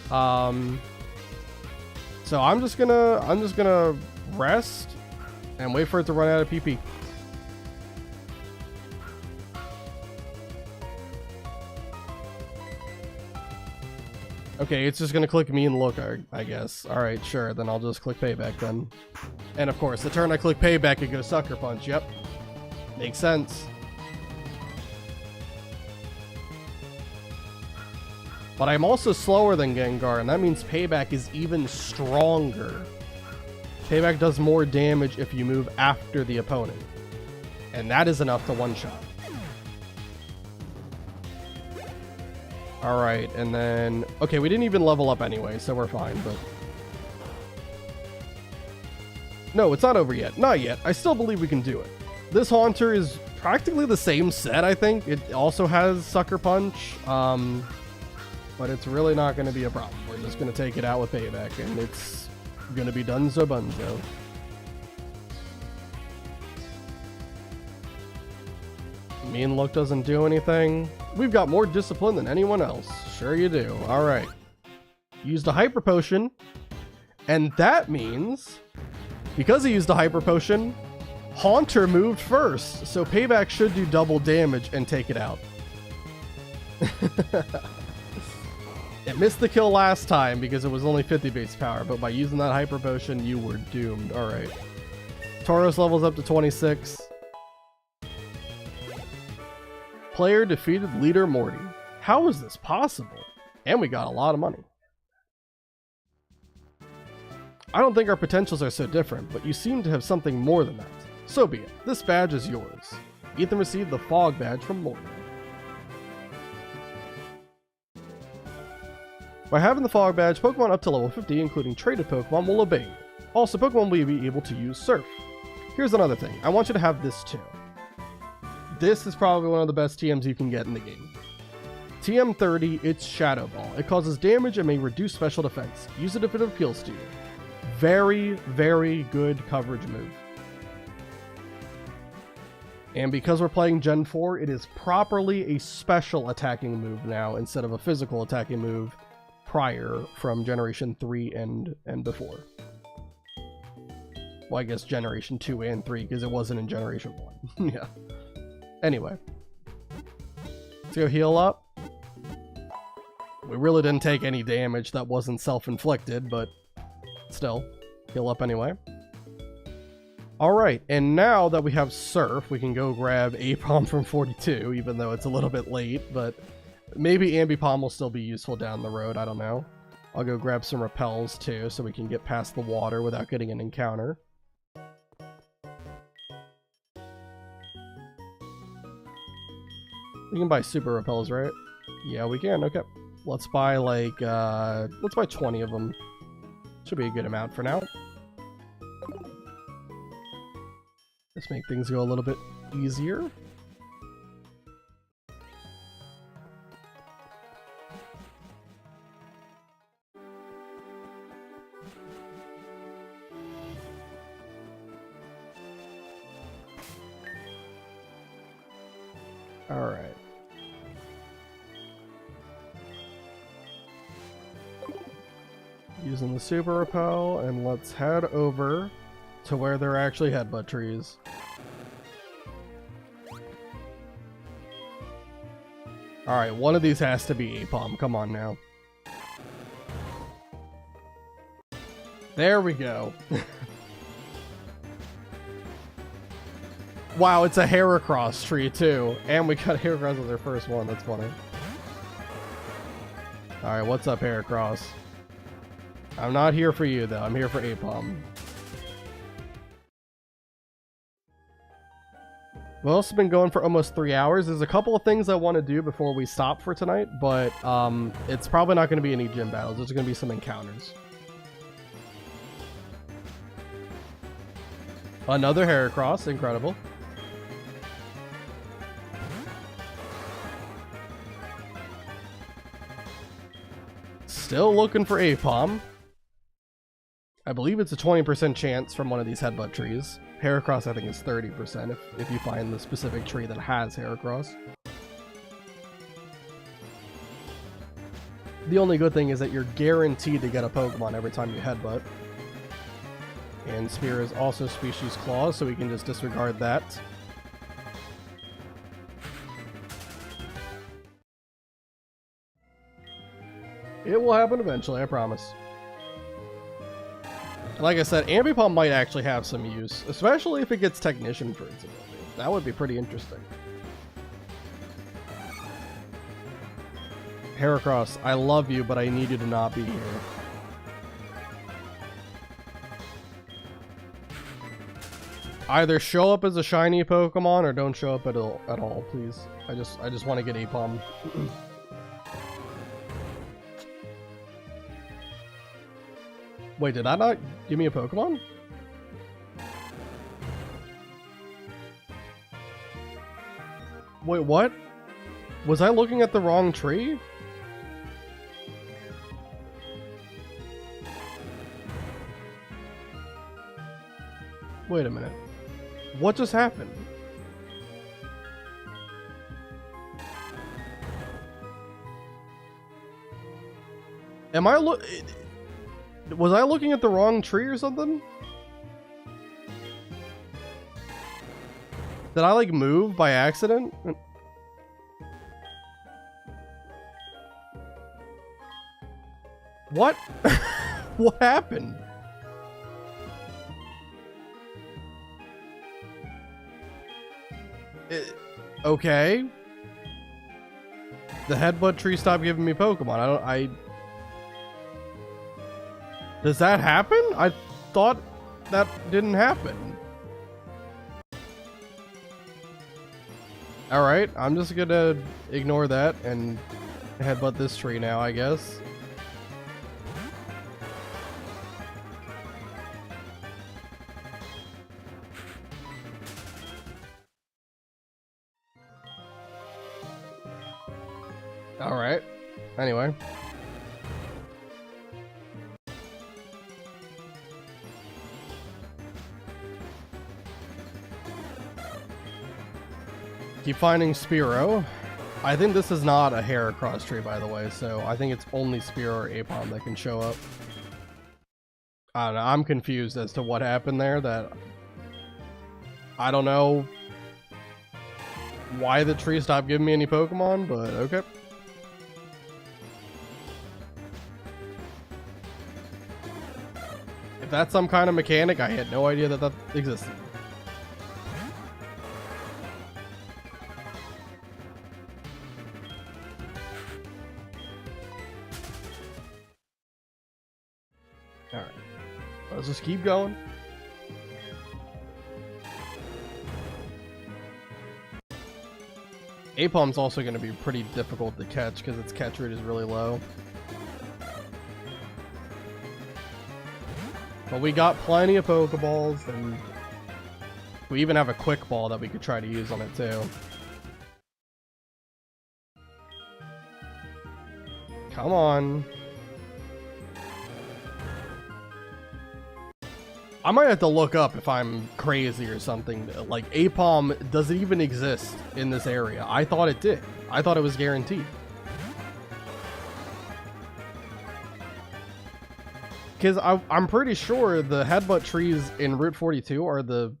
So I'm just gonna rest and wait for it to run out of PP. Okay, it's just gonna click Mean Look, I guess. Alright, sure, then I'll just click Payback then. And of course, the turn I click Payback, it goes Sucker Punch. Yep. Makes sense. But I'm also slower than Gengar, and that means Payback is even stronger. Payback does more damage if you move after the opponent. And that is enough to one-shot. Alright, and then... Okay, we didn't even level up anyway, so we're fine, but... No, it's not over yet. Not yet. I still believe we can do it. This Haunter is practically the same set, I think. It also has Sucker Punch. But it's really not going to be a problem. We're just going to take it out with Payback, and it's going to be Dunzo Bunzo. Mean Look doesn't do anything. We've got more discipline than anyone else. Sure you do. Alright. Used a Hyper Potion, and that means, because he used a Hyper Potion, Haunter moved first, so Payback should do double damage and take it out. It missed the kill last time because it was only 50 base power, but by using that Hyper Potion, you were doomed. Alright. Tauros levels up to 26. Player defeated leader Morty. How is this possible? And we got a lot of money. I don't think our potentials are so different, but you seem to have something more than that. So be it. This badge is yours. Ethan received the Fog Badge from Morty. By having the Fog Badge, Pokemon up to level 50, including traded Pokemon, will obey you. Also, Pokemon will be able to use Surf. Here's another thing. I want you to have this too. This is probably one of the best TMs you can get in the game. TM30, it's Shadow Ball. It causes damage and may reduce special defense. Use it if it appeals to you. Very, very good coverage move. And because we're playing Gen 4, it is properly a special attacking move now instead of a physical attacking move prior from Generation 3 and before. Well, I guess Generation 2 and 3 because it wasn't in Generation 1. Yeah. Anyway. Let's go heal up. We really didn't take any damage that wasn't self-inflicted, but still, heal up anyway. Alright, and now that we have Surf, we can go grab Apom from 42, even though it's a little bit late, but maybe Ambipom will still be useful down the road, I don't know. I'll go grab some Repels too, so we can get past the water without getting an encounter. We can buy Super Repels, right? Yeah, we can, okay. Let's buy like, let's buy 20 of them. Should be a good amount for now. Let's make things go a little bit easier. Alright. Using the super repel, and let's head over to where there are actually headbutt trees. Alright, one of these has to be Apom. Come on now. There we go. Wow, it's a Heracross tree too. And we got Heracross as our first one. That's funny. Alright, what's up, Heracross? I'm not here for you, though. I'm here for Apom. Well, it's been going for almost 3 hours. There's a couple of things I want to do before we stop for tonight, but it's probably not going to be any gym battles. There's going to be some encounters. Another Heracross. Incredible. Still looking for Apom. I believe it's a 20% chance from one of these headbutt trees. Heracross, I think, is 30% if you find the specific tree that has Heracross. The only good thing is that you're guaranteed to get a Pokemon every time you headbutt. And Spear is also Species Claw, so we can just disregard that. It will happen eventually, I promise. Like I said, Ambipom might actually have some use, especially if it gets Technician for its ability. That would be pretty interesting. Heracross, I love you, but I need you to not be here. Either show up as a shiny Pokemon or don't show up at all, please. I just want to get Apom. Wait, did that not give me a Pokemon? Wait, what? Was I looking at the wrong tree? Wait a minute. What just happened? Am I was I looking at the wrong tree or something? Did I like move by accident? What? What happened? Okay. The headbutt tree stopped giving me Pokemon. Does that happen? I thought that didn't happen. Alright, I'm just gonna ignore that and headbutt this tree now, I guess. Alright. Anyway. Keep finding Spearow. I think this is not a Heracross tree, by the way, so I think it's only Spearow or Apom that can show up. I don't know, I'm confused as to what happened there. I don't know why the tree stopped giving me any Pokemon, but okay. If that's some kind of mechanic, I had no idea that that existed. Alright. Let's just keep going. Apom's also going to be pretty difficult to catch because its catch rate is really low. But we got plenty of Pokeballs, and we even have a Quick Ball that we could try to use on it too. Come on. I might have to look up if I'm crazy or something. Like, Apom, does it even exist in this area? I thought it did. I thought it was guaranteed. Because I'm pretty sure the headbutt trees in Route 42 are the...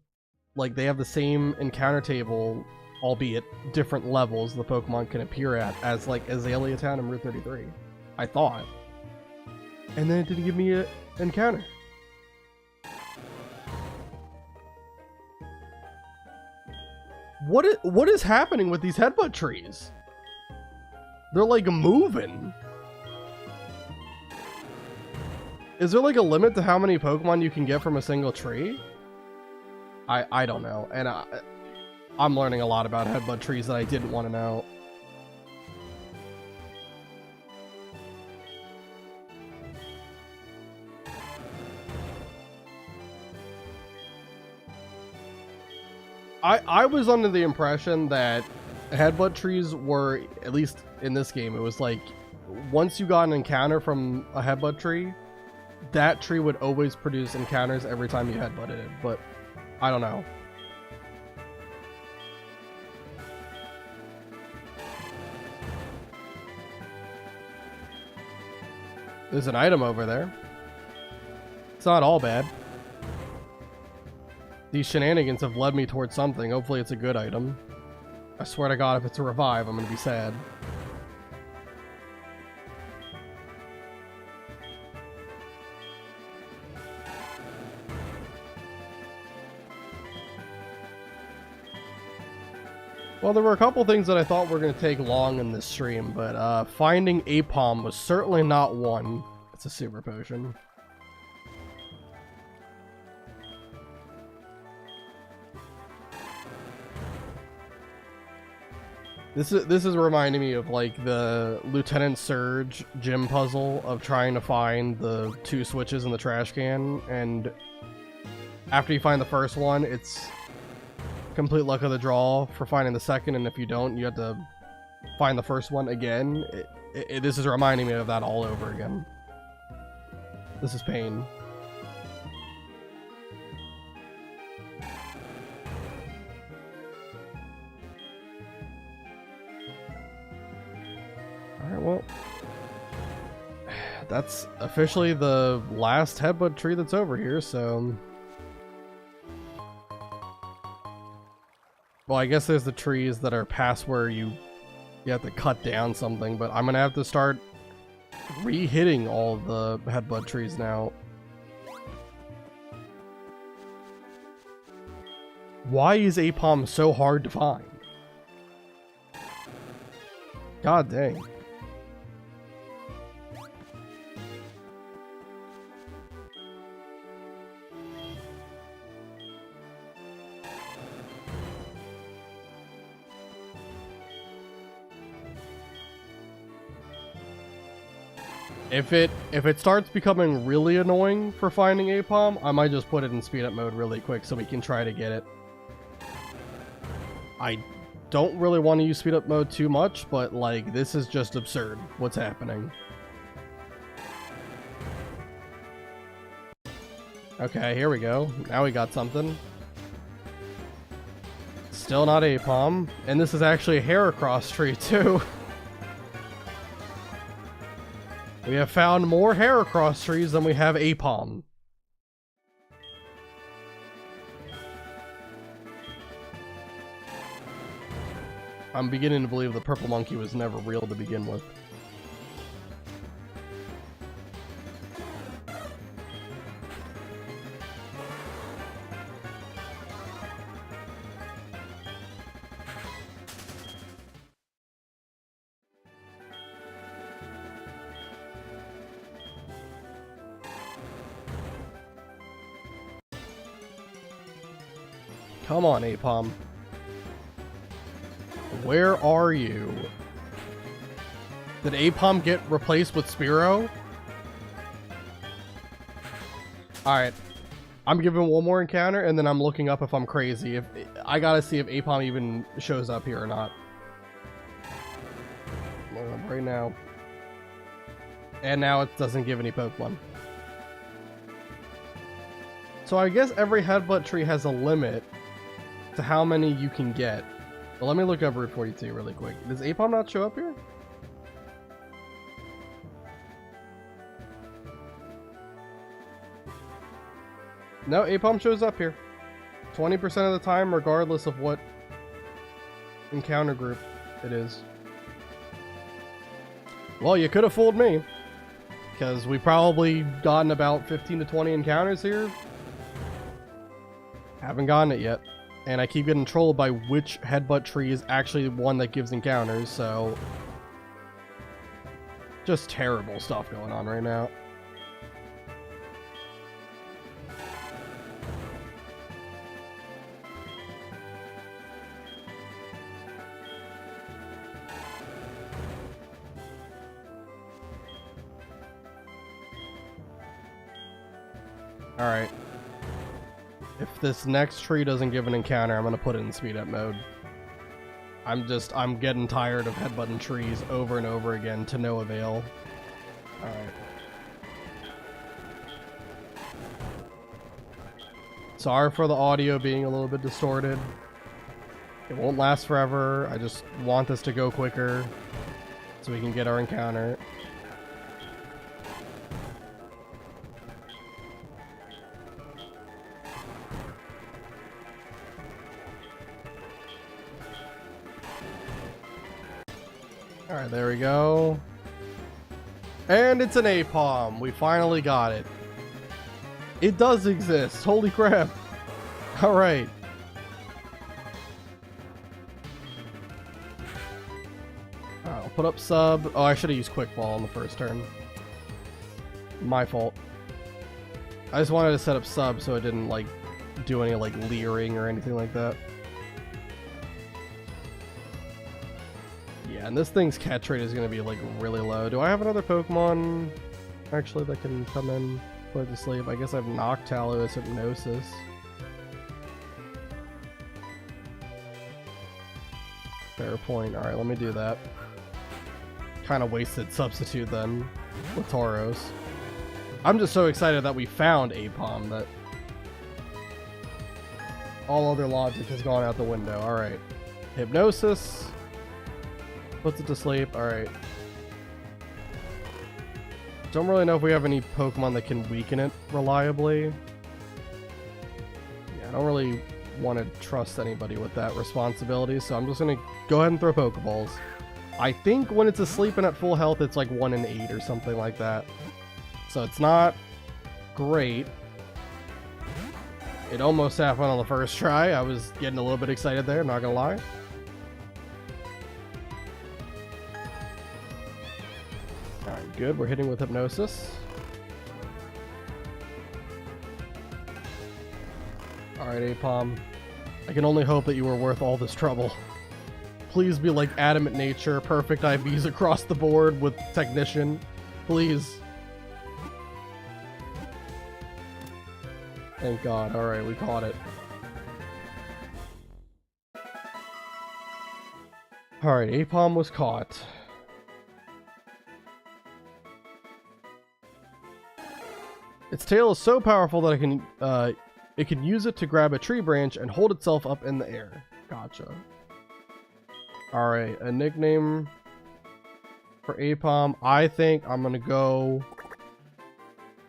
Like, they have the same encounter table, albeit different levels the Pokemon can appear at, as, like, Azalea Town and Route 33. I thought. And then it didn't give me an encounter. What is happening with these headbutt trees? They're like moving. Is there like a limit to how many Pokemon you can get from a single tree? I don't know, and I'm learning a lot about headbutt trees that I didn't want to know. I was under the impression that headbutt trees were, at least in this game, it was like, once you got an encounter from a headbutt tree, that tree would always produce encounters every time you headbutted it, but I don't know. There's an item over there. It's not all bad. These shenanigans have led me towards something. Hopefully it's a good item. I swear to God, if it's a revive, I'm gonna be sad. Well, there were a couple things that I thought were going to take long in this stream, but finding Apom was certainly not one. It's a super potion. This is reminding me of like the Lieutenant Surge gym puzzle of trying to find the 2 switches in the trash can, and after you find the first one, it's complete luck of the draw for finding the second, and if you don't, you have to find the first one again. This is reminding me of that all over again. This is pain. Alright, well, that's officially the last headbutt tree that's over here, so... Well, I guess there's the trees that are past where you have to cut down something, but I'm gonna have to start re-hitting all the headbutt trees now. Why is Apom so hard to find? God dang. If it starts becoming really annoying for finding Apom, I might just put it in speed up mode really quick so we can try to get it. I don't really want to use speed up mode too much, but like, this is just absurd what's happening. Okay, here we go. Now we got something. Still not Apom, and this is actually a Heracross tree too. We have found more Heracross trees than we have Apom. I'm beginning to believe the purple monkey was never real to begin with. Come on, Apom. Where are you? Did Apom get replaced with Spearow? Alright. I'm giving one more encounter, and then I'm looking up if I'm crazy. If I gotta see if Apom even shows up here or not. Right now. And now it doesn't give any Pokemon. So I guess every headbutt tree has a limit to how many you can get. But let me look up Route 42 really quick. Does Apom not show up here? No, Apom shows up here. 20% of the time, regardless of what encounter group it is. Well, you could have fooled me. Because we probably gotten about 15 to 20 encounters here. Haven't gotten it yet. And I keep getting trolled by which headbutt tree is actually the one that gives encounters, so... Just terrible stuff going on right now. Alright. If this next tree doesn't give an encounter, I'm gonna put it in speed up mode. I'm getting tired of headbutting trees over and over again to no avail. Alright. Sorry for the audio being a little bit distorted. It won't last forever. I just want this to go quicker so we can get our encounter. Alright, there we go. And it's an Apom. We finally got it. It does exist. Holy crap. Alright. I'll put up sub. Oh, I should have used quick ball on the first turn. My fault. I just wanted to set up sub so it didn't like do any like leering or anything like that. Yeah, and this thing's catch rate is going to be like really low. Do I have another Pokemon actually that can come in, put it to sleep? I guess I have Noctowl as Hypnosis. Fair point. Alright, let me do that. Kind of wasted Substitute then with Tauros. I'm just so excited that we found Apom that all other logic has gone out the window. Alright. Hypnosis. Puts it to sleep. Alright. Don't really know if we have any Pokemon that can weaken it reliably. Yeah, I don't really want to trust anybody with that responsibility, so I'm just going to go ahead and throw Pokeballs. I think when it's asleep and at full health, it's like 1 in 8 or something like that. So it's not great. It almost happened on the first try. I was getting a little bit excited there, not gonna lie. Alright, good. We're hitting with Hypnosis. Alright, Apom. I can only hope that you were worth all this trouble. Please be like Adamant Nature, perfect IVs across the board with Technician. Please. Thank God. Alright, we caught it. Alright, Apom was caught. Its tail is so powerful that it can use it to grab a tree branch and hold itself up in the air. Gotcha. Alright, a nickname for Apom. I think I'm gonna go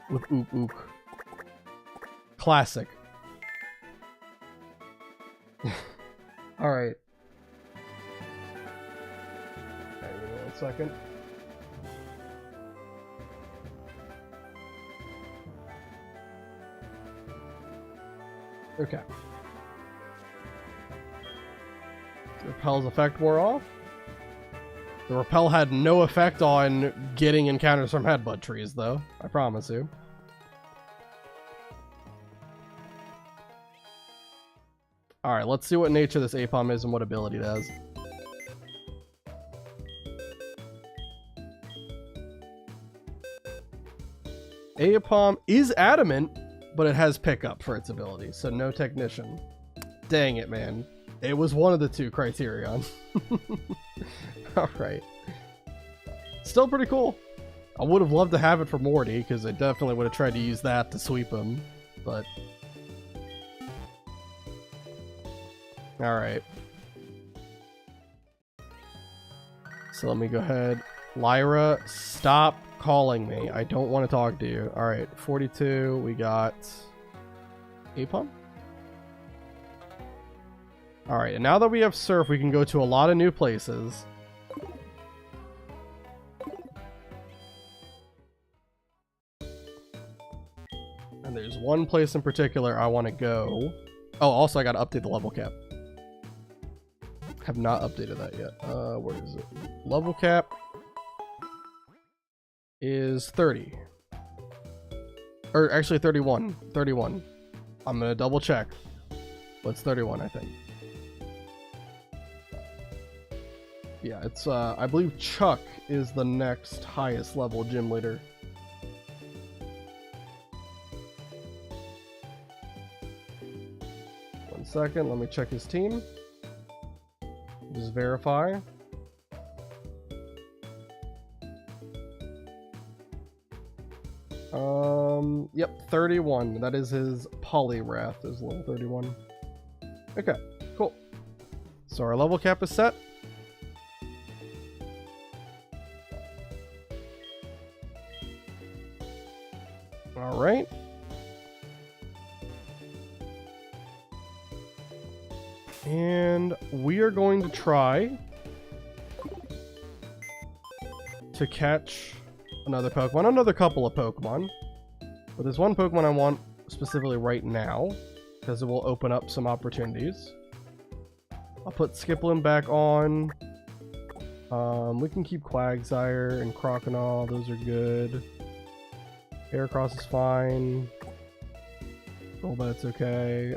with Ook Ook. Classic. Alright. Hang on 1 second. Okay. The Repel's effect wore off. The Repel had no effect on getting encounters from headbutt trees, though. I promise you. Alright, let's see what nature this Apom is and what ability it has. Apom is adamant, but it has pickup for its ability, so no Technician. Dang it, man. It was one of the two criterion. Alright. Still pretty cool. I would have loved to have it for Morty, because I definitely would have tried to use that to sweep him, but Alright. So let me go ahead. Lyra, stop calling me. I don't want to talk to you. Alright, 42. We got Apom. Alright, and now that we have Surf, we can go to a lot of new places. And there's one place in particular I want to go. Oh, also I gotta update the level cap. Have not updated that yet. Where is it? Level cap is 30. Or actually 31. 31. I'm gonna double check. But it's 31, I think. Yeah, it's I believe Chuck is the next highest level gym leader. One second, let me check his team. Just verify. Yep, 31. That is his Poliwrath, is level 31. Okay, cool. So our level cap is set. Alright. And we are going to try to catch another Pokemon, another couple of Pokemon. But there's one Pokemon I want specifically right now, because it will open up some opportunities. I'll put Skiploom back on. We can keep Quagsire and Croconaw, those are good. Heracross is fine. Oh, but it's okay.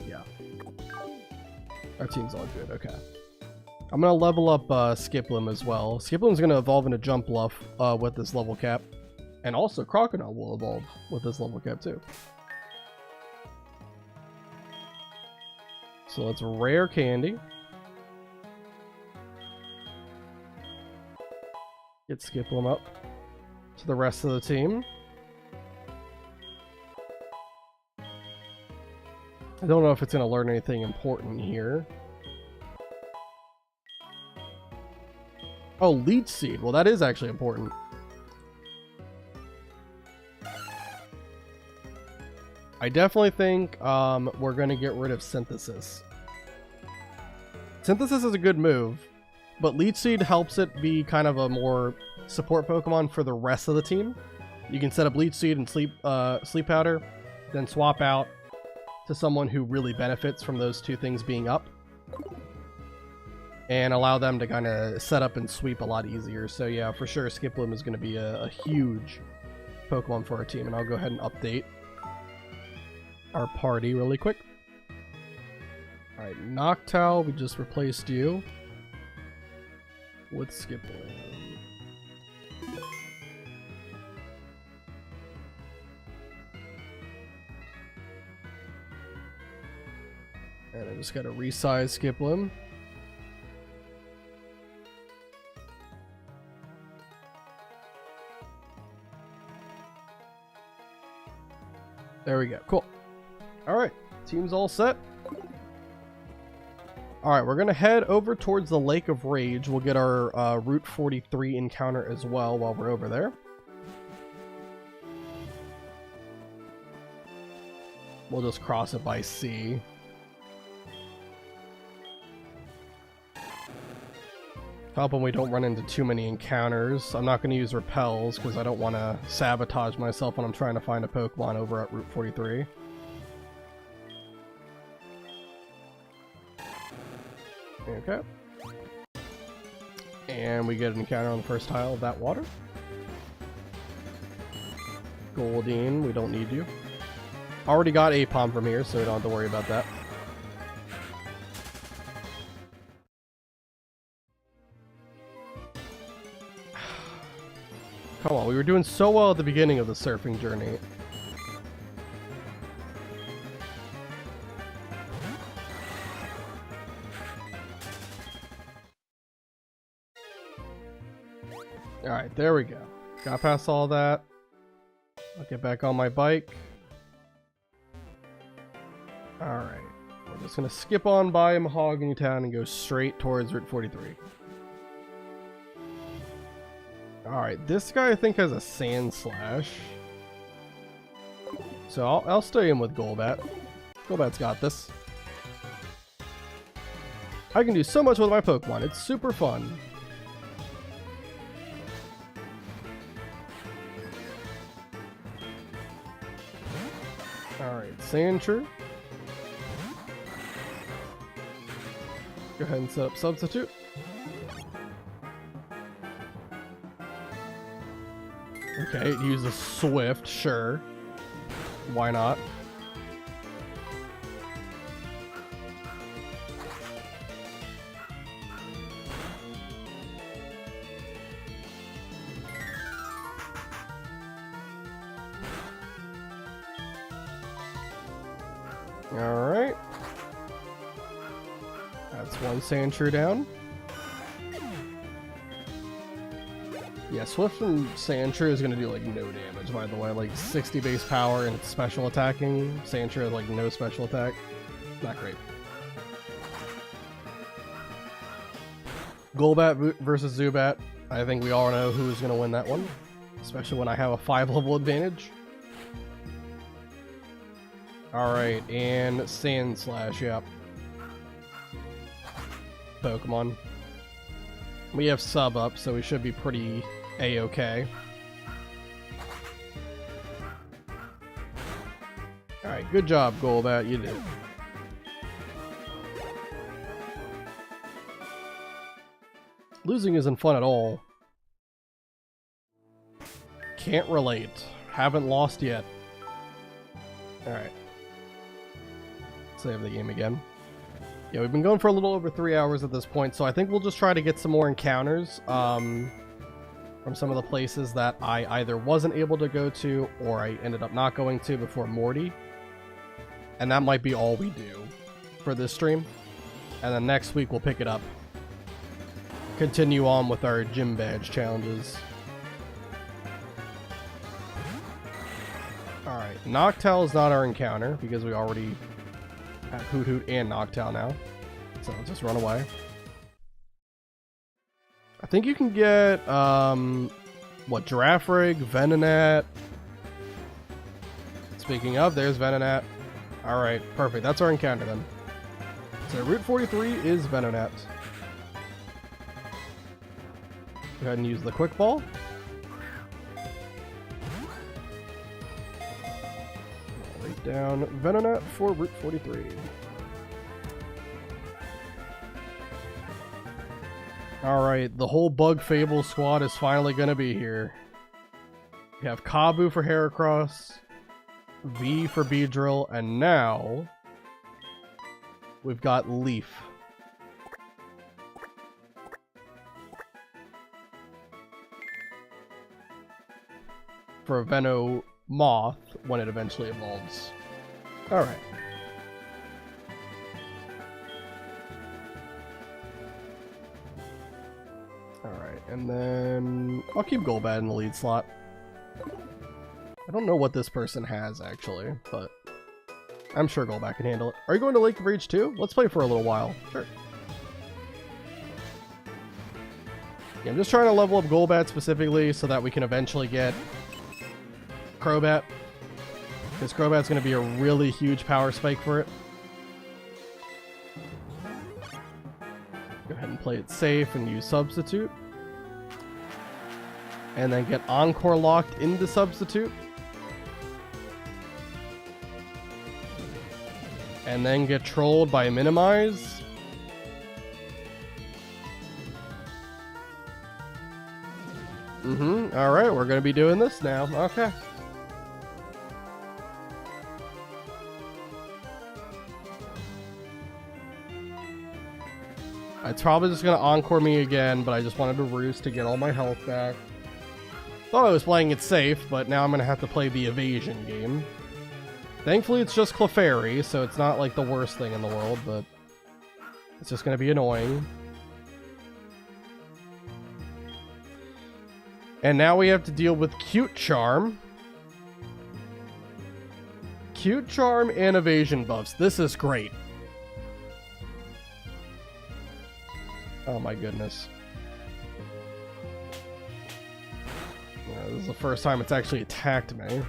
Yeah. Our team's all good, okay. I'm gonna level up Skiploom as well. Skiploom's gonna evolve into Jumpluff with this level cap. And also Croconaw will evolve with this level cap too. So let's rare candy. Get Skiploom up to the rest of the team. I don't know if it's gonna learn anything important here. Oh, Leech Seed. Well, that is actually important. I definitely think we're going to get rid of Synthesis. Synthesis is a good move, but Leech Seed helps it be kind of a more support Pokemon for the rest of the team. You can set up Leech Seed and Sleep Powder, then swap out to someone who really benefits from those two things being up, and allow them to kind of set up and sweep a lot easier. So yeah, for sure, Skiploom is going to be a huge Pokemon for our team, and I'll go ahead and update our party really quick. Alright, Noctowl, we just replaced you with Skiploom. And I just got to resize Skiploom. There we go. Cool. Alright. Team's all set. Alright, we're going to head over towards the Lake of Rage. We'll get our Route 43 encounter as well while we're over there. We'll just cross it by sea. Hoping we don't run into too many encounters. I'm not going to use repels because I don't want to sabotage myself when I'm trying to find a Pokemon over at Route 43. Okay. And we get an encounter on the first tile of that water. Goldeen, we don't need you. Already got Apom from here, so we don't have to worry about that. Come on, we were doing so well at the beginning of the surfing journey. Alright, there we go. Got past all that. I'll get back on my bike. Alright. We're just going to skip on by Mahogany Town and go straight towards Route 43. Alright, this guy I think has a Sand Slash. So I'll stay in with Golbat. Golbat's got this. I can do so much with my Pokemon. It's super fun. Alright, Sandshrew. Go ahead and set up Substitute. Okay, it uses Swift, sure. Why not? Alright. That's one Sandshrew down. Yeah, Swift from Sandshrew is going to do like no damage, by the way. Like 60 base power and it's special attacking. Sandshrew has like no special attack. Not great. Golbat versus Zubat. I think we all know who's going to win that one. Especially when I have a 5-level advantage. Alright, and Sand Slash, yep. Pokemon. We have sub up, so we should be pretty A-okay. Alright, good job, Golbat, you did it. Losing isn't fun at all. Can't relate. Haven't lost yet. Alright. Save the game again. Yeah, we've been going for a little over 3 hours at this point, so I think we'll just try to get some more encounters from some of the places that I either wasn't able to go to or I ended up not going to before Morty. And that might be all we do for this stream. And then next week we'll pick it up. Continue on with our gym badge challenges. Alright, Noctowl is not our encounter because we already have Hoot Hoot and Noctowl now. So let's just run away. I think you can get, what, Girafarig, Venonat. Speaking of, there's Venonat. Alright, perfect. That's our encounter then. So Route 43 is Venonat. Go ahead and use the Quick Ball. Right down Venonat for Route 43. Alright, the whole Bug Fable squad is finally gonna be here. We have Kabu for Heracross, V for Beedrill, and now we've got Leaf. For Venomoth when it eventually evolves. Alright. Alright, and then I'll keep Golbat in the lead slot. I don't know what this person has actually, but I'm sure Golbat can handle it. Are you going to Lake of Rage too? Let's play for a little while. Sure. Yeah, I'm just trying to level up Golbat specifically so that we can eventually get Crobat. Because Crobat's going to be a really huge power spike for it. Go ahead and play it safe and use Substitute. And then get Encore locked into Substitute. And then get trolled by Minimize. Alright, we're going to be doing this now. Okay. It's probably just going to Encore me again, but I just wanted to roost to get all my health back. Thought I was playing it safe, but now I'm going to have to play the evasion game. Thankfully, it's just Clefairy, so it's not like the worst thing in the world, but it's just going to be annoying. And now we have to deal with Cute Charm. Cute charm and evasion buffs. This is great. Oh my goodness. Yeah, this is the first time it's actually attacked me.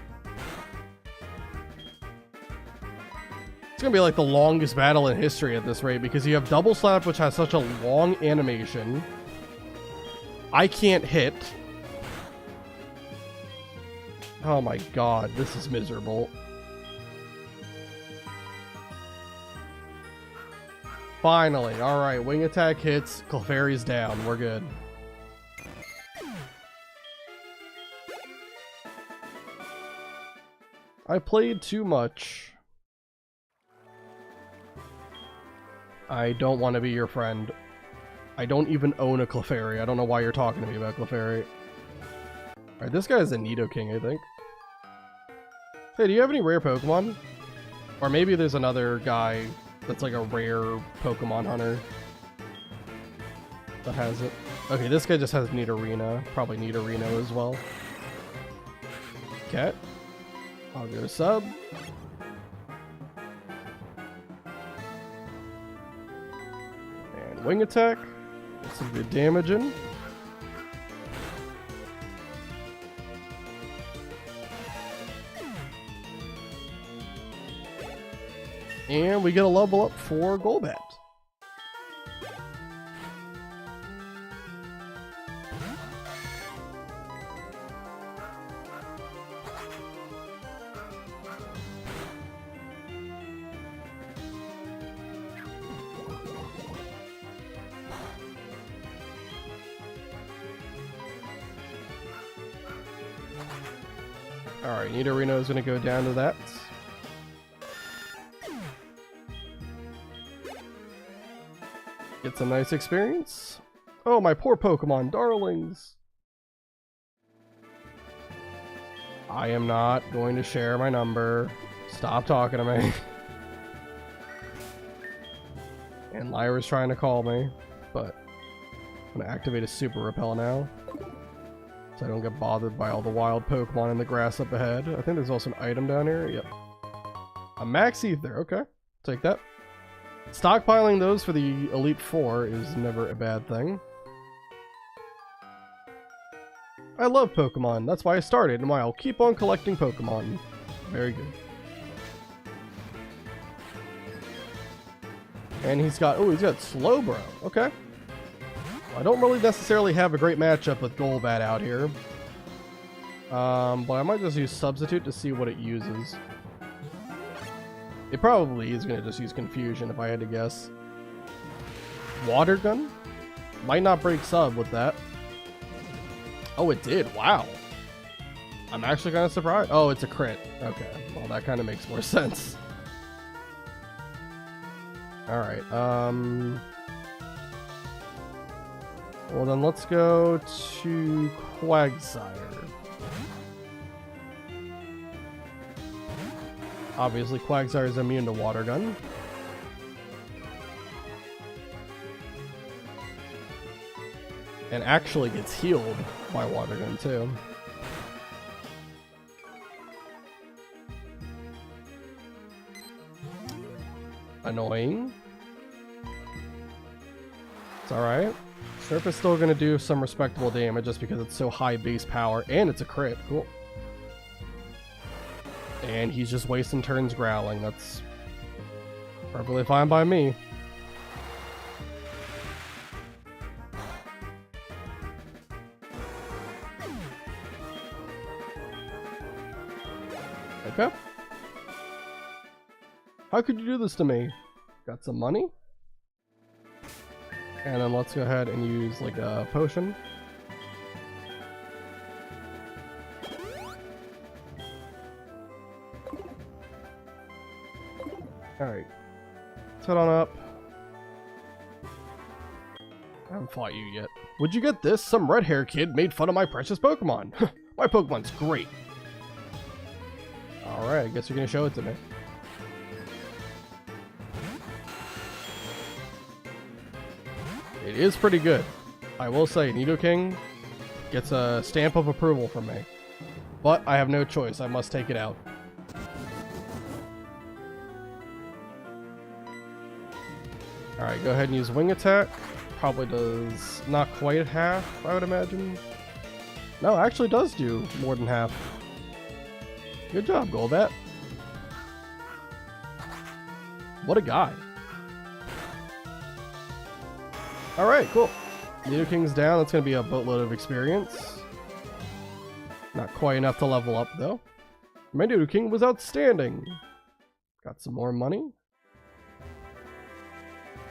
It's gonna be like the longest battle in history at this rate because you have double slap, which has such a long animation. I can't hit. Oh my god, this is miserable. Finally, alright, wing attack hits, Clefairy's down, we're good. I played too much. I don't want to be your friend. I don't even own a Clefairy. I don't know why you're talking to me about Clefairy. Alright, this guy is a Nidoking, I think. Hey, do you have any rare Pokemon? Or maybe there's another guy that's like a rare Pokemon hunter that has it. Okay, this guy just has Nidorino. Probably Nidorino as well. Okay. I'll go sub. And wing attack. Get some good damage in. And we get a level up for Golbat. Alright, Nidorino is going to go down to that. Get some nice experience. Oh, my poor Pokemon darlings. I am not going to share my number. Stop talking to me. And Lyra's trying to call me, but I'm going to activate a Super Repel now, so I don't get bothered by all the wild Pokemon in the grass up ahead. I think there's also an item down here. Yep. A Max Ether. Okay. Take that. Stockpiling those for the Elite Four is never a bad thing. I love Pokemon. That's why I started, and why I'll keep on collecting Pokemon. Very good. And he's got Slowbro. Okay. Well, I don't really necessarily have a great matchup with Golbat out here. But I might just use Substitute to see what it uses. It probably is going to just use Confusion if I had to guess. Water Gun? Might not break sub with that. Oh, it did. Wow. I'm actually kind of surprised. Oh, it's a crit. Okay. Well, that kind of makes more sense. Alright. Well, then let's go to Quagsire. Obviously, Quagsire is immune to Water Gun. And actually gets healed by Water Gun, too. Annoying. It's alright. Surf is still going to do some respectable damage just because it's so high base power. And it's a crit. Cool. And he's just wasting turns growling. That's perfectly fine by me. Okay. How could you do this to me? Got some money? And then let's go ahead and use like a potion. Alright. Let's head on up. I haven't fought you yet. Would you get this? Some red hair kid made fun of my precious Pokemon. My Pokemon's great. Alright, I guess you're gonna show it to me. It is pretty good. I will say, Nidoking gets a stamp of approval from me. But I have no choice. I must take it out. Alright, go ahead and use wing attack. Probably does not quite half, I would imagine. No, actually does do more than half. Good job, Golbat. What a guy. Alright, cool. Nidoking's down. That's going to be a boatload of experience. Not quite enough to level up, though. My Nidoking was outstanding. Got some more money.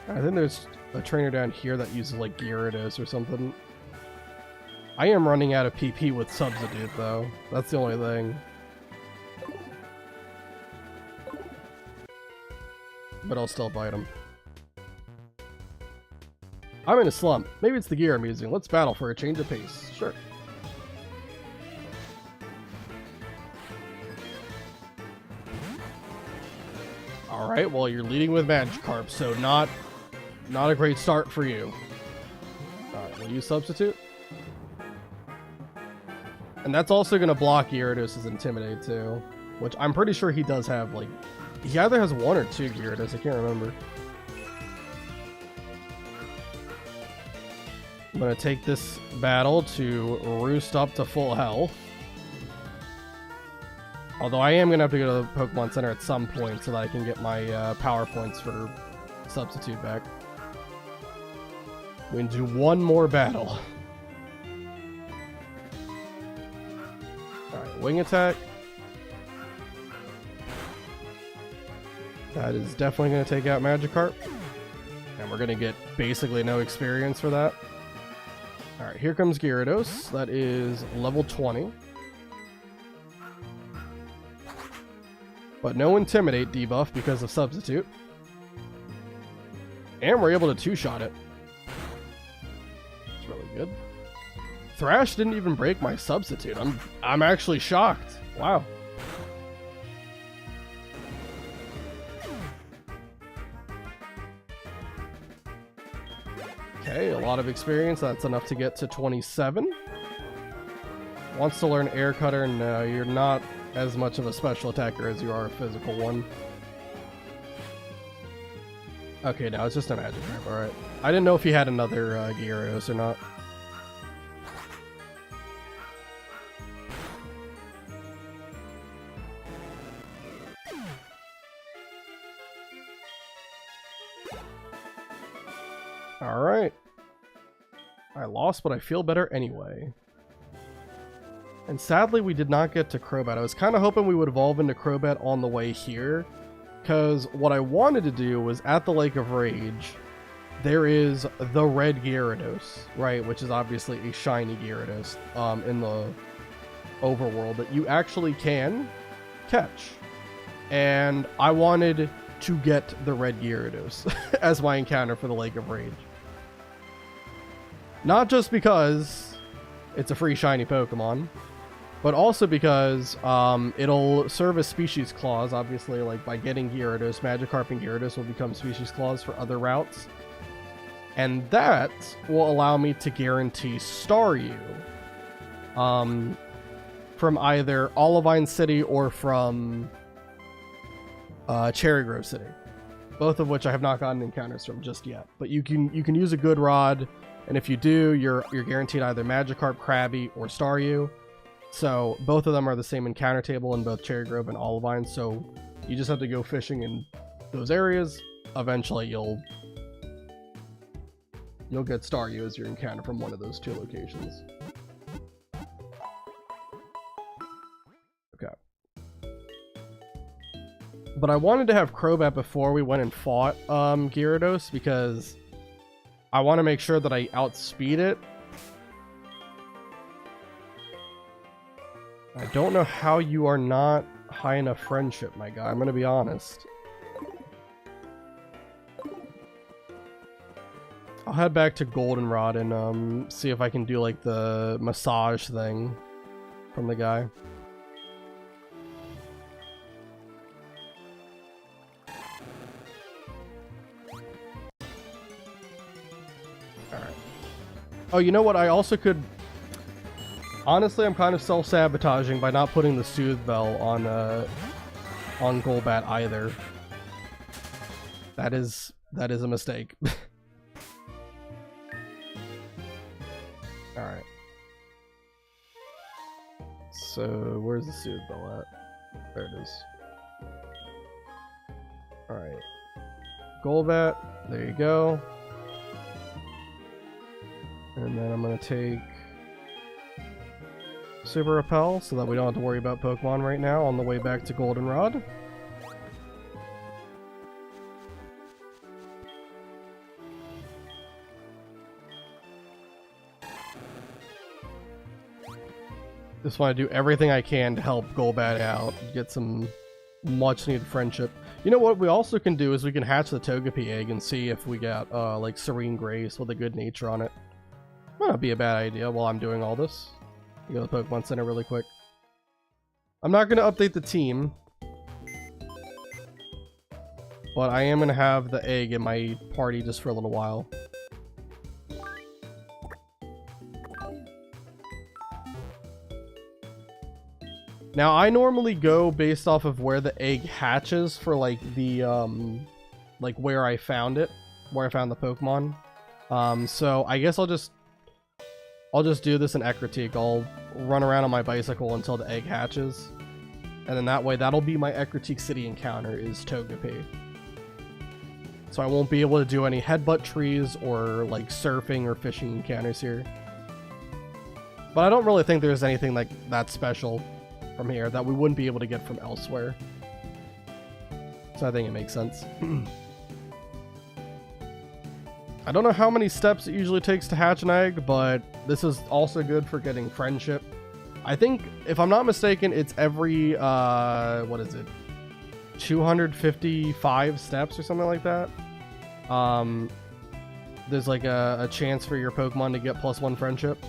I think there's a trainer down here that uses like Gyarados or something. I am running out of PP with Substitute though. That's the only thing. But I'll still fight him. I'm in a slump. Maybe it's the gear I'm using. Let's battle for a change of pace. Sure. Alright, well you're leading with Magikarp, so not a great start for you. Alright, we'll use Substitute. And that's also going to block Gyarados' Intimidate too. Which I'm pretty sure he does have, like... He either has one or two Gyarados, I can't remember. I'm going to take this battle to roost up to full health. Although I am going to have to go to the Pokemon Center at some point so that I can get my power points for Substitute back. We can do one more battle. Alright, wing attack. That is definitely going to take out Magikarp. And we're going to get basically no experience for that. Alright, here comes Gyarados. That is level 20. But no Intimidate debuff because of Substitute. And we're able to two-shot it. It's really good. Thrash didn't even break my Substitute. I'm actually shocked. Wow. Okay, a lot of experience. That's enough to get to 27. Wants to learn Air Cutter. No, you're not as much of a special attacker as you are a physical one. Okay, now it's just a magic grab, alright. I didn't know if he had another Gyarados or not. Alright. I lost, but I feel better anyway. And sadly, we did not get to Crobat. I was kind of hoping we would evolve into Crobat on the way here. Because what I wanted to do was, at the Lake of Rage, there is the red Gyarados, right? Which is obviously a shiny Gyarados in the overworld that you actually can catch. And I wanted to get the red Gyarados as my encounter for the Lake of Rage. Not just because it's a free shiny Pokemon, but also because it'll serve as Species Claws. Obviously, like by getting Gyarados, Magikarp and Gyarados will become Species Claws for other routes. And that will allow me to guarantee Staryu from either Olivine City or from Cherry Grove City. Both of which I have not gotten encounters from just yet. But you can use a good rod, and if you do, you're guaranteed either Magikarp, Krabby, or Staryu. So both of them are the same encounter table in both Cherry Grove and Olivine, so you just have to go fishing in those areas. Eventually you'll get Staryu as your encounter from one of those two locations. Okay. But I wanted to have Crobat before we went and fought Gyarados, because I want to make sure that I outspeed it. I don't know how you are not high enough friendship, my guy. I'm going to be honest. I'll head back to Goldenrod and see if I can do like the massage thing from the guy. Alright. Oh, you know what? I also could... Honestly, I'm kind of self-sabotaging by not putting the Soothe Bell on Golbat either. That is That is a mistake. Alright. So, where's the seared bell at? There it is. Alright. Golbat, there you go. And then I'm gonna take Super Repel so that we don't have to worry about Pokemon right now on the way back to Goldenrod. Just want to do everything I can to help Golbat out, get some much needed friendship. You know what we also can do is we can hatch the Togepi egg and see if we got like Serene Grace with a good nature on it. Might not be a bad idea while I'm doing all this. Go to the Pokemon Center really quick. I'm not going to update the team, but I am going to have the egg in my party just for a little while. Now, I normally go based off of where the egg hatches for, like, the, like, where I found it. Where I found the Pokemon. So, I guess I'll just do this in Ecruteak. I'll run around on my bicycle until the egg hatches. And then that way, that'll be my Ecruteak City encounter, is Togepi. So I won't be able to do any headbutt trees or, like, surfing or fishing encounters here. But I don't really think there's anything, like, that special from here that we wouldn't be able to get from elsewhere. So I think it makes sense. I don't know how many steps it usually takes to hatch an egg, but this is also good for getting friendship. I think, if I'm not mistaken, it's every, what is it? 255 steps or something like that. There's like a chance for your Pokemon to get +1 friendship.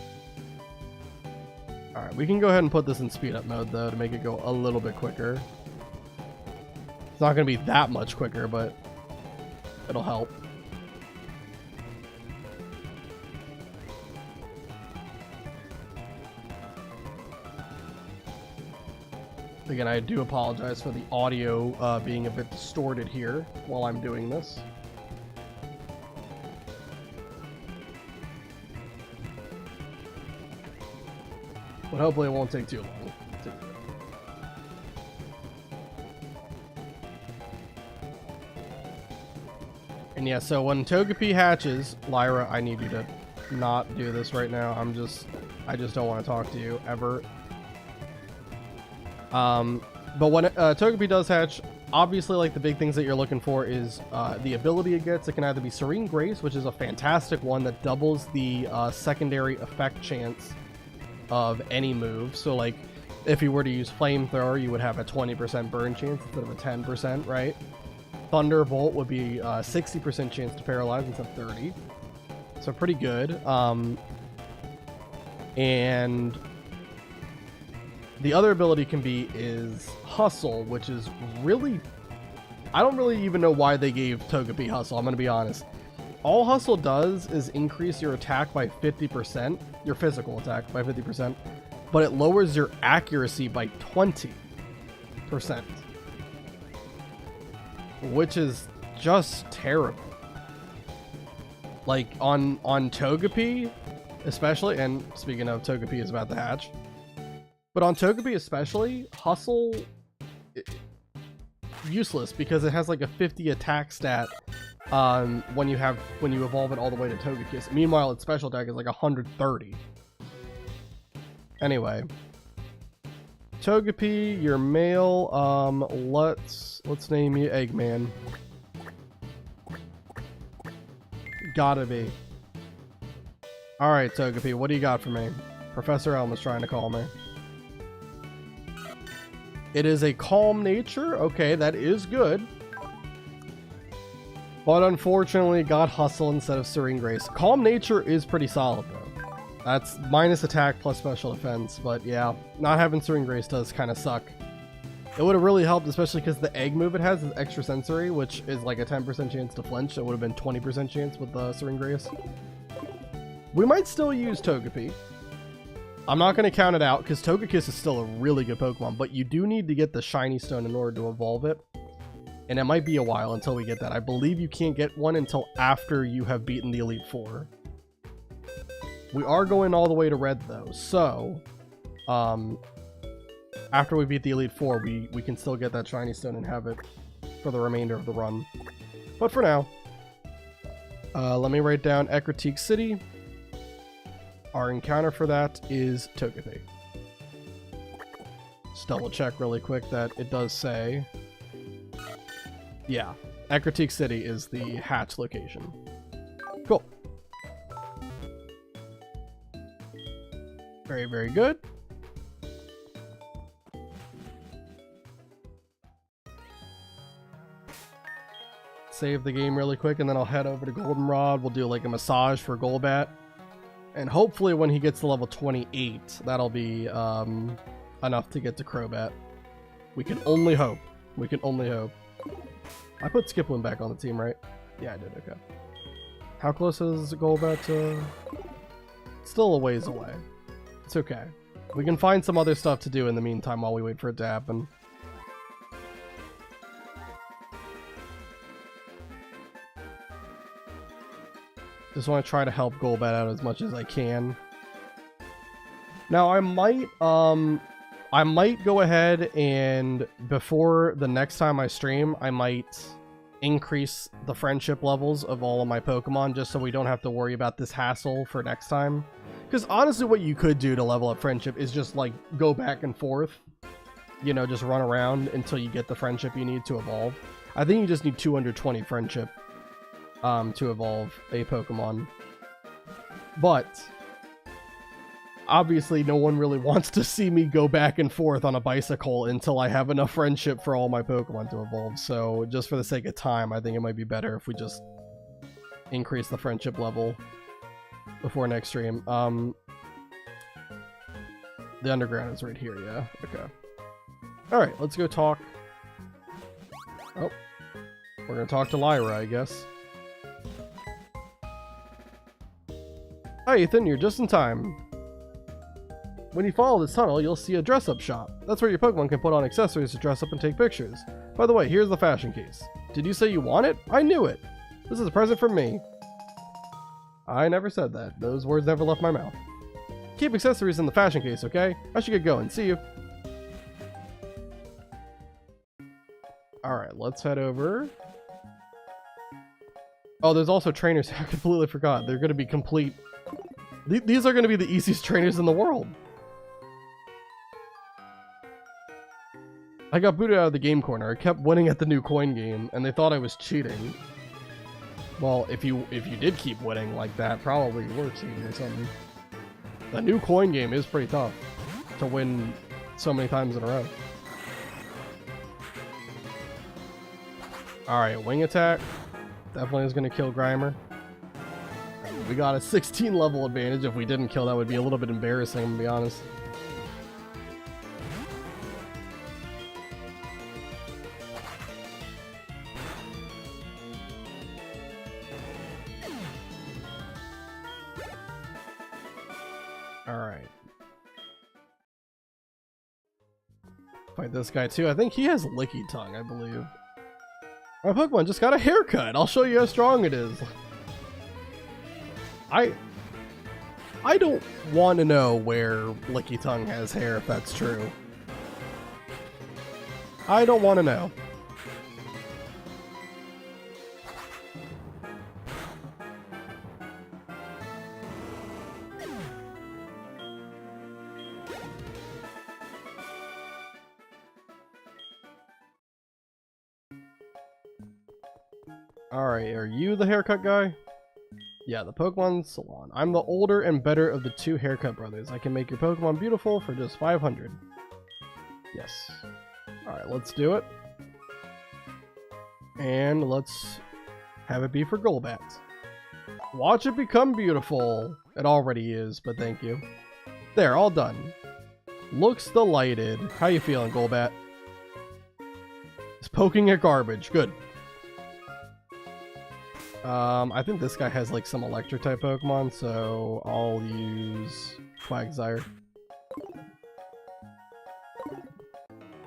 Alright, we can go ahead and put this in speed up mode though to make it go a little bit quicker. It's not going to be that much quicker, but it'll help. Again, I do apologize for the audio being a bit distorted here while I'm doing this. But hopefully it won't take too long. And yeah, so when Togepi hatches, Lyra, I need you to not do this right now. I just don't want to talk to you ever. But when Togepi does hatch, obviously, like, the big things that you're looking for is the ability it gets. It can either be Serene Grace, which is a fantastic one that doubles the secondary effect chance of any move. So, like, if you were to use Flamethrower, you would have a 20% burn chance instead of a 10%, right? Thunderbolt would be a 60% chance to paralyze instead of 30. So pretty good. And the other ability is Hustle, which is really... I don't really even know why they gave Togepi Hustle, I'm going to be honest. All Hustle does is increase your attack by 50%, your physical attack by 50%, but it lowers your accuracy by 20%. Which is just terrible. Like, on Togepi, especially, and speaking of, Togepi is about to hatch, but on Togepi especially, Hustle, useless, because it has like a 50 attack stat when you evolve it all the way to Togekiss. Meanwhile, its special attack is like 130. Anyway, Togepi, you're male. Let's name you Eggman. Gotta be. All right, Togepi, what do you got for me? Professor Elm is trying to call me. It is a calm nature. Okay, that is good. But unfortunately, got Hustle instead of Serene Grace. Calm nature is pretty solid, though. That's minus attack plus special defense. But yeah, not having Serene Grace does kind of suck. It would have really helped, especially because the egg move it has is extrasensory, which is like a 10% chance to flinch. It would have been 20% chance with the Serene Grace. We might still use Togepi. I'm not going to count it out, because Togekiss is still a really good Pokemon, but you do need to get the Shiny Stone in order to evolve it. And it might be a while until we get that. I believe you can't get one until after you have beaten the Elite Four. We are going all the way to red though, so after we beat the Elite Four, we can still get that shiny stone and have it for the remainder of the run. But for now, let me write down Ecruteak City. Our encounter for that is Togepi. Just double check really quick that it does say. Yeah, Ecruteak City is the hatch location. Cool. Very, very good. Save the game really quick, and then I'll head over to Goldenrod. We'll do like a massage for Golbat. And hopefully when he gets to level 28, that'll be enough to get to Crobat. We can only hope. We can only hope. I put Skiploom back on the team, right? Yeah, I did, okay. How close is Golbat to... Still a ways away. It's okay. We can find some other stuff to do in the meantime while we wait for it to happen. Just want to try to help Golbat out as much as I can. Now I might go ahead and before the next time I stream, I might increase the friendship levels of all of my Pokemon just so we don't have to worry about this hassle for next time. Because honestly, what you could do to level up friendship is just like go back and forth, you know, just run around until you get the friendship you need to evolve. I think you just need 220 friendship to evolve a Pokemon. But obviously no one really wants to see me go back and forth on a bicycle until I have enough friendship for all my Pokemon to evolve. So just for the sake of time, I think it might be better if we just increase the friendship level before next stream. The underground is right here, yeah? Okay. Alright, let's go talk. Oh. We're gonna talk to Lyra, I guess. Hi Ethan, you're just in time. When you follow this tunnel, you'll see a dress-up shop. That's where your Pokemon can put on accessories to dress up and take pictures. By the way, here's the fashion case. Did you say you want it? I knew it! This is a present from me. I never said that. Those words never left my mouth. Keep accessories in the fashion case, okay? I should get going. See you. Alright, let's head over. Oh, there's also trainers. I completely forgot. They're going to be complete... These are going to be the easiest trainers in the world. I got booted out of the game corner. I kept winning at the new coin game, and they thought I was cheating. Well, if you did keep winning like that, probably you were cheating or something. The new coin game is pretty tough to win so many times in a row. Alright, wing attack. Definitely is going to kill Grimer. We got a 16 level advantage. If we didn't kill, that would be a little bit embarrassing, to be honest. Alright. Fight this guy too. I think he has Licky Tongue, I believe. My Pokemon just got a haircut. I'll show you how strong it is. I don't want to know where Licky Tongue has hair, if that's true. I don't want to know. Alright, are you the haircut guy? Yeah, the Pokemon Salon. I'm the older and better of the two haircut brothers. I can make your Pokemon beautiful for just 500. Yes. Alright, let's do it. And let's have it be for Golbat. Watch it become beautiful. It already is, but thank you. There, all done. Looks delighted. How you feeling, Golbat? It's poking at garbage. Good. I think this guy has like some electric type Pokemon, so I'll use Quagsire.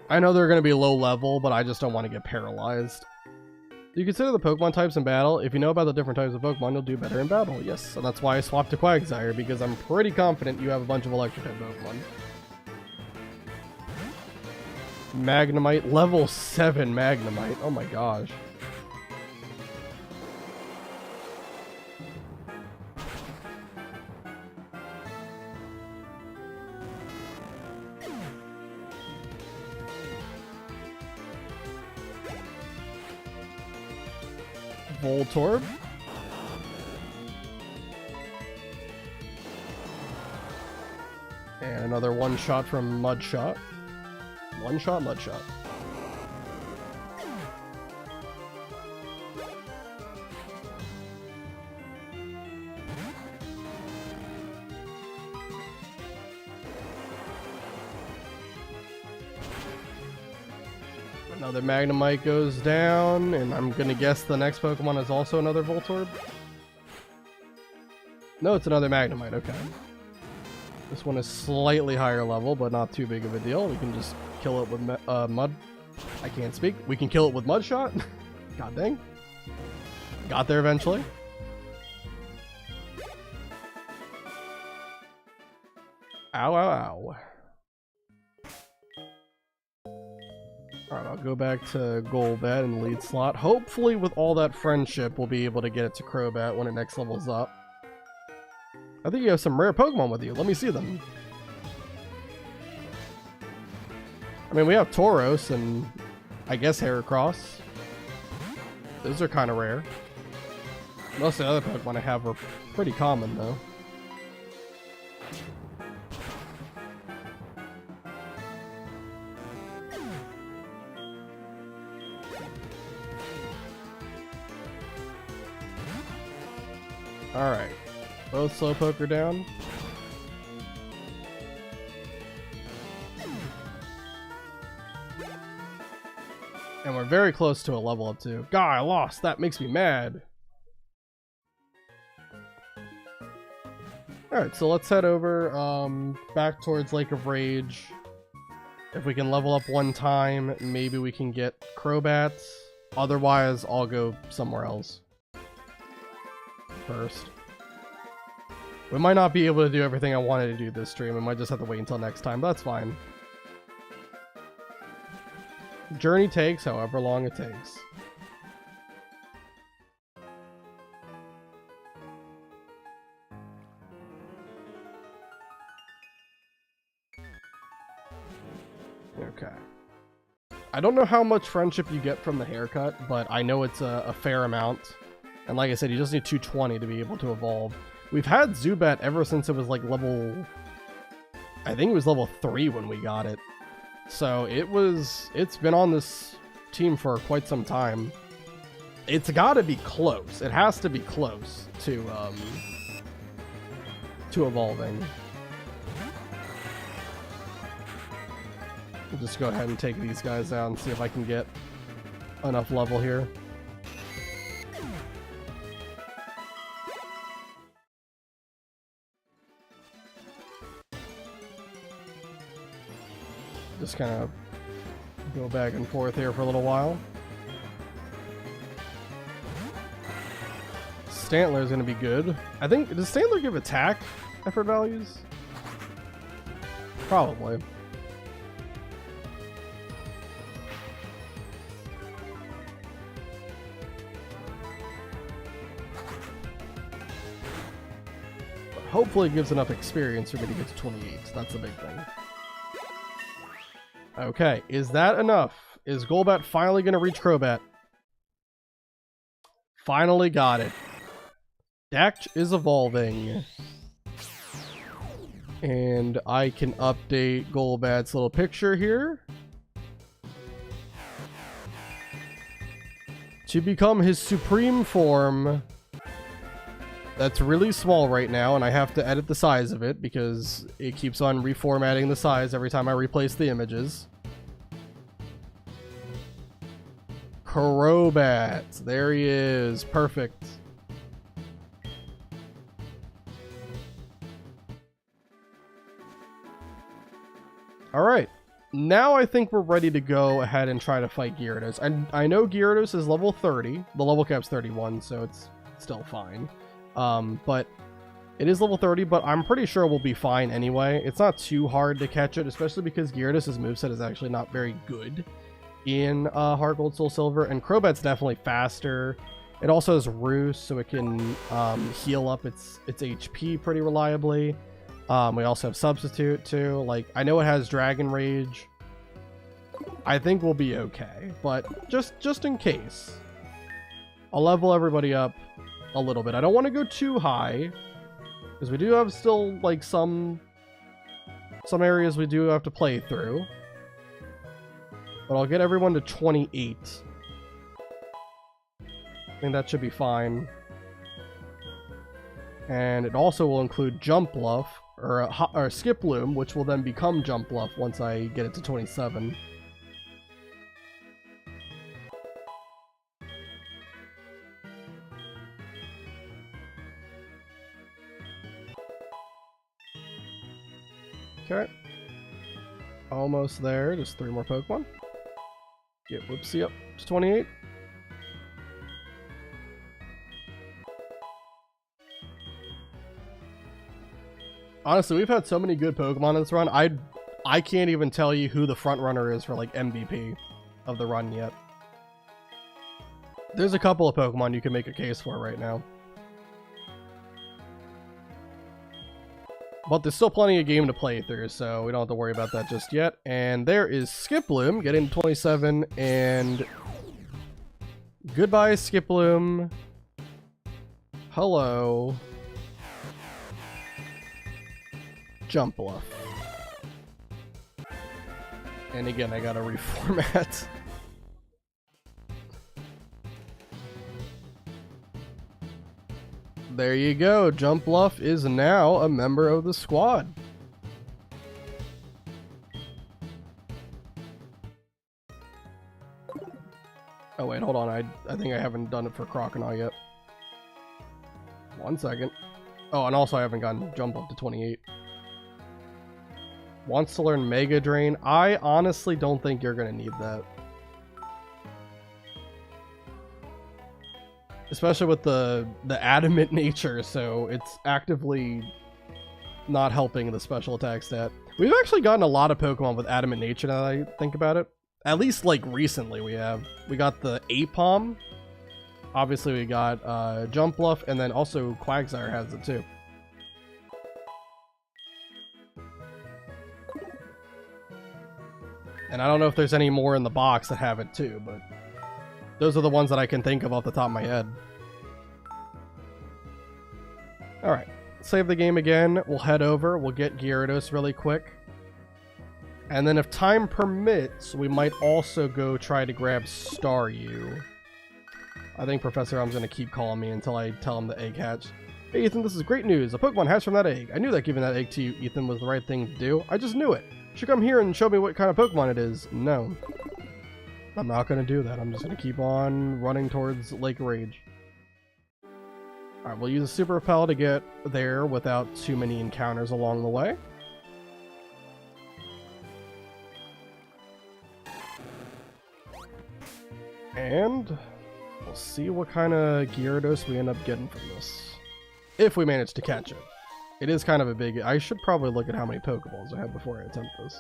I know they're going to be low level, but I just don't want to get paralyzed. Do you consider the Pokemon types in battle? If you know about the different types of Pokemon, you'll do better in battle. Yes, and that's why I swapped to Quagsire, because I'm pretty confident you have a bunch of electric type Pokemon. Magnemite, level 7 Magnemite. Oh my gosh. Voltorb. And another one shot from Mudshot. One shot, Mudshot. Another Magnemite goes down, and I'm gonna guess the next Pokemon is also another Voltorb. No, it's another Magnemite, okay. This one is slightly higher level, but not too big of a deal. We can just kill it with Mud... I can't speak. We can kill it with Mudshot. God dang. Got there eventually. Ow, ow, ow. Alright, I'll go back to Golbat in the lead slot. Hopefully with all that friendship, we'll be able to get it to Crobat when it next levels up. I think you have some rare Pokemon with you. Let me see them. I mean, we have Tauros and I guess Heracross. Those are kind of rare. Most of the other Pokemon I have are pretty common, though. Alright. Both Slowpoke are down. And we're very close to a level up too. God, I lost. That makes me mad. Alright, so let's head over back towards Lake of Rage. If we can level up one time, maybe we can get Crobats. Otherwise, I'll go somewhere else first. We might not be able to do everything I wanted to do this stream. We might just have to wait until next time, but that's fine. Journey takes however long it takes. Okay. I don't know how much friendship you get from the haircut, but I know it's a fair amount. And like I said, you just need 220 to be able to evolve. We've had Zubat ever since it was like level... I think it was level 3 when we got it. So it's been on this team for quite some time. It's gotta be close. It has to be close to evolving. We'll just go ahead and take these guys out and see if I can get enough level here. Just kind of go back and forth here for a little while. Stantler is going to be good. I think, does Stantler give attack effort values? Probably. But hopefully it gives enough experience for me to get to 28. That's the big thing. Okay, is that enough? Is Golbat finally going to reach Crobat? Finally got it. Dact is evolving. And I can update Golbat's little picture here. To become his supreme form. That's really small right now, and I have to edit the size of it because it keeps on reformatting the size every time I replace the images. Crobat. There he is. Perfect. Alright. now I think we're ready to go ahead and try to fight Gyarados. And I know Gyarados is level 30. The level cap's 31, so it's still fine. But it is level 30, but I'm pretty sure we'll be fine anyway. It's not too hard to catch it, especially because Gyarados' moveset is actually not very good in HeartGold, Soul Silver, and Crobat's definitely faster. It also has Roost, so it can heal up its HP pretty reliably. We also have Substitute too. Like, I know it has Dragon Rage. I think we'll be okay, but just in case, I'll level everybody up a little bit. I don't want to go too high, because we do have still like some areas we do have to play through. But I'll get everyone to 28. I think that should be fine. And it also will include Jump Bluff, or Skip Loom, which will then become Jump Bluff once I get it to 27. Okay. Almost there. Just 3 more Pokemon. Get Whoopsie up to 28. Honestly, we've had so many good Pokemon in this run. I can't even tell you who the front runner is for like MVP of the run yet. There's a couple of Pokemon you can make a case for right now. But there's still plenty of game to play through, so we don't have to worry about that just yet. And there is Skiploom getting 27, and goodbye, Skiploom. Hello. Jump Bluff. And again, I gotta reformat. There you go. Jump Bluff is now a member of the squad. Oh wait, hold on. I think I haven't done it for Crocodile yet. 1 second. Oh, and also I haven't gotten Jump Up to 28. Wants to learn Mega Drain. I honestly don't think you're gonna need that. Especially with the adamant nature, so it's actively not helping the special attack stat. We've actually gotten a lot of Pokemon with adamant nature now that I think about it. At least like recently we have. We got the Apom. Obviously we got Jump Bluff, and then also Quagsire has it too. And I don't know if there's any more in the box that have it too, but those are the ones that I can think of off the top of my head. Alright, save the game again. We'll head over, we'll get Gyarados really quick. And then if time permits, we might also go try to grab Staryu. I think Professor Elm's going to keep calling me until I tell him the egg hatched. Hey Ethan, this is great news. A Pokemon hatched from that egg. I knew that giving that egg to you, Ethan, was the right thing to do. I just knew it. You should come here and show me what kind of Pokemon it is. No. I'm not going to do that. I'm just going to keep on running towards Lake Rage. Alright, we'll use a Super Repel to get there without too many encounters along the way. And we'll see what kind of Gyarados we end up getting from this. If we manage to catch it. It is kind of a big... I should probably look at how many Pokeballs I have before I attempt this.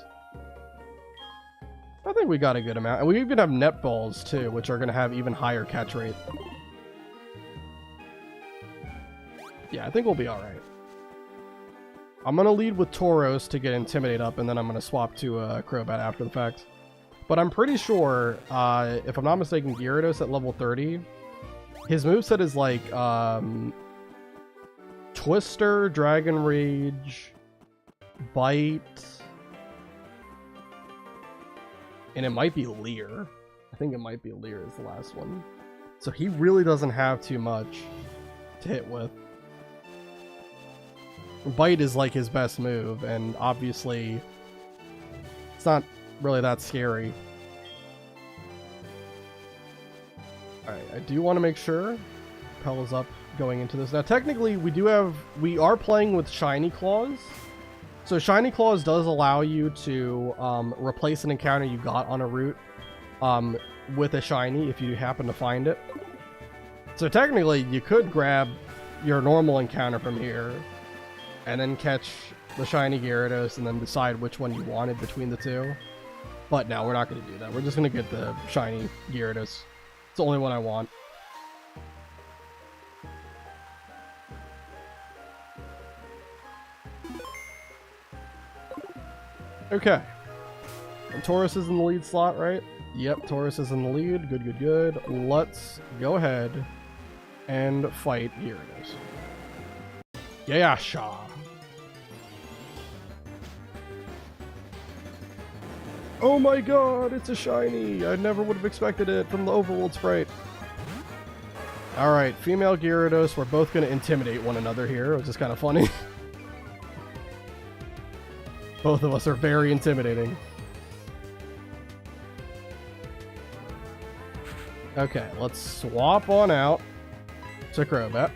I think we got a good amount. And we even have net balls too, which are going to have even higher catch rate. Yeah, I think we'll be alright. I'm going to lead with Tauros to get Intimidate up, and then I'm going to swap to Crobat after the fact. But I'm pretty sure, if I'm not mistaken, Gyarados at level 30, his moveset is like Twister, Dragon Rage, Bite, and it might be Leer. I think it might be Leer is the last one. So he really doesn't have too much to hit with. Bite is like his best move, and obviously it's not really that scary. Alright, I do want to make sure Pell is up going into this. Now technically we are playing with Shiny Claws, So Shiny Claws does allow you to replace an encounter you got on a route with a shiny if you happen to find it. So technically, you could grab your normal encounter from here and then catch the shiny Gyarados and then decide which one you wanted between the two. But no, we're not going to do that. We're just going to get the shiny Gyarados. It's the only one I want. Okay. And Taurus is in the lead slot, right? Yep, Taurus is in the lead. Good, good, good. Let's go ahead and fight Gyarados. Yeah, Shaw. Oh my god, it's a shiny! I never would have expected it from the overworld sprite. Alright, female Gyarados. We're both going to intimidate one another here, which is kind of funny. Both of us are very intimidating. Okay, let's swap on out to Crobat.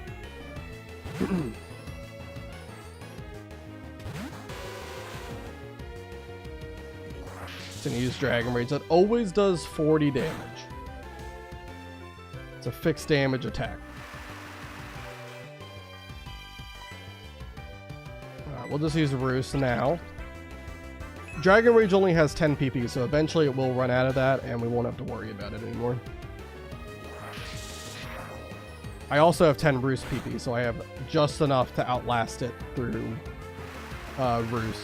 It's gonna use Dragon Rage. That always does 40 damage. It's a fixed damage attack. Alright, we'll just use Roost now. Dragon Rage only has 10 PP, so eventually it will run out of that, and we won't have to worry about it anymore. I also have 10 Roost PP, so I have just enough to outlast it through Roost.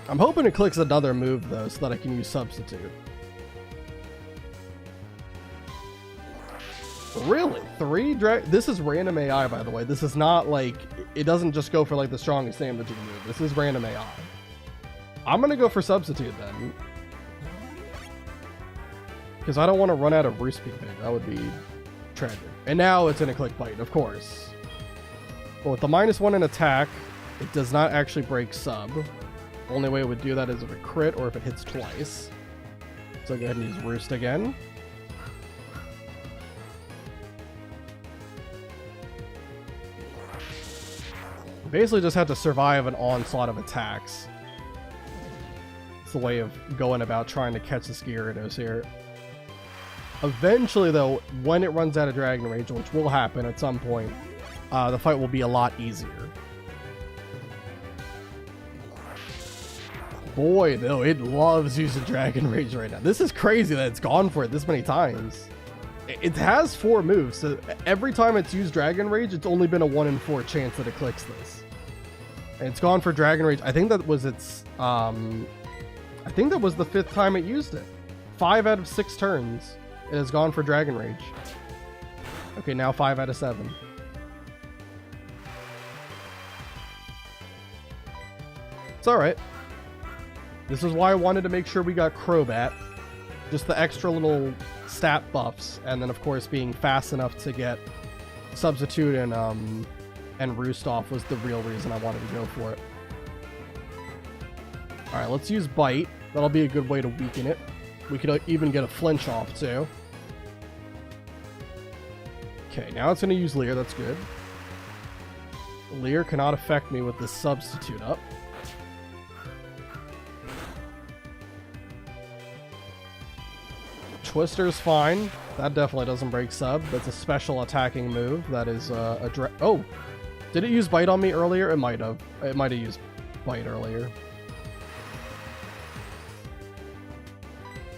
I'm hoping it clicks another move, though, so that I can use Substitute. Really? 3 This is random AI, by the way. This is not like... It doesn't just go for like the strongest damaging move. This is random AI. I'm gonna go for Substitute then. Because I don't want to run out of Roost PP. That would be tragic. And now it's gonna click Bite, of course. But with the -1 in attack, it does not actually break Sub. Only way it would do that is if it crit or if it hits twice. So go ahead and use Roost again. Basically just have to survive an onslaught of attacks. It's the way of going about trying to catch this Gyarados here. Eventually, though, when it runs out of Dragon Rage, which will happen at some point, the fight will be a lot easier. Boy, though, it loves using Dragon Rage right now. This is crazy that it's gone for it this many times. It has 4 moves, so every time it's used Dragon Rage, it's only been a 1 in 4 chance that it clicks this. And it's gone for Dragon Rage. I think that was its, I think that was the 5th time it used it. 5 out of 6 turns, it has gone for Dragon Rage. Okay, now 5 out of 7. It's alright. This is why I wanted to make sure we got Crobat. Just the extra little stat buffs, and then of course being fast enough to get Substitute and Roost off was the real reason I wanted to go for it. Alright, let's use Bite. That'll be a good way to weaken it. We could even get a flinch off too. Okay, now it's going to use Leer. That's good. Leer cannot affect me with the Substitute up. Twister's fine. That definitely doesn't break Sub. That's a special attacking move. That is oh! Did it use Bite on me earlier? It might have. It might have used Bite earlier.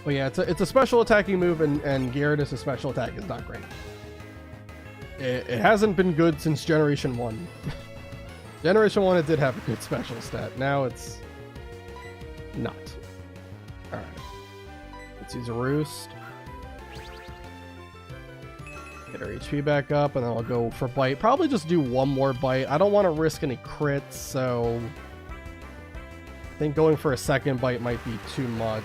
But yeah, it's a special attacking move, and Gyarados' special attack is not great. It hasn't been good since Generation 1. Generation 1 it did have a good special stat. Now it's not. Alright. Let's use a Roost. Get our HP back up, and then I'll go for Bite. Probably just do one more Bite. I don't want to risk any crits, so I think going for a second Bite might be too much.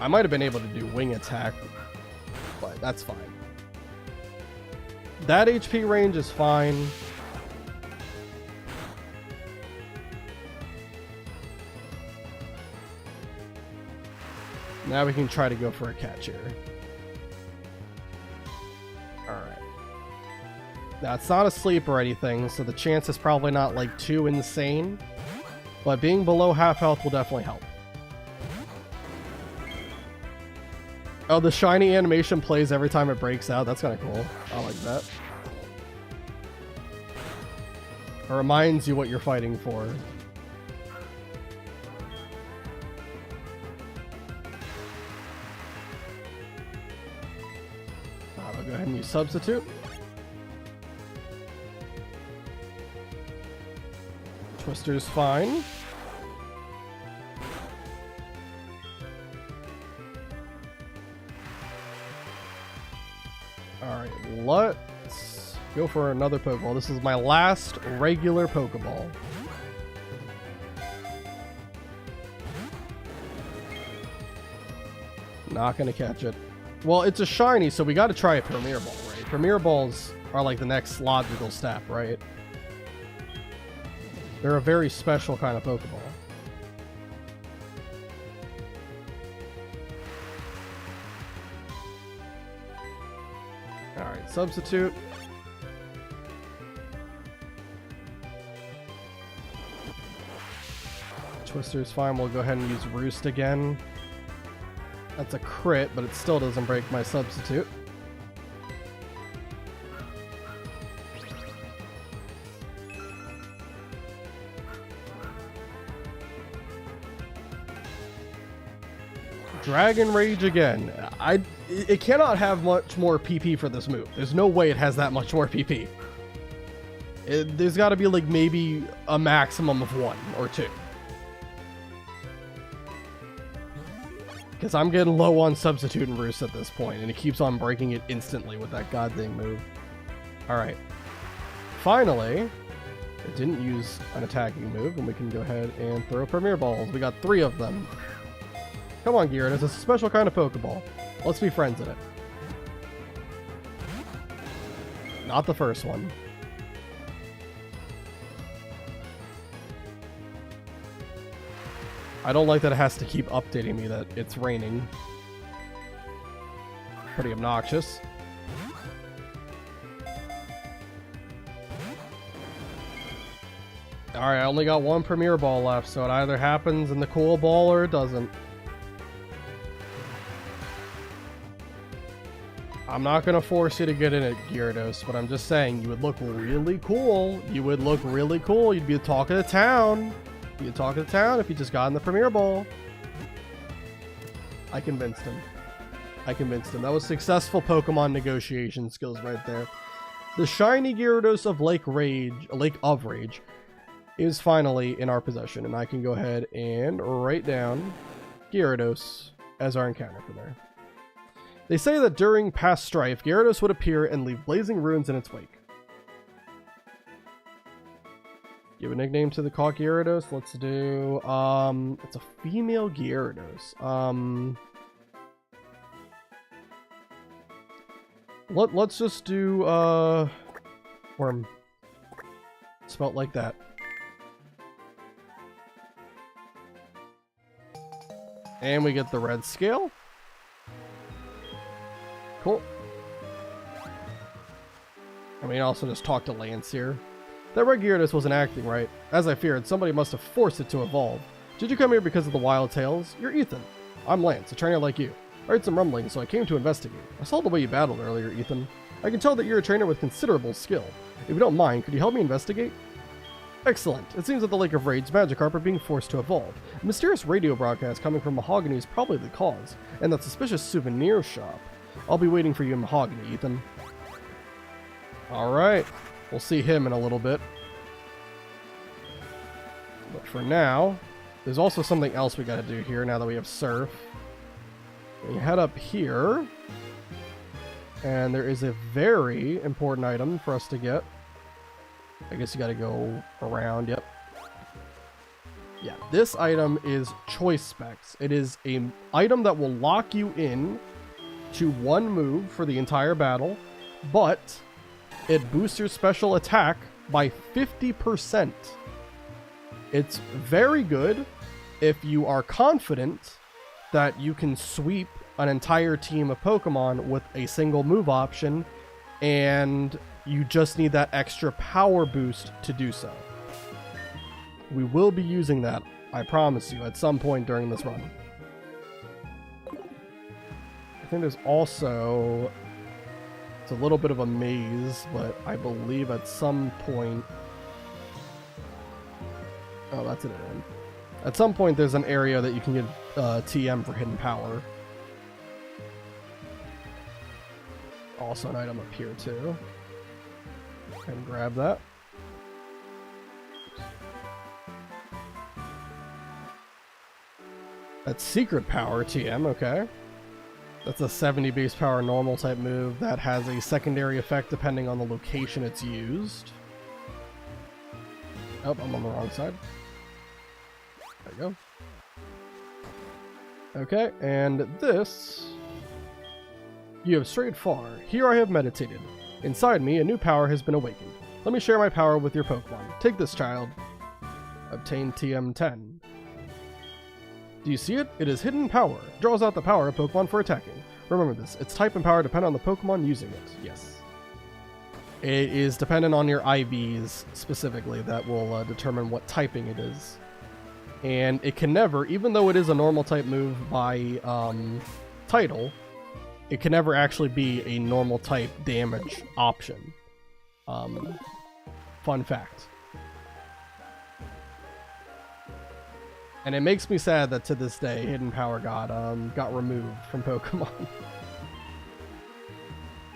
I might have been able to do Wing Attack, but that's fine. That HP range is fine. Now we can try to go for a catch here. Alright. Now, it's not asleep or anything, so the chance is probably not like too insane, but being below half health will definitely help. Oh, the shiny animation plays every time it breaks out. That's kind of cool. I like that. It reminds you what you're fighting for. I'll go ahead and use substitute. Twister's fine. Alright, let's go for another Pokeball. This is my last regular Pokeball. Not gonna catch it. Well, it's a shiny, so we gotta try a Premier Ball, right? Premier Balls are like the next logical step, right? They're a very special kind of Pokeball. Alright, substitute. Twister's fine. We'll go ahead and use Roost again. That's a crit, but it still doesn't break my substitute. Dragon Rage again. It cannot have much more PP for this move. There's no way it has that much more PP. There's got to be like maybe a maximum of 1 or 2. Because I'm getting low on Substitute and Roost at this point, and it keeps on breaking it instantly with that goddamn move. Alright. Finally, it didn't use an attacking move, and we can go ahead and throw Premier Balls. We got 3 of them. Come on, Gyarados. It's a special kind of Pokeball. Let's be friends in it. Not the first one. I don't like that it has to keep updating me that it's raining. Pretty obnoxious. Alright, I only got 1 Premier Ball left, so it either happens in the cool ball or it doesn't. I'm not going to force you to get in it, Gyarados, but I'm just saying, you would look really cool. You would look really cool. You'd be the talk of the town. You'd be the talk of the town if you just got in the Premier Ball. I convinced him. That was successful Pokemon negotiation skills right there. The shiny Gyarados of Lake of Rage is finally in our possession, and I can go ahead and write down Gyarados as our encounter for there. They say that during past strife, Gyarados would appear and leave blazing ruins in its wake. Give a nickname to the caught Gyarados. Let's do, it's a female Gyarados. Let's just do, Worm. Spelt like that. And we get the red scale. Cool. I mean, also just talk to Lance here. That red Gyarados wasn't acting right. As I feared, somebody must have forced it to evolve. Did you come here because of the wild tales? You're Ethan. I'm Lance, a trainer like you. I heard some rumblings, so I came to investigate. I saw the way you battled earlier, Ethan. I can tell that you're a trainer with considerable skill. If you don't mind, could you help me investigate? Excellent. It seems that the Lake of Rage Magikarp are being forced to evolve. A mysterious radio broadcast coming from Mahogany is probably the cause, and that suspicious souvenir shop. I'll be waiting for you in Mahogany, Ethan. Alright. We'll see him in a little bit. But for now, there's also something else we gotta do here now that we have Surf. We head up here. And there is a very important item for us to get. I guess you gotta go around, yep. Yeah, this item is Choice Specs. It is an item that will lock you in to 1 move for the entire battle, but it boosts your special attack by 50%. It's very good if you are confident that you can sweep an entire team of Pokemon with a single move option and You just need that extra power boost to do so. We will be using that, I promise you, at some point during this run. I think there's also... It's a little bit of a maze, but I believe at some point... Oh, that's it. At some point there's an area that you can get TM for hidden power. Also an item up here too. And grab that. That's secret power TM, okay. That's a 70 base power normal type move that has a secondary effect depending on the location it's used. Oh, I'm on the wrong side. There we go. Okay, and this... You have strayed far. Here I have meditated. Inside me, a new power has been awakened. Let me share my power with your Pokemon. Take this, child. Obtain TM10. Do you see it? It is hidden power. Draws out the power of Pokemon for attacking. Remember this. Its type and power depend on the Pokemon using it. Yes. It is dependent on your IVs specifically that will determine what typing it is. And it can never, even though it is a normal type move by title, it can never actually be a normal type damage option. Fun fact. And it makes me sad that to this day, hidden power got removed from Pokemon.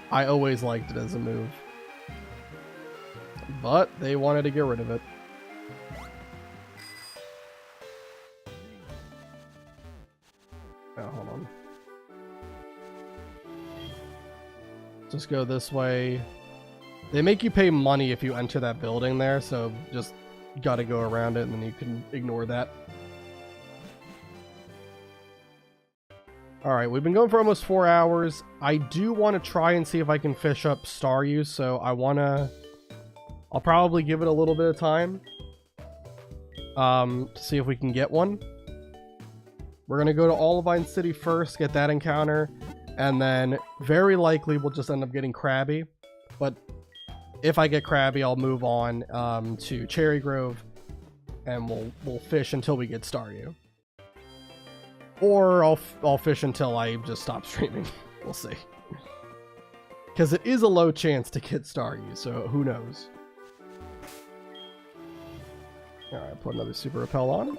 I always liked it as a move, but they wanted to get rid of it. Oh, hold on. Just go this way. They make you pay money if you enter that building there, so just gotta go around it and then you can ignore that. Alright, we've been going for almost 4 hours. I do want to try and see if I can fish up Staryu, so I'll probably give it a little bit of time to see if we can get one. We're going to go to Olivine City first, get that encounter, and then very likely we'll just end up getting Krabby. But if I get Krabby, I'll move on to Cherry Grove, and we'll fish until we get Staryu. Or I'll fish until I just stop streaming. We'll see. Because it is a low chance to get Staryu, so who knows. Alright, put another Super Repel on.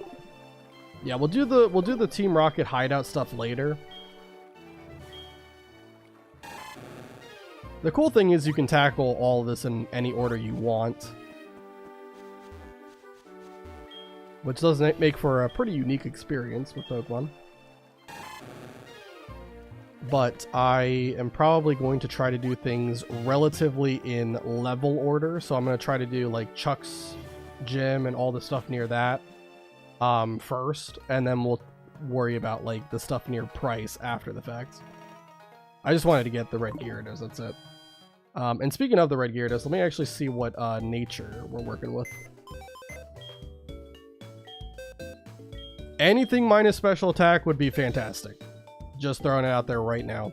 Yeah, we'll do the Team Rocket hideout stuff later. The cool thing is you can tackle all of this in any order you want. Which does make for a pretty unique experience with Pokemon. But I am probably going to try to do things relatively in level order. So I'm going to try to do like Chuck's gym and all the stuff near that first. And then we'll worry about like the stuff near Price after the fact. I just wanted to get the red Gyarados, that's it. And speaking of the red Gyarados, let me actually see what nature we're working with. Anything minus special attack would be fantastic. Just throwing it out there right now.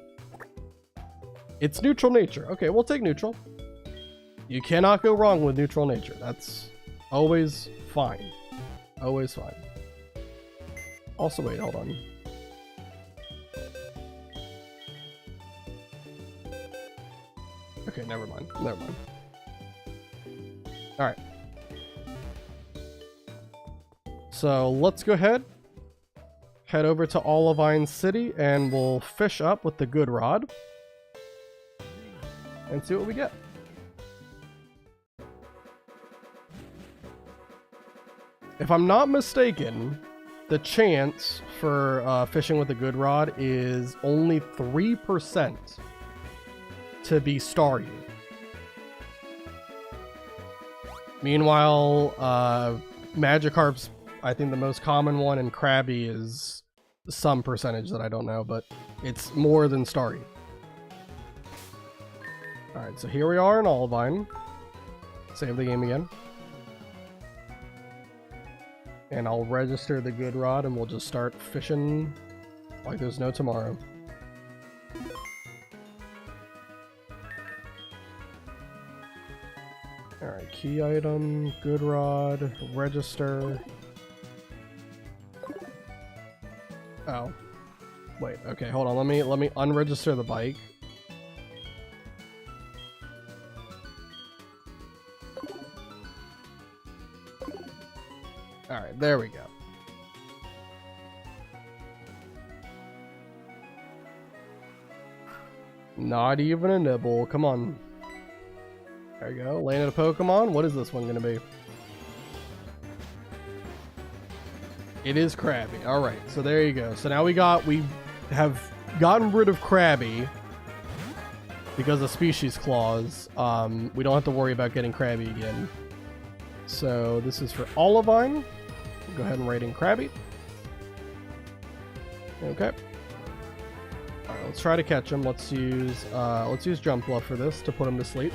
It's neutral nature. Okay, we'll take neutral. You cannot go wrong with neutral nature. That's always fine. Always fine. Also, wait, hold on. Okay, never mind. Never mind. Alright. So let's go ahead. Head over to Olivine City and we'll fish up with the good rod. And see what we get. If I'm not mistaken, the chance for fishing with the good rod is only 3% to be Staryu. Meanwhile, Magikarp's, I think, the most common one, and Krabby is some percentage that I don't know, but it's more than Staryu. Alright, so here we are in Olivine. Save the game again. And I'll register the good rod and we'll just start fishing like there's no tomorrow. Alright, key item, good rod, register. Oh. Wait, okay, hold on, let me unregister the bike. Alright, there we go. Not even a nibble. Come on. There you go. Landed a Pokemon. What is this one going to be? It is Krabby. Alright, so there you go. So now we have gotten rid of Krabby because of species clause. We don't have to worry about getting Krabby again. So this is for Olivine. Go ahead and write in Krabby. Okay. Alright, let's try to catch him. Let's use Jump Bluff for this to put him to sleep.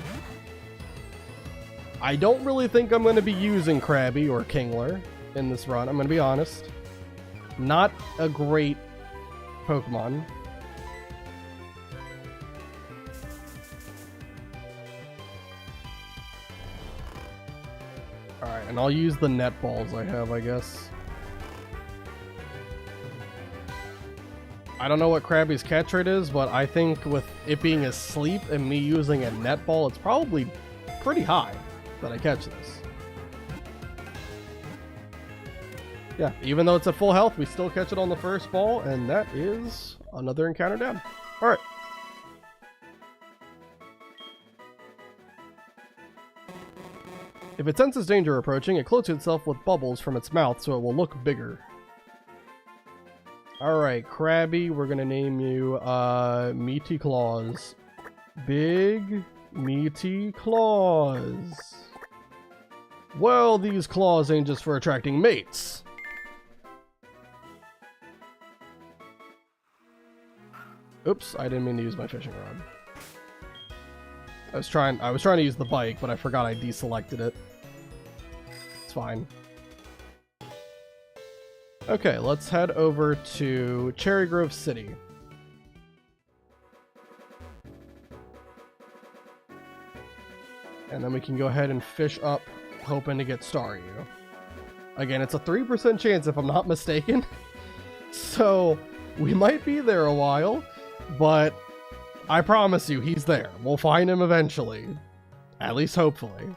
I don't really think I'm going to be using Krabby or Kingler in this run. I'm going to be honest. Not a great Pokemon. Alright, and I'll use the net balls I have, I guess. I don't know what Krabby's catch rate is, but I think with it being asleep and me using a net ball, it's probably pretty high that I catch this. Yeah, even though it's at full health, we still catch it on the first ball, and that is another encounter down. Alright. If it senses danger approaching, it closes itself with bubbles from its mouth so it will look bigger. Alright, Krabby, we're gonna name you Meaty Claws. Big Meaty Claws. Well, these claws ain't just for attracting mates. Oops, I didn't mean to use my fishing rod. I was trying to use the bike, but I forgot I deselected it. It's fine. Okay, let's head over to Cherry Grove City. And then we can go ahead and fish up, hoping to get Staryu. Again, it's a 3% chance if I'm not mistaken. So, we might be there a while, but I promise you, he's there. We'll find him eventually. At least hopefully.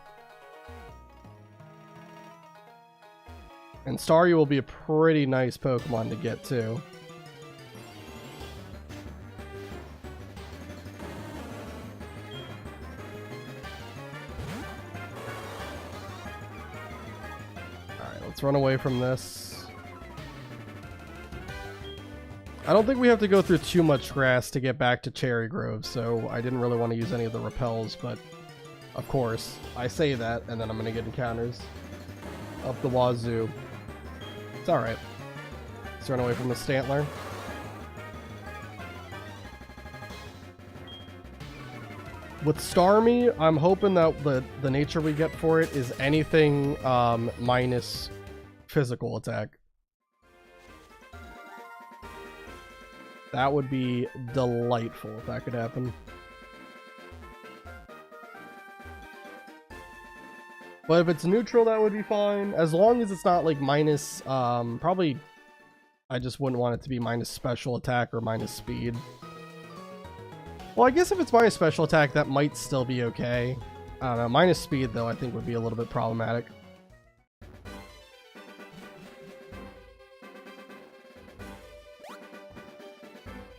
And Staryu will be a pretty nice Pokemon to get too. Alright, let's run away from this. I don't think we have to go through too much grass to get back to Cherry Grove, so I didn't really want to use any of the repels, but of course, I say that, and then I'm going to get encounters up the wazoo. It's alright. Let's run away from the Stantler. With Starmie, I'm hoping that the nature we get for it is anything minus physical attack. That would be delightful if that could happen. But if it's neutral, that would be fine. As long as it's not like minus, probably, I just wouldn't want it to be minus special attack or minus speed. Well, I guess if it's minus special attack, that might still be okay. I don't know. Minus speed, though, I think would be a little bit problematic.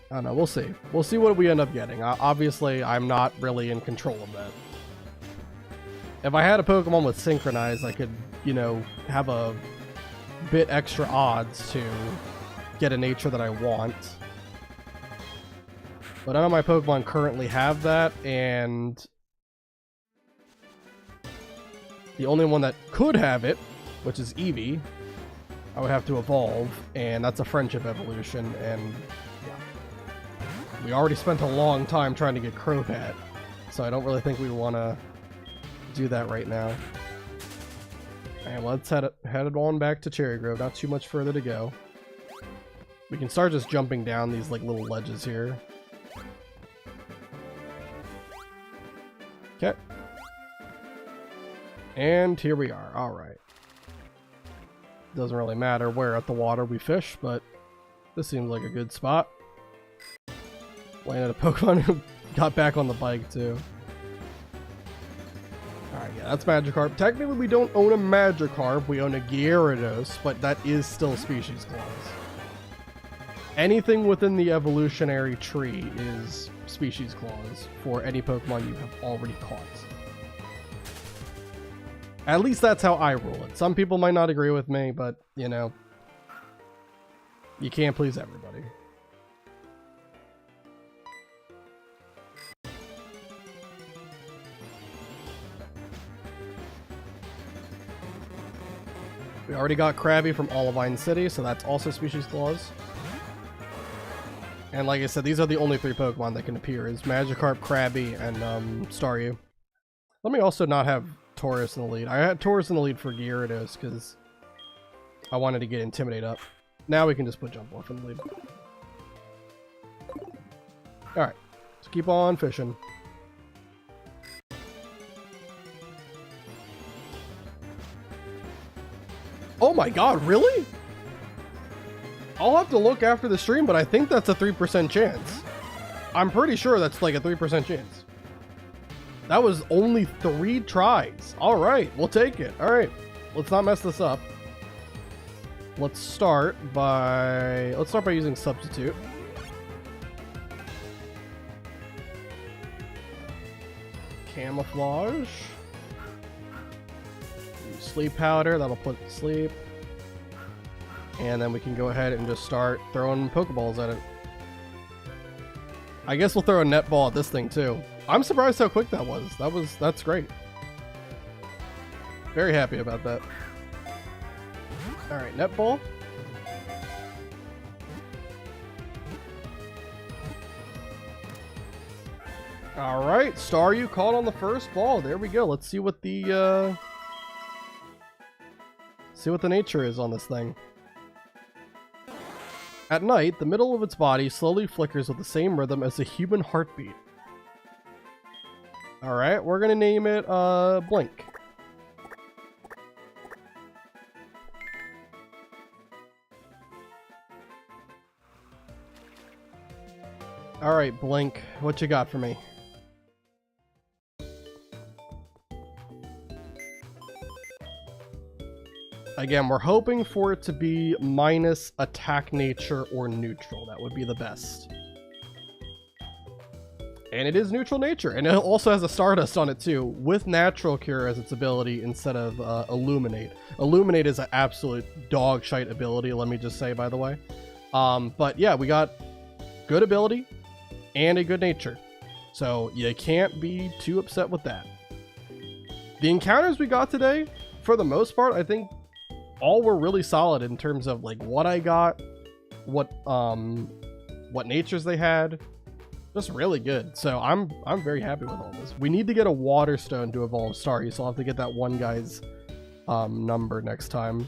I don't know. We'll see. We'll see what we end up getting. Obviously, I'm not really in control of that. If I had a Pokemon with Synchronize, I could, you know, have a bit extra odds to get a nature that I want. But none of my Pokemon currently have that, and the only one that could have it, which is Eevee, I would have to evolve, and that's a friendship evolution, and yeah. We already spent a long time trying to get Crobat, so I don't really think we want to do that right now. And let's head on back to Cherry Grove. Not too much further to go. We can start just jumping down these like little ledges here. Okay. And here we are. All right. Doesn't really matter where at the water we fish, but this seems like a good spot. Landed a Pokemon who got back on the bike too. Alright, yeah, that's Magikarp. Technically, we don't own a Magikarp. We own a Gyarados, but that is still species clause. Anything within the evolutionary tree is species clause for any Pokemon you have already caught. At least that's how I rule it. Some people might not agree with me, but, you know, you can't please everybody. We already got Krabby from Olivine City, so that's also species clause. And like I said, these are the only 3 Pokemon that can appear, is Magikarp, Krabby, and Staryu. Let me also not have Taurus in the lead. I had Taurus in the lead for Gyarados because I wanted to get Intimidate up. Now we can just put Jump Off in the lead. Alright, let's keep on fishing. Oh my god, really? I'll have to look after the stream, but I think that's a 3% chance. I'm pretty sure that's like a 3% chance. That was only 3 tries. All right, we'll take it. All right, let's not mess this up. Let's start by using Substitute. Camouflage. Sleep Powder, that'll put it to sleep. And then we can go ahead and just start throwing Pokeballs at it. I guess we'll throw a net ball at this thing too. I'm surprised how quick that was. That's great. Very happy about that. Alright, net ball. Alright, Staryu caught on the first ball. There we go. Let's see what the nature is on this thing. At night, the middle of its body slowly flickers with the same rhythm as a human heartbeat. Alright, we're gonna name it, Blink. Alright, Blink, what you got for me? Again, we're hoping for it to be minus attack nature or neutral. That would be the best. And it is neutral nature. And it also has a Stardust on it too, with Natural Cure as its ability instead of Illuminate. Illuminate is an absolute dog shite ability, let me just say, by the way. But yeah, we got good ability and a good nature. So you can't be too upset with that. The encounters we got today, for the most part, I think all were really solid in terms of like what I got, what natures they had. Just really good. So I'm very happy with all this. We need to get a Water Stone to evolve Staryu, so I'll have to get that one guy's number next time.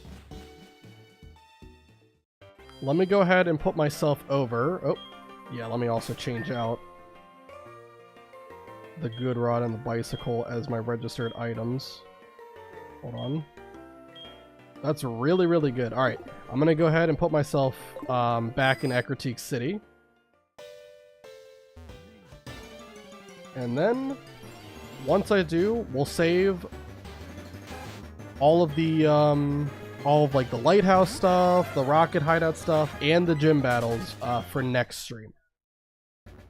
Let me go ahead and put myself over. Oh, yeah, let me also change out the Good Rod and the Bicycle as my registered items. Hold on. That's really, really good. All right, I'm gonna go ahead and put myself back in Ecruteak City. And then, once I do, we'll save all of the, like the lighthouse stuff, the rocket hideout stuff, and the gym battles for next stream.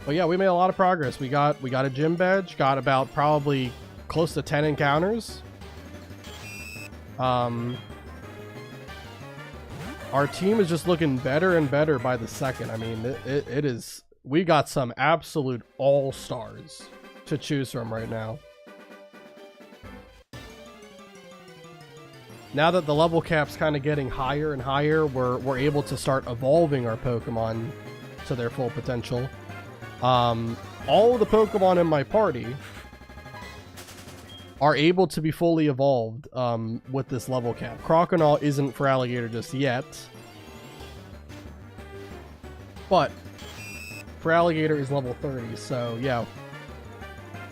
But yeah, we made a lot of progress. We got a gym badge, got about probably close to 10 encounters. Our team is just looking better and better by the second. I mean, it is... We got some absolute all-stars to choose from right now. Now that the level cap's kind of getting higher and higher, we're able to start evolving our Pokemon to their full potential. All of the Pokemon in my party are able to be fully evolved with this level cap. Croconaw isn't for Alligator just yet, but for Alligator is level 30, so yeah.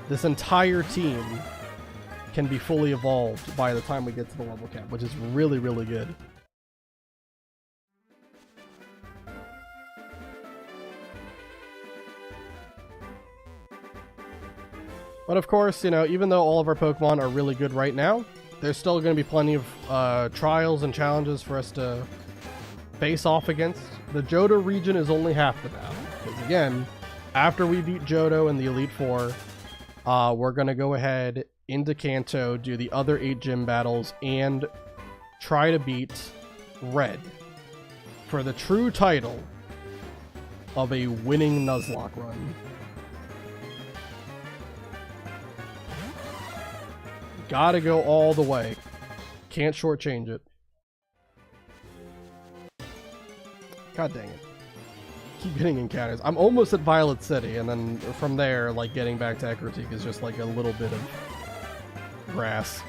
This entire team can be fully evolved by the time we get to the level cap, which is really, really good. But of course, you know, even though all of our Pokemon are really good right now, there's still going to be plenty of trials and challenges for us to face off against. The Johto region is only half the battle. Because again, after we beat Johto in the Elite Four, we're going to go ahead into Kanto, do the other 8 gym battles, and try to beat Red for the true title of a winning Nuzlocke run. Gotta go all the way. Can't shortchange it. God dang it. Keep getting encounters. I'm almost at Violet City, and then from there, like, getting back to Ecruteak is just like a little bit of grass.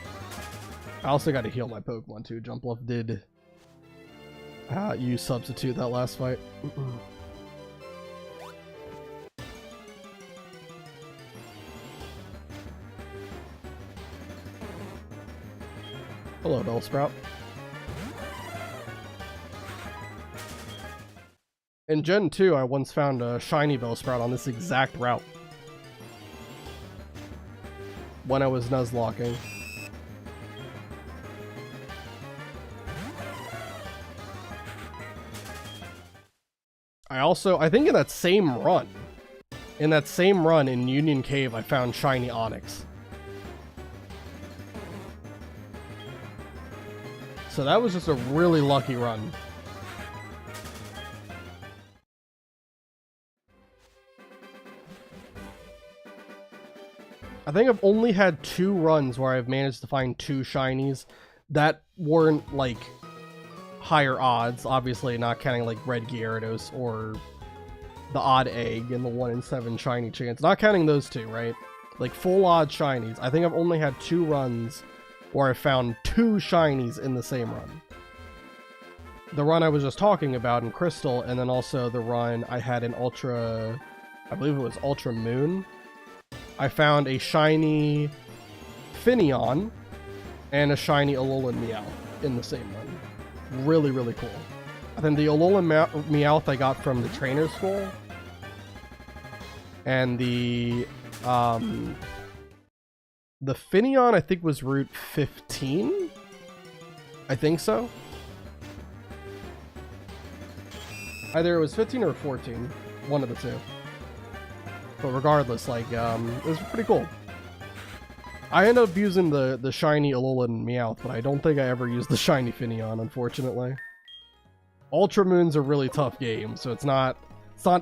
I also got to heal my Pokemon too. Jumpluff did use Substitute that last fight. Hello, Bellsprout. In Gen 2, I once found a shiny Bellsprout on this exact route when I was Nuzlocking. I think in that same run in Union Cave, I found shiny Onyx. So that was just a really lucky run. I think I've only had 2 runs where I've managed to find 2 shinies that weren't like higher odds, obviously not counting like Red Gyarados or the odd egg and the 1 in 7 shiny chance. Not counting those 2, right? Like full odd shinies. I think I've only had 2 runs where I found 2 shinies in the same run. The run I was just talking about in Crystal, and then also the run I had in Ultra, I believe it was Ultra Moon. I found a shiny Finneon and a shiny Alolan Meowth in the same run. Really, really cool. I think the Alolan Meowth I got from the trainer school. And the Finneon I think was Route 15? I think so. Either it was 15 or 14. One of the two. But regardless, like, it was pretty cool. I ended up using the shiny Alolan Meowth, but I don't think I ever used the shiny Finneon, unfortunately. Ultra Moon's a really tough game, so it's not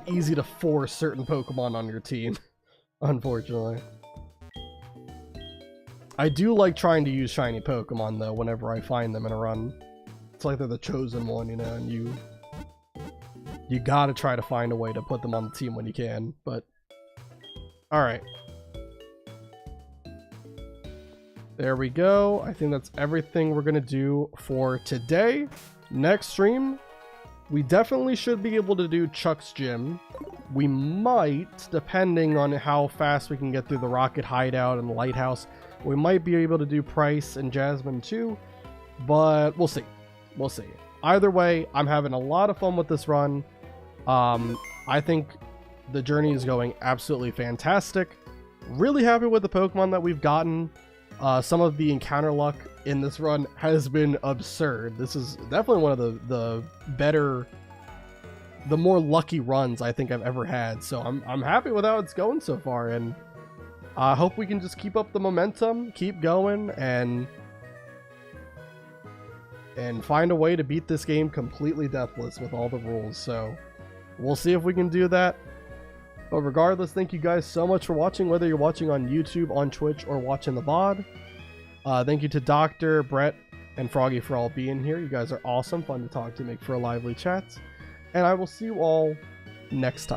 easy to force certain Pokemon on your team, unfortunately. I do like trying to use shiny Pokemon, though, whenever I find them in a run. It's like they're the chosen one, you know, and you gotta try to find a way to put them on the team when you can, but... Alright. There we go. I think that's everything we're gonna do for today. Next stream, we definitely should be able to do Chuck's Gym. We might, depending on how fast we can get through the Rocket Hideout and the Lighthouse, we might be able to do Price and Jasmine too, but we'll see. We'll see. Either way, I'm having a lot of fun with this run. I think the journey is going absolutely fantastic. Really happy with the Pokemon that we've gotten. Some of the encounter luck in this run has been absurd. This is definitely one of the better, the more lucky runs I think I've ever had. So I'm happy with how it's going so far, and I hope we can just keep up the momentum, keep going, and find a way to beat this game completely deathless with all the rules. So we'll see if we can do that. But regardless, thank you guys so much for watching, whether you're watching on YouTube, on Twitch, or watching the VOD. Thank you to Dr., Brett, and Froggy for all being here. You guys are awesome, fun to talk to, make for a lively chat. And I will see you all next time.